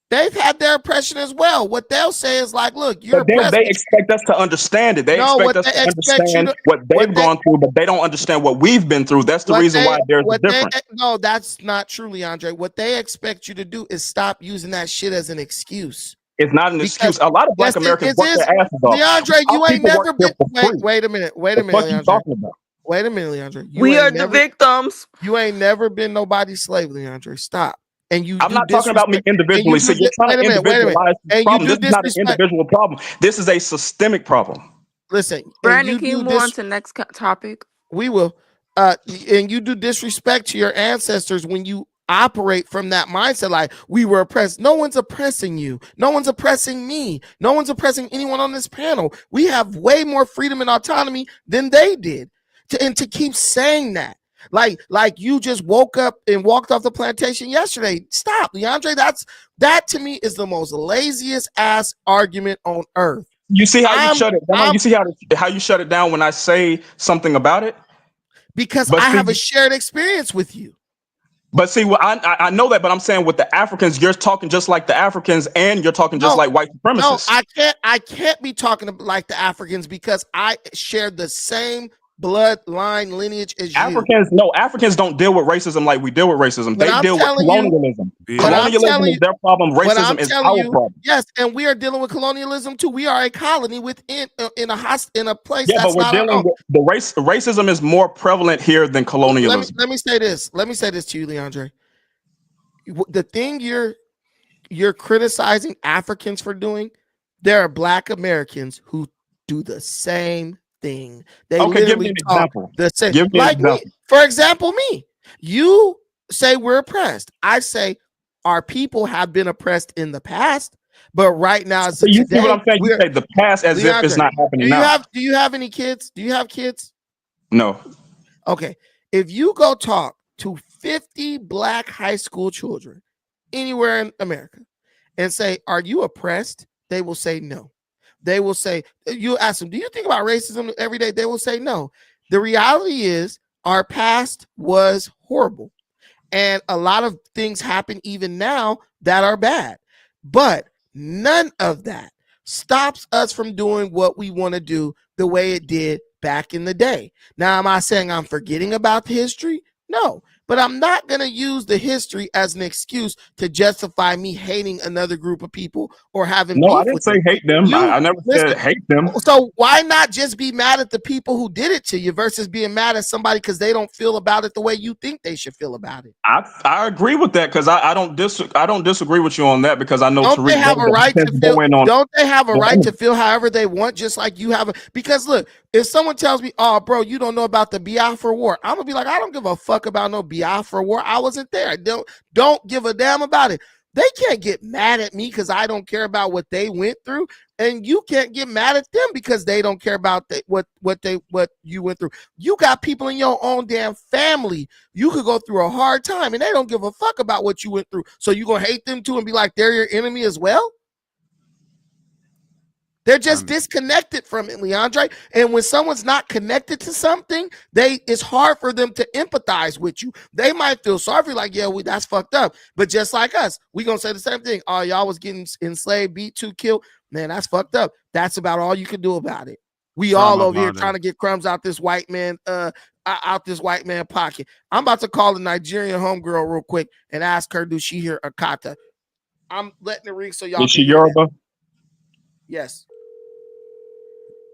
They've had their oppression as well. What they'll say is like, look, you're But then oppressed. they expect us to understand it. They No, expect what us they to expect you understand to what they've gone through, but they don't understand what we've been through. That's the reason why there's a difference. no, that's not true, Leandre. What they expect you to do is stop using that shit as an excuse. It's not an excuse. A lot of black Americans work their asses off. Leandre, you Our ain't people work never here been. for free. Wait a minute, What are you Leandre. talking about? Wait a minute, Leandre. We are the victims. You ain't never been nobody's slave, Leandre. Stop. And I'm not talking about me individually. So you're trying to individualize this problem. This is not an individual problem. This is a systemic problem. Listen, Brandon, can you move on to the next topic? We will. And you do disrespect to your ancestors when you operate from that mindset like we were oppressed. No one's oppressing you. No one's oppressing me. No one's oppressing anyone on this panel. We have way more freedom and autonomy than they did. And to keep saying that, like you just woke up and walked off the plantation yesterday. Stop, Leandre. That to me is the most laziest ass argument on earth. You see how you shut it down? You see how you shut it down when I say something about it? Because I have a shared experience with you. But see, well, I know that, but I'm saying with the Africans, you're talking just like the Africans, and you're talking just like white supremacists. No, I can't be talking like the Africans because I share the same bloodline lineage as you. Africans don't deal with racism like we deal with racism. But They I'm deal with telling you- colonialism. Yeah. But I'm Colonialism telling is their problem. But I'm Racism is telling our you, problem. yes, and we are dealing with colonialism too. We are a colony within in a place Yeah, that's but we're not our dealing own. with the racism is more prevalent here than colonialism. Let me say this. Let me say this to you, Leandre. The thing you're criticizing Africans for doing, there are Black Americans who do the same thing. They Okay, give me literally an talk example. the same. Give me an Like me, example. for example, me. You say we're oppressed. I say our people have been oppressed in the past, but right now, So you see what I'm saying? You we're say the past as if it's Leandre, not happening now. Do you have any kids? Do you have kids? No. Okay. If you go talk to 50 Black high school children anywhere in America and say, "Are you oppressed?" They will say no. They will say, you ask them, "Do you think about racism every day?" They will say no. The reality is our past was horrible. And a lot of things happen even now that are bad. But none of that stops us from doing what we want to do the way it did back in the day. Now, am I saying I'm forgetting about the history? No, but I'm not going to use the history as an excuse to justify me hating another group of people or having No, beef I didn't with say them. hate them. I never Listen, said hate them. so why not just be mad at the people who did it to you versus being mad at somebody because they don't feel about it the way you think they should feel about it? I agree with that because I don't disagree with you on that because I know Don't they Tariq have a right to feel? Don't they have a on right image. to feel however they want, just like you have? Because look, if someone tells me, "Oh, bro, you don't know about the Biafra War," I'm gonna be like, "I don't give a fuck about no Biafra War. I wasn't there. I don't give a damn about it." They can't get mad at me because I don't care about what they went through, and you can't get mad at them because they don't care about what you went through. You got people in your own damn family. You could go through a hard time, and they don't give a fuck about what you went through. So you gonna hate them too and be like they're your enemy as well? They're just disconnected from it, Leandre. And when someone's not connected to something, it's hard for them to empathize with you. They might feel sorry for you, like, yeah, that's fucked up. But just like us, we gonna say the same thing. Oh, y'all was getting enslaved, beat to, killed. Man, that's fucked up. That's about all you can do about it. We all over here trying to get crumbs out this white man, pocket. I'm about to call the Nigerian homegirl real quick and ask her, do she hear Akata? I'm letting it ring so y'all Is can she hear Yoruba? that. Yes.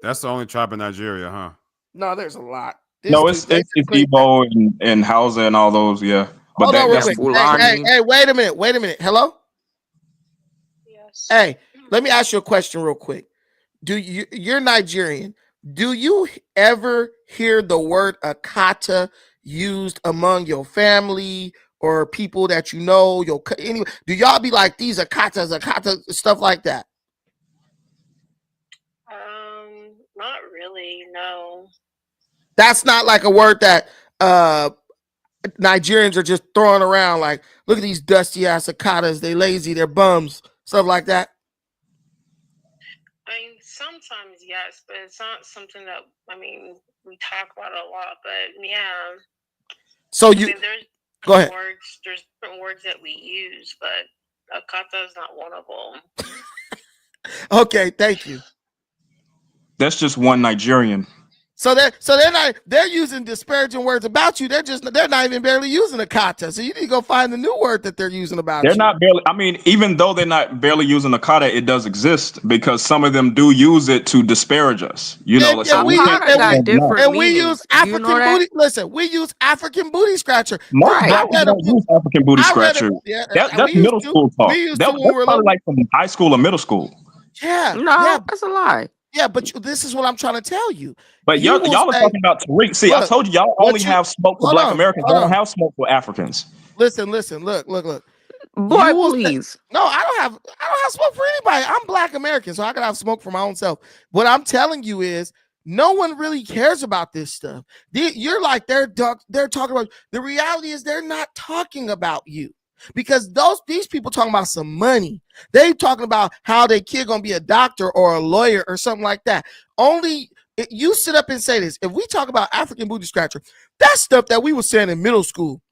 That's the only tribe in Nigeria, huh? No, there's a lot. No, it's Igbo and Hausa and all those, yeah. But Hold on real quick. Fulani. Hey, wait a minute. Hello? Yes. Hey, let me ask you a question real quick. You're Nigerian. Do you ever hear the word Akata used among your family or people that you know? Do y'all be like these Akata, stuff like that? Not really, no. That's not like a word that Nigerians are just throwing around like, look at these dusty ass Akatas, they lazy, they're bums, stuff like that. I mean, sometimes yes, but it's not something that we talk about a lot. But yeah. So there's go ahead. There's different words that we use, but Akata is not one of them. Okay, thank you. That's just one Nigerian. So they're using disparaging words about you. They're not even barely using Akata. So you need to go find the new word that they're using about you. They're not barely. I mean, even though they're not barely using Akata, it does exist because some of them do use it to disparage us. You know, we use African booty. Listen, we use African booty scratcher. Most black people don't use African booty scratcher. That's middle school talk. That's probably like from high school or middle school. Yeah, that's a lie. Yeah, but this is what I'm trying to tell you. But y'all are talking about Tariq. See, I told you y'all only have smoke for Black Americans. They don't have smoke for Africans. Listen. Look. Boy, please. No, I don't have smoke for anybody. I'm Black American, so I can have smoke for my own self. What I'm telling you is, no one really cares about this stuff. You're like they're talking about. The reality is they're not talking about you. Because these people talking about some money. They talking about how their kid gonna be a doctor or a lawyer or something like that. You sit up and say this. If we talk about African booty scratcher, that's stuff that we were saying in middle school.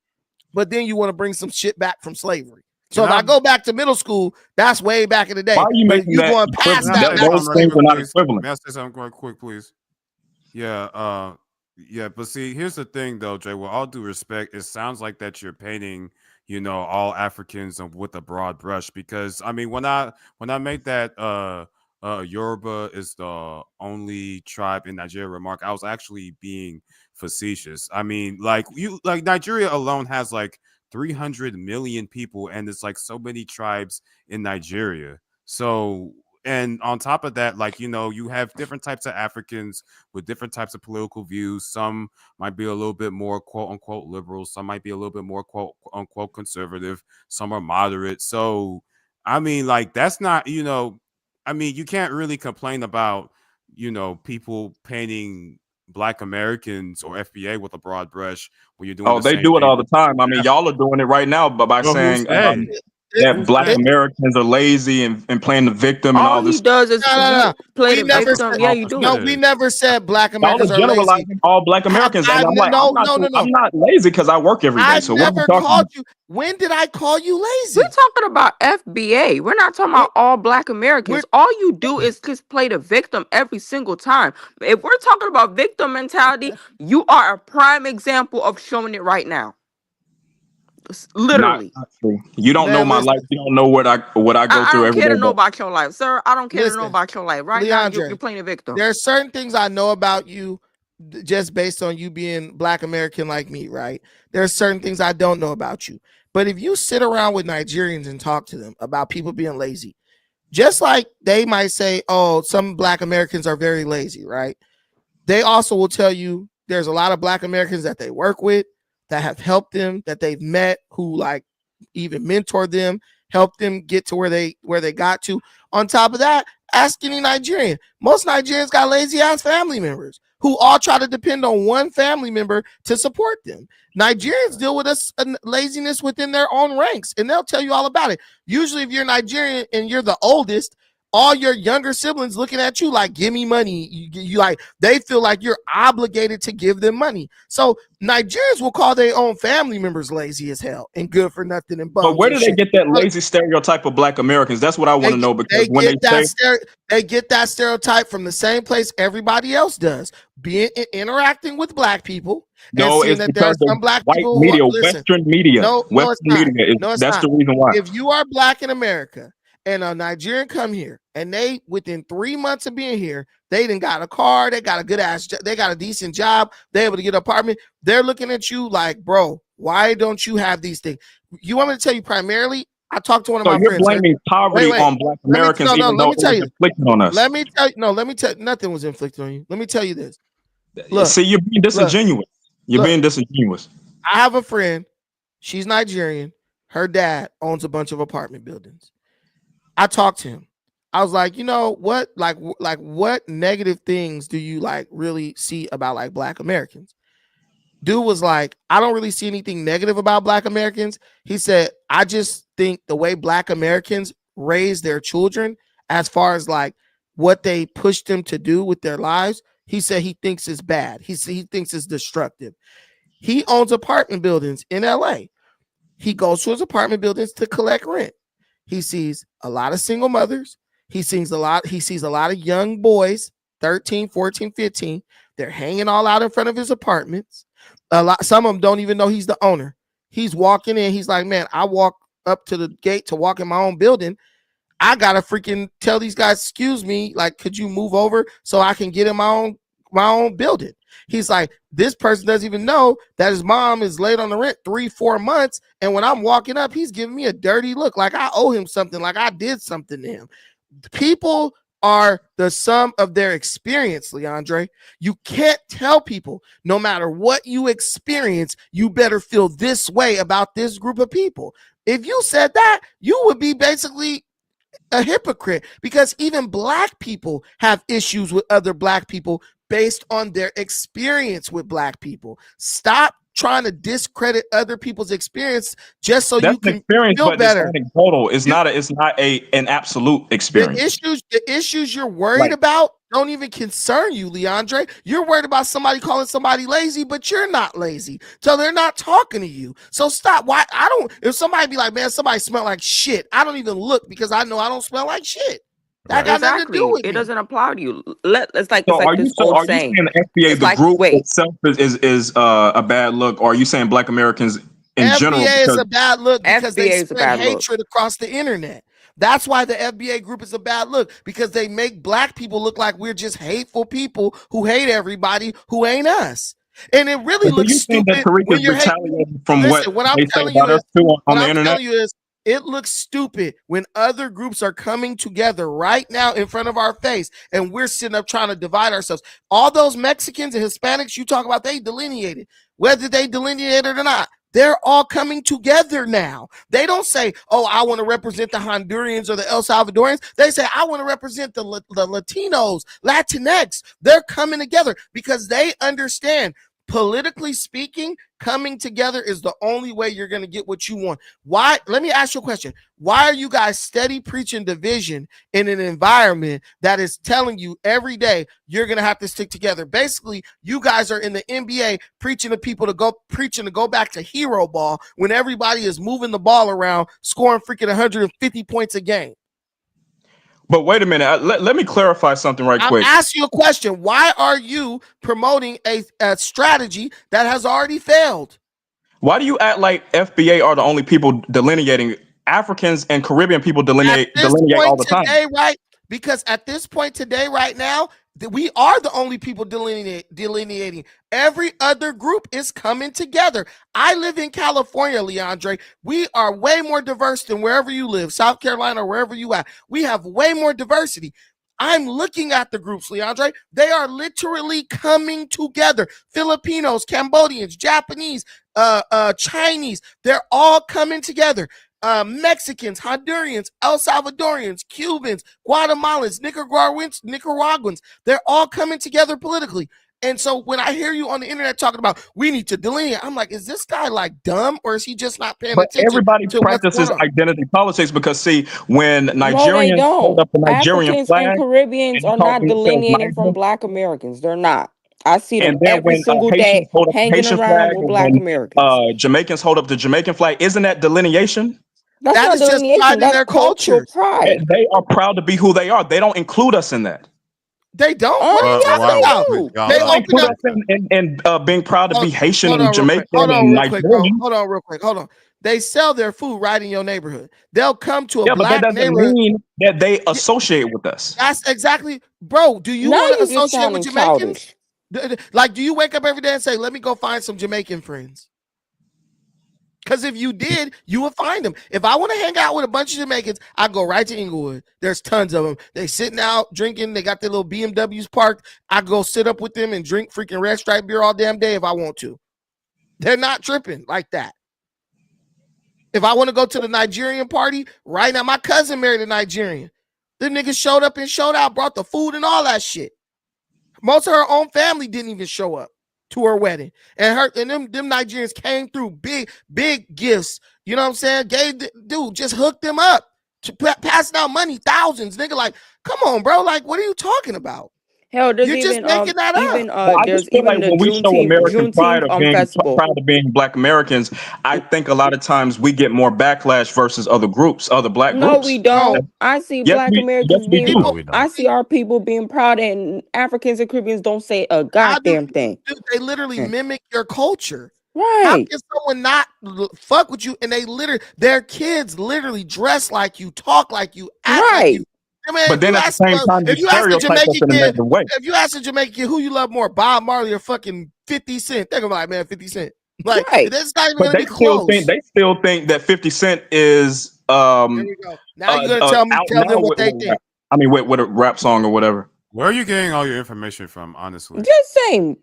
But then you want to bring some shit back from slavery. So if I go back to middle school, that's way back in the day. Why are you making that? Going past that? Those things are not equivalent. May I say something quite quick, please? Yeah. Yeah, but see, here's the thing though, Jay. With all due respect, it sounds like that you're painting, all Africans with a broad brush. Because I mean, when I made that Yoruba is the only tribe in Nigeria remark, I was actually being facetious. I mean, like Nigeria alone has like 300 million people, and it's like so many tribes in Nigeria. So, and on top of that, you have different types of Africans with different types of political views. Some might be a little bit more quote unquote liberal, some might be a little bit more quote unquote conservative, some are moderate. So I mean, that's not, I mean, you can't really complain about, people painting Black Americans or FBA with a broad brush when you're doing Oh, the they same do it thing. all the time. I mean, y'all are doing it right now, but by Well, who saying said? that Who Black said? Americans are lazy and playing the victim and All all he this. does is No. play We the never victim. said, Yeah, you do. no, we never said Black Y'all are Americans are lazy. generalizing all Black Americans, and I'm like, No. I'm not lazy because I work every day. I So what am I never talking called about? you. When did I call you We're lazy? talking about FBA. We're not talking about all Black Americans. All you do is just play the victim every single time. If we're talking about victim mentality, you are a prime example of showing it right now. Literally. Not true. You don't know Man, my listen. life. You don't know what I go I through don't every care day. to know about your life, sir. I don't care to know Listen, about your life. Right now, you're playing a victim. There are certain things I know about you just based on you being Black American like me, right? There are certain things I don't know about you. But if you sit around with Nigerians and talk to them about people being lazy, just like they might say, oh, some Black Americans are very lazy, right? They also will tell you there's a lot of Black Americans that they work with that have helped them, that they've met, who like even mentored them, helped them get to where they got to. On top of that, ask any Nigerian. Most Nigerians got lazy ass family members who all try to depend on one family member to support them. Nigerians deal with laziness within their own ranks, and they'll tell you all about it. Usually, if you're Nigerian and you're the oldest, all your younger siblings looking at you like, give me money. You like, they feel like you're obligated to give them money. So Nigerians will call their own family members lazy as hell and good for nothing and bums. But where do and they shit. get that lazy stereotype of Black Americans? That's what I want to know, because when they get that stereotype from the same place everybody else does, being interacting with Black people. No, it's that there are because some of Black white people media, listen, Western media. No, Western it's not. media. No, it's That's not. the reason why. If you are Black in America and a Nigerian come here and they within 3 months of being here, they done got a car, they got a good ass, they got a decent job, they able to get an apartment. They're looking at you like, bro, why don't you have these things? You want me to tell you primarily? I talked to one of my friends. So you're blaming poverty on Black Americans, even though it was inflicted on us. Let me tell you, nothing was inflicted on you. Let me tell you this. Look, see, you're being disingenuous. You're being disingenuous. I have a friend. She's Nigerian. Her dad owns a bunch of apartment buildings. I talked to him. I was like, you know what? Like what negative things do you like really see about like Black Americans? Dude was like, I don't really see anything negative about Black Americans. He said, I just think the way Black Americans raise their children, as far as like what they push them to do with their lives, he said he thinks it's bad. He thinks it's destructive. He owns apartment buildings in LA. He goes to his apartment buildings to collect rent. He sees a lot of single mothers. He sees a lot of young boys, 13, 14, 15. They're hanging all out in front of his apartments. Some of them don't even know he's the owner. He's walking in. He's like, man, I walk up to the gate to walk in my own building. I gotta freaking tell these guys, excuse me, like, could you move over so I can get in my own building? He's like, this person doesn't even know that his mom is late on the rent 3-4 months. And when I'm walking up, he's giving me a dirty look, like I owe him something, like I did something to him. People are the sum of their experience, Leandre. You can't tell people, no matter what you experience, you better feel this way about this group of people. If you said that, you would be basically a hypocrite, because even Black people have issues with other Black people based on their experience with Black people. Stop trying to discredit other people's experience just so you can feel better. It's anecdotal. It's not an absolute experience. The issues you're worried about don't even concern you, Leandre. You're worried about somebody calling somebody lazy, but you're not lazy, so they're not talking to you. So stop. Why? If somebody be like, man, somebody smell like shit, I don't even look, because I know I don't smell like shit. That got nothing to do with It me. doesn't apply to you. It's like So this old are you saying. saying the FBA, It's the like, group wait, itself, is a bad look, or are you saying Black Americans in general? FBA is Because a bad look because they FBA is a spread bad look. hatred across the internet. That's why the FBA group is a bad look, because they make black people look like we're just hateful people who hate everybody who ain't us. And it really do looks you think that stupid Tariq when is you're hating. retaliating from Listen, what I'm they say telling you about us is, too on what the I'm internet? telling you is, it looks stupid when other groups are coming together right now in front of our face and we're sitting up trying to divide ourselves. All those Mexicans and Hispanics you talk about, they delineated. Whether they delineated or not, they're all coming together now. They don't say, oh, I want to represent the Hondurans or the El Salvadorians. They say, I want to represent the Latinos, Latinx. They're coming together because they understand, politically speaking, coming together is the only way you're going to get what you want. Why? Let me ask you a question. Why are you guys steady preaching division in an environment that is telling you every day you're going to have to stick together? Basically, you guys are in the NBA preaching to people to go back to hero ball when everybody is moving the ball around, scoring freaking 150 points a game. But wait a minute. Let me clarify something right quick. I'm asking you a question. Why are you promoting a strategy that has already failed? Why do you act like FBA are the only people delineating? Africans and Caribbean people delineate all the time. Today, right? Because at this point today, right now, we are the only people delineating. Every other group is coming together. I live in California, Leandre. We are way more diverse than wherever you live, South Carolina, or wherever you at. We have way more diversity. I'm looking at the groups, Leandre. They are literally coming together. Filipinos, Cambodians, Japanese, Chinese, they're all coming together. Mexicans, Hondurans, El Salvadorians, Cubans, Guatemalans, Nicaraguans, they're all coming together politically. And so when I hear you on the internet talking about we need to delineate, I'm like, is this guy like dumb, or is he just not paying attention? Everybody practices identity politics because, see, when Nigerians hold up the Nigerian Africans flag, and Caribbeans are not delineating from Black Americans. They're not. I see them and then every when single Haitians day hold up the hanging Haitian around flag, with and Black Americans. when Jamaicans hold up the Jamaican flag, isn't that delineation? That's that not is just delineation. pride in That's their cultural culture. pride. They are proud to be who they are. They don't include us in that. They don't. What are you talking about? They open up and being proud to be Haitian hold and on real quick. Jamaican Hold on and real quick, bro. Nigerian. Hold on real quick. Hold on. They sell their food right in your neighborhood. They'll come to a Yeah, but that black doesn't neighborhood. mean that they associate with us. That's exactly, bro. Do you Now want to you're just associate with sounding Jamaicans? childish. Like, do you wake up every day and say, let me go find some Jamaican friends? Because if you did, you would find them. If I want to hang out with a bunch of Jamaicans, I go right to Inglewood. There's tons of them. They sitting out drinking. They got their little BMWs parked. I go sit up with them and drink freaking Red Stripe beer all damn day if I want to. They're not tripping like that. If I want to go to the Nigerian party, right now, my cousin married a Nigerian. The niggas showed up and showed out, brought the food and all that shit. Most of her own family didn't even show up to her wedding. And them Nigerians came through big gifts. You know what I'm saying? Just hooked them up. Passing out money, thousands. Nigga, like, come on, bro. Like, what are you talking about? Hell, there's You're even just making that up. there's even like the when we show American pride Juneteenth festival. proud of being Black Americans, I think a lot of times we get more backlash versus other groups, other Black groups. No, we don't. I see Black Americans being. I see our people being proud, and Africans and Caribbeans don't say a goddamn thing. Dude, they literally mimic your culture. Right. How can someone not fuck with you? And their kids literally dress like you, talk like you, act like you. I mean, But then at the same time, you stereotype us in a negative way. If you ask a Jamaican kid who you love more, Bob Marley or fucking 50 Cent, they're gonna be like, man, 50 Cent. Like, that's not even But gonna be close. they still think that 50 Cent is There you go. Now you're gonna tell them what they think. I mean, with a rap song or whatever. Where are you getting all your information from, honestly? Just saying.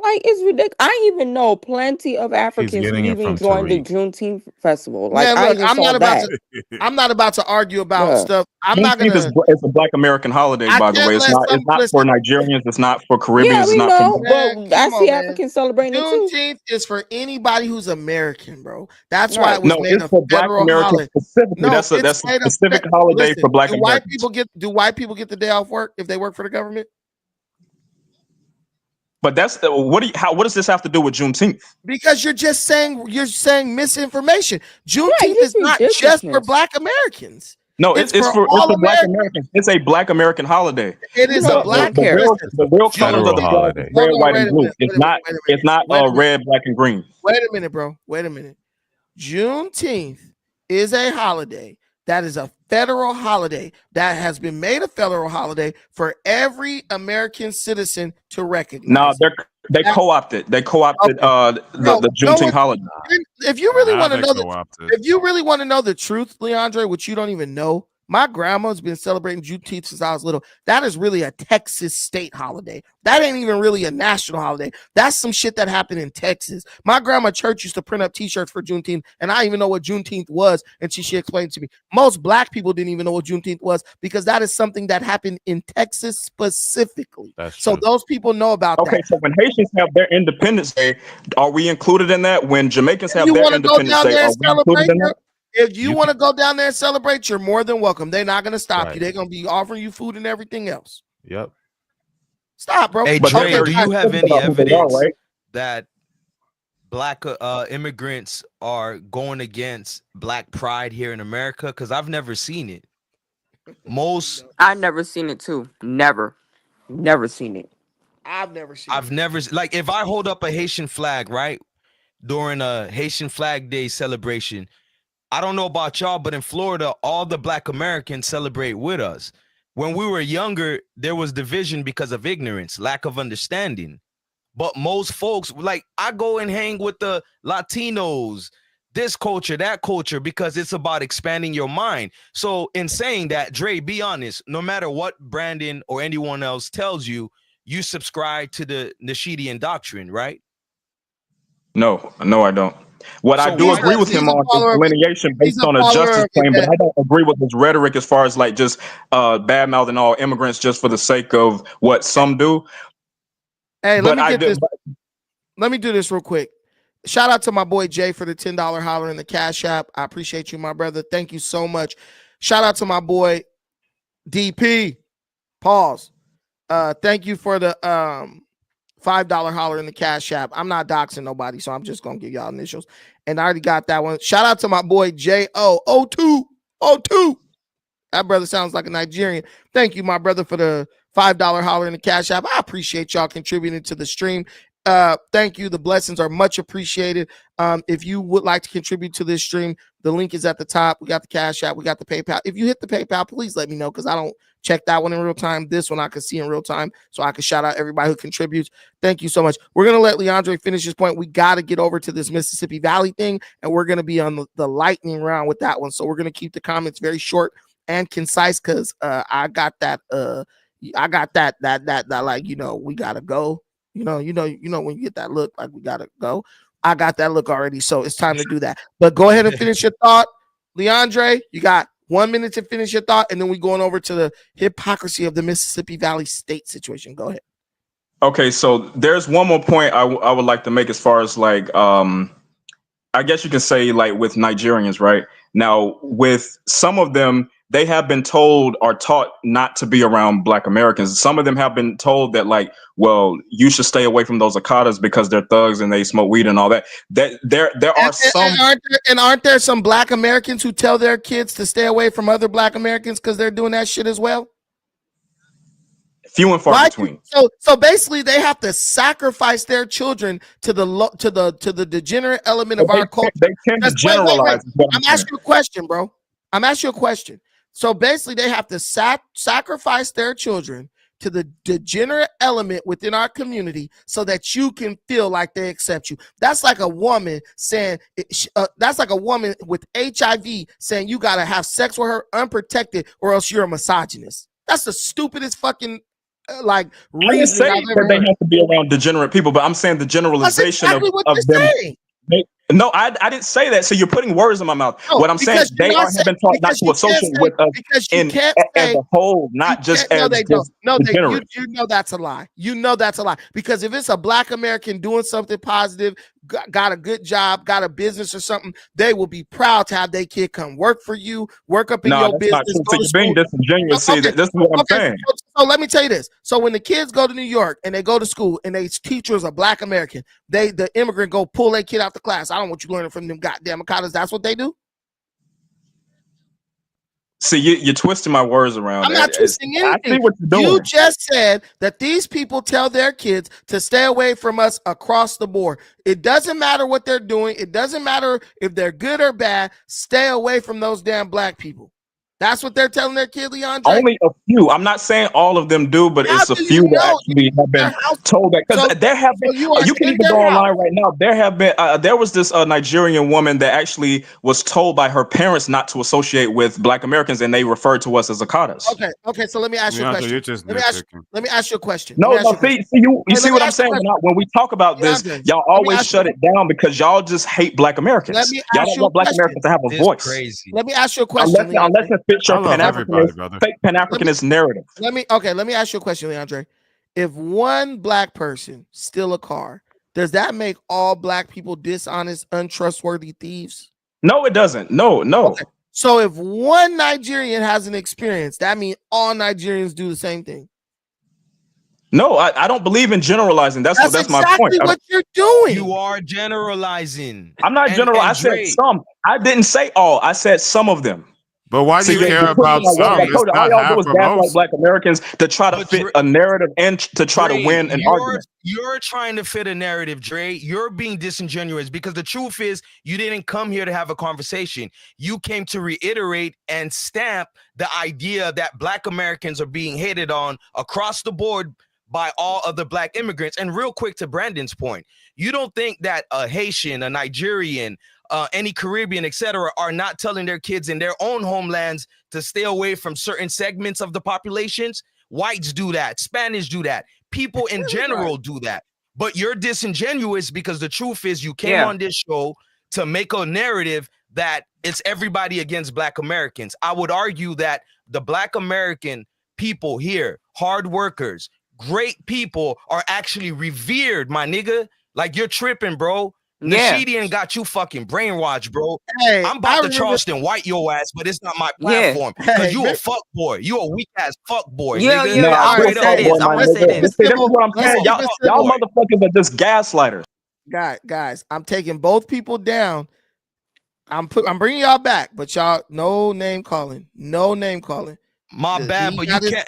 Like, it's ridiculous. I even know plenty of Africans who getting it even from joined the Tariq. Juneteenth festival. Like, Man, I look, even I'm saw not about that. to. I'm not about to argue about stuff. I'm not Juneteenth gonna. It's a Black American holiday, by the way. It's not for Nigerians. It's not for Caribbeans. Yeah, we it's not know, for but I see Africans celebrating it too. Juneteenth is for anybody who's American, bro. That's why it was No, made it's a for Black federal Americans holiday. specifically. No, That's a it's made a specific holiday listen, for Black do Americans. Do white people get the day off work if they work for the government? But that's what does this have to do with Juneteenth? Because you're saying misinformation. Juneteenth is not just for Black Americans. No, it's for all Black Americans. Americans. It's a Black American holiday. It is a black. The real colors of the flag holiday. is red, Hold on, white, wait and a blue. minute, It's wait a minute, not. wait a It's not Wait a minute. red, black, and green. Wait a minute, bro. Wait a minute. Juneteenth is a holiday that is a federal holiday that has been made a federal holiday for every American citizen to recognize. No, they co-opted. They co-opted the Juneteenth holiday. If you really Now want to they know, co-opted. if you really want to know the truth, Leandre, which you don't even know, my grandma's been celebrating Juneteenth since I was little. That is really a Texas state holiday. That ain't even really a national holiday. That's some shit that happened in Texas. My grandma church used to print up T-shirts for Juneteenth, and I didn't even know what Juneteenth was until she explained to me. Most black people didn't even know what Juneteenth was because that is something that happened in Texas specifically. So those people know about that. Okay, so when Haitians have their Independence Day, are we included in that? When Jamaicans have their Independence Day, are we included in that? If you want to go down there and celebrate, you're more than welcome. They're not going to stop you. They're going to be offering you food and everything else. Yep. Stop, bro. Hey, But Dre, okay, do you have any about who they are, evidence right? that black immigrants are going against black pride here in America? Because I've never seen it. I've never seen it too. Never seen it. I've never like if I hold up a Haitian flag, right, during a Haitian Flag Day celebration, I don't know about y'all, but in Florida, all the black Americans celebrate with us. When we were younger, there was division because of ignorance, lack of understanding. But most folks, like, I go and hang with the Latinos, this culture, that culture, because it's about expanding your mind. So in saying that, Dre, be honest, no matter what Brandon or anyone else tells you, you subscribe to the Nasheedian doctrine, right? No, I don't. What I do agree with him on is delineation based on a justice claim, but I don't agree with his rhetoric as far as like just bad mouthing all immigrants just for the sake of what some do. Hey, let me do this real quick. Shout out to my boy Jay for the $10 holler in the Cash App. I appreciate you, my brother. Thank you so much. Shout out to my boy DP. Pause. Thank you for the $5 holler in the Cash App. I'm not doxing nobody, so I'm just gonna give y'all initials. And I already got that one. Shout out to my boy J-O-02. That brother sounds like a Nigerian. Thank you, my brother, for the $5 holler in the Cash App. I appreciate y'all contributing to the stream. Thank you. The blessings are much appreciated. If you would like to contribute to this stream, the link is at the top. We got the Cash App. We got the PayPal. If you hit the PayPal, please let me know because I don't check that one in real time. This one I can see in real time, so I can shout out everybody who contributes. Thank you so much. We're going to let Leandre finish his point. We got to get over to this Mississippi Valley thing, and we're going to be on the lightning round with that one. So we're going to keep the comments very short and concise because I got that like, you know, we got to go. You know, when you get that look like we gotta go. I got that look already, so it's time to do that. But go ahead and finish your thought, Leandre. You got 1 minute to finish your thought, and then we're going over to the hypocrisy of the Mississippi Valley state situation. Go ahead. Okay, so there's one more point I would like to make as far as like I guess you can say like with Nigerians, right? Now with some of them, they have been told or taught not to be around Black Americans. Some of them have been told that like, well, you should stay away from those Akatas because they're thugs and they smoke weed and all that. That there are some aren't there some Black Americans who tell their kids to stay away from other Black Americans because they're doing that shit as well? Few and far between. So basically, they have to sacrifice their children to the degenerate element of our culture. They tend to generalize. I'm asking you a question, bro. I'm asking you a question. So basically, they have to sacrifice their children to the degenerate element within our community so that you can feel like they accept you. That's like a woman saying, that's like a woman with HIV saying you got to have sex with her unprotected or else you're a misogynist. That's the stupidest fucking like reason. I didn't say that they have to be around degenerate people, but I'm saying the generalization of them. No, I didn't say that. So you're putting words in my mouth. No, what I'm saying, they have been taught not to associate with us as a whole, not just as degenerate. You know that's a lie. You know that's a lie. Because if it's a Black American doing something positive, got a good job, got a business or something, they will be proud to have their kid come work for you, work up in your business. So you're being disingenuous. Okay. This is what I'm saying. So let me tell you this. So when the kids go to New York and they go to school and their teacher is a Black American, the immigrant go pull their kid out the class. I don't want you learning from them goddamn Akatas. That's what they do. See, you're twisting my words around. I'm not twisting anything. I see what you're doing. You just said that these people tell their kids to stay away from us across the board. It doesn't matter what they're doing. It doesn't matter if they're good or bad. Stay away from those damn black people. That's what they're telling their kid, Leandre? Only a few. I'm not saying all of them do, but it's a few that actually have been told that. Because there have been, you can even go online right now. There have been, there was this Nigerian woman that actually was told by her parents not to associate with Black Americans, and they referred to us as Akatas. Okay. So let me ask you a question. You're just let me ask you a question. No, see, you see what I'm saying? When we talk about this, y'all always shut it down because y'all just hate Black Americans. Y'all don't want Black Americans to have a voice. Crazy. Let me ask you a question. Unless it fits your fake Pan-Africanist narrative. Let me ask you a question, Leandre. If one black person steal a car, does that make all black people dishonest, untrustworthy thieves? No, it doesn't. No. Okay. So if one Nigerian has an experience, that means all Nigerians do the same thing. No, I don't believe in generalizing. That's my point. Exactly what you're doing. You are generalizing. I'm not generalizing. I said some. I didn't say all. I said some of them. But why do you care about some? It's not all y'all do is half or gaslight most. Black Americans to try to fit a narrative and to try to win an argument. You're trying to fit a narrative, Dre. You're being disingenuous because the truth is you didn't come here to have a conversation. You came to reiterate and stamp the idea that Black Americans are being hated on across the board by all other Black immigrants. And real quick to Brandon's point, you don't think that a Haitian, a Nigerian, any Caribbean, etc., are not telling their kids in their own homelands to stay away from certain segments of the populations? Whites do that. Spanish do that. People in general do that. But you're disingenuous because the truth is you came on this show to make a narrative that it's everybody against Black Americans. I would argue that the Black American people here, hard workers, great people, are actually revered, my nigga. Like, you're tripping, bro. Nasheedian got you fucking brainwashed, bro. Hey, I'm about to Charleston white your ass, but it's not my platform. Because you a fuck boy. You a weak ass fuck boy. Nigga. No, I want to say this. This is what I'm saying. Y'all motherfuckers are just gaslighters. Guys, I'm taking both people down. I'm bringing y'all back, but y'all no name calling. My bad, but you can't.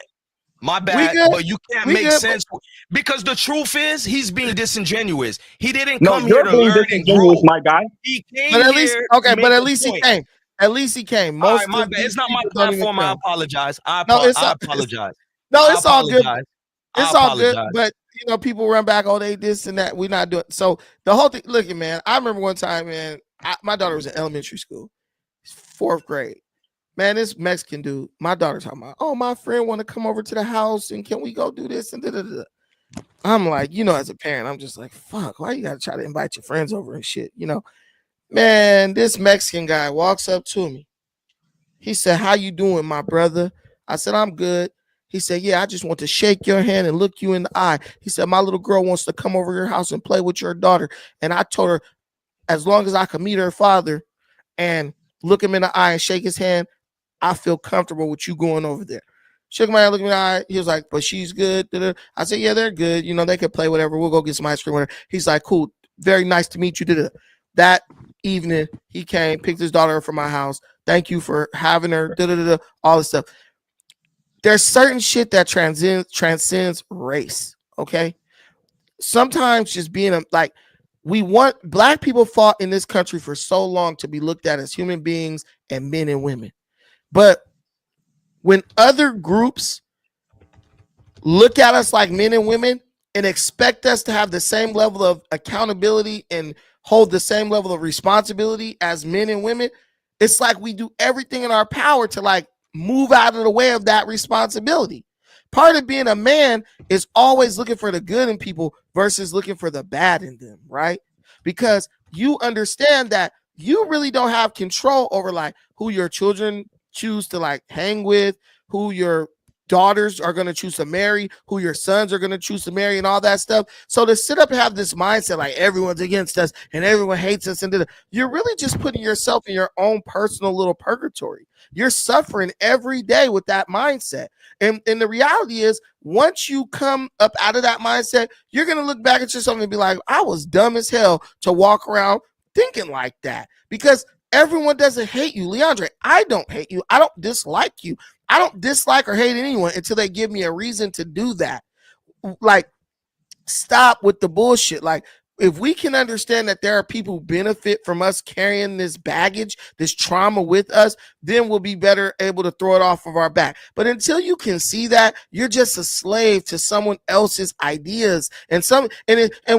My bad, but you can't make sense because the truth is he's being disingenuous. He didn't come here to learn and grow, my guy. He came but at least here. But at least he came. At least he came. All right, my bad. It's not my platform. I apologize. I apologize. No, it's all good. It's all good. apologize. But you know, people run back, oh, they this and that. We're not doing so. The whole thing. Look, man. I remember one time, man. My daughter was in elementary school, 4th grade. Man, this Mexican dude, my daughter talking about, oh, my friend want to come over to the house and can we go do this and da-da-da. I'm like, you know, as a parent, I'm just like, fuck, why you gotta try to invite your friends over and shit, you know? Man, this Mexican guy walks up to me. He said, how you doing, my brother? I said, I'm good. He said, yeah, I just want to shake your hand and look you in the eye. He said, my little girl wants to come over your house and play with your daughter. And I told her, as long as I could meet her father and look him in the eye and shake his hand, I feel comfortable with you going over there. Shook my hand, looked me in the eye. He was like, but she's good. Da-da. I said, yeah, they're good. You know, they can play whatever. We'll go get some ice cream. Whatever. He's like, cool. Very nice to meet you. Da-da. That evening, he came, picked his daughter up from my house. Thank you for having her. Da-da-da-da. All this stuff. There's certain shit that transcends race. Okay. Sometimes just being like, Black people fought in this country for so long to be looked at as human beings and men and women. But when other groups look at us like men and women and expect us to have the same level of accountability and hold the same level of responsibility as men and women, it's like we do everything in our power to like move out of the way of that responsibility. Part of being a man is always looking for the good in people versus looking for the bad in them, right? Because you understand that you really don't have control over like who your children choose to like hang with, who your daughters are going to choose to marry, who your sons are going to choose to marry and all that stuff. So to sit up and have this mindset like everyone's against us and everyone hates us and you're really just putting yourself in your own personal little purgatory. You're suffering every day with that mindset. And the reality is once you come up out of that mindset, you're going to look back at yourself and be like, I was dumb as hell to walk around thinking like that, because Everyone doesn't hate you. Leandre, I don't hate you. I don't dislike you. I don't dislike or hate anyone until they give me a reason to do that. Like, stop with the bullshit. Like, if we can understand that there are people who benefit from us carrying this baggage, this trauma with us, then we'll be better able to throw it off of our back. But until you can see that, you're just a slave to someone else's ideas. And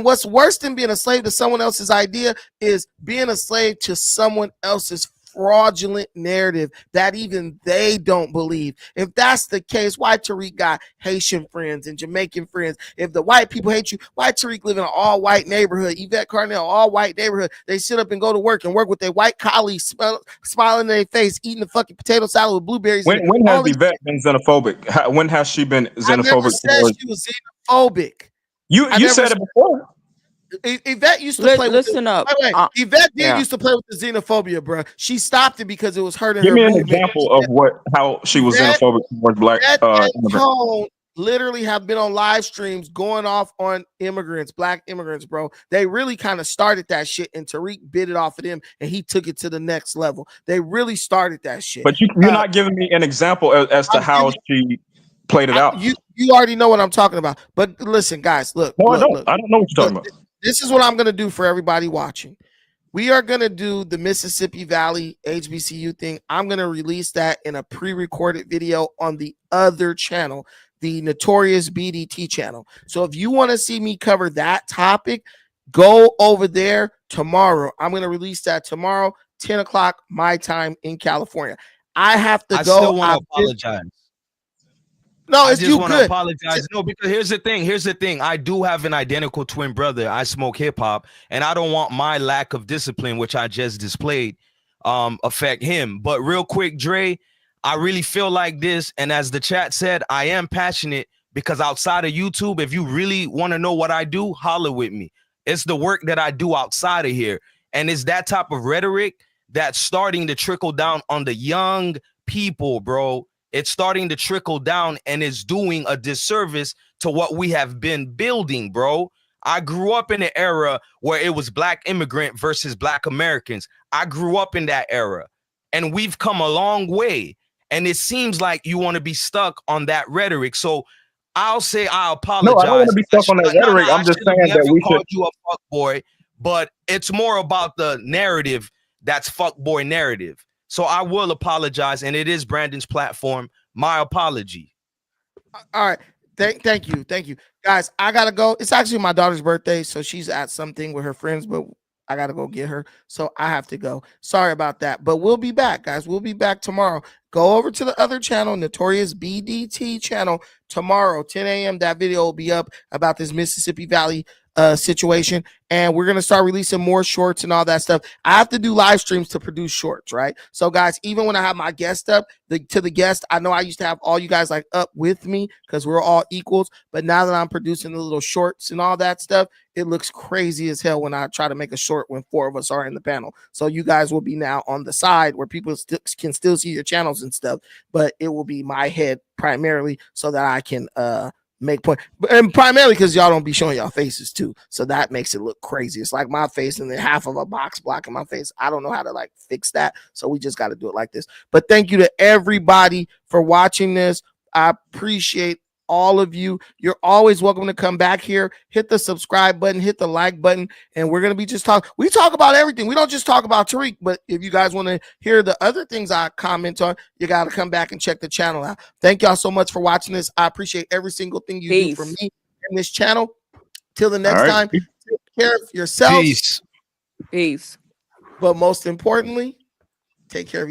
what's worse than being a slave to someone else's idea is being a slave to someone else's fraudulent narrative that even they don't believe. If that's the case, why Tariq got Haitian friends and Jamaican friends? If the white people hate you, why Tariq live in an all-white neighborhood? Yvette Carnell, all-white neighborhood. They sit up and go to work and work with their white colleagues, smiling in their face, eating the fucking potato salad with blueberries. When has Yvette been xenophobic? When has she been xenophobic? I never said she was xenophobic. You said it before. Yvette used to play. Listen up. Yvette used to play with the xenophobia, bro. She stopped it because it was hurting her. Give me an example of how she was xenophobic towards black immigrants. Literally have been on live streams going off on immigrants, black immigrants, bro. They really kind of started that shit, and Tariq bit it off of them, and he took it to the next level. They really started that shit. But you're not giving me an example as to how she played it out. You already know what I'm talking about. But listen, guys, look. No, look, I don't know what you're talking about. This is what I'm going to do for everybody watching. We are going to do the Mississippi Valley HBCU thing. I'm going to release that in a pre-recorded video on the other channel, the Notorious BDT channel. So if you want to see me cover that topic, go over there tomorrow. I'm going to release that tomorrow, 10 o'clock my time in California. I have to go. I still want to apologize. No, it's you good. Apologize. No, because here's the thing. I do have an identical twin brother. I smoke hip hop, and I don't want my lack of discipline, which I just displayed, affect him. But real quick, Dre, I really feel like this, and as the chat said, I am passionate because outside of YouTube, if you really want to know what I do, holler with me. It's the work that I do outside of here, and it's that type of rhetoric that's starting to trickle down on the young people, bro. It's starting to trickle down and it's doing a disservice to what we have been building, bro. I grew up in an era where it was black immigrant versus black Americans. I grew up in that era and we've come a long way. And it seems like you want to be stuck on that rhetoric. So I'll say I apologize. No, I don't want to be stuck on that rhetoric. I'm just saying that we should. You a fuck boy, but it's more about the narrative that's fuck boy narrative. So I will apologize, and it is Brandon's platform. My apology. All right. Thank you. Guys, I got to go. It's actually my daughter's birthday, so she's at something with her friends, but I got to go get her, so I have to go. Sorry about that, but we'll be back, guys. We'll be back tomorrow. Go over to the other channel, Notorious BDT channel, tomorrow, 10 a.m. That video will be up about this Mississippi Valley situation, and we're gonna start releasing more shorts and all that stuff. I have to do live streams to produce shorts, right? So guys, even when I have my guest up, to the guest, I know I used to have all you guys like up with me because we're all equals, but now that I'm producing the little shorts and all that stuff, it looks crazy as hell when I try to make a short when 4 of us are in the panel. So you guys will be now on the side where people can still see your channels and stuff, but it will be my head primarily so that I can make point, and primarily because y'all don't be showing y'all faces too, so that makes it look crazy. It's like my face and then half of a box blocking my face. I don't know how to like fix that, so we just got to do it like this. But thank you to everybody for watching this. I appreciate all of you. You're always welcome to come back here, hit the subscribe button, hit the like button, and we're gonna be just talking. We talk about everything. We don't just talk about Tariq, but if you guys want to hear the other things I comment on, you got to come back and check the channel out. Thank y'all so much for watching this. I appreciate every single thing you do for me in this channel. Till the next time, take care of yourselves. Peace. But most importantly, take care of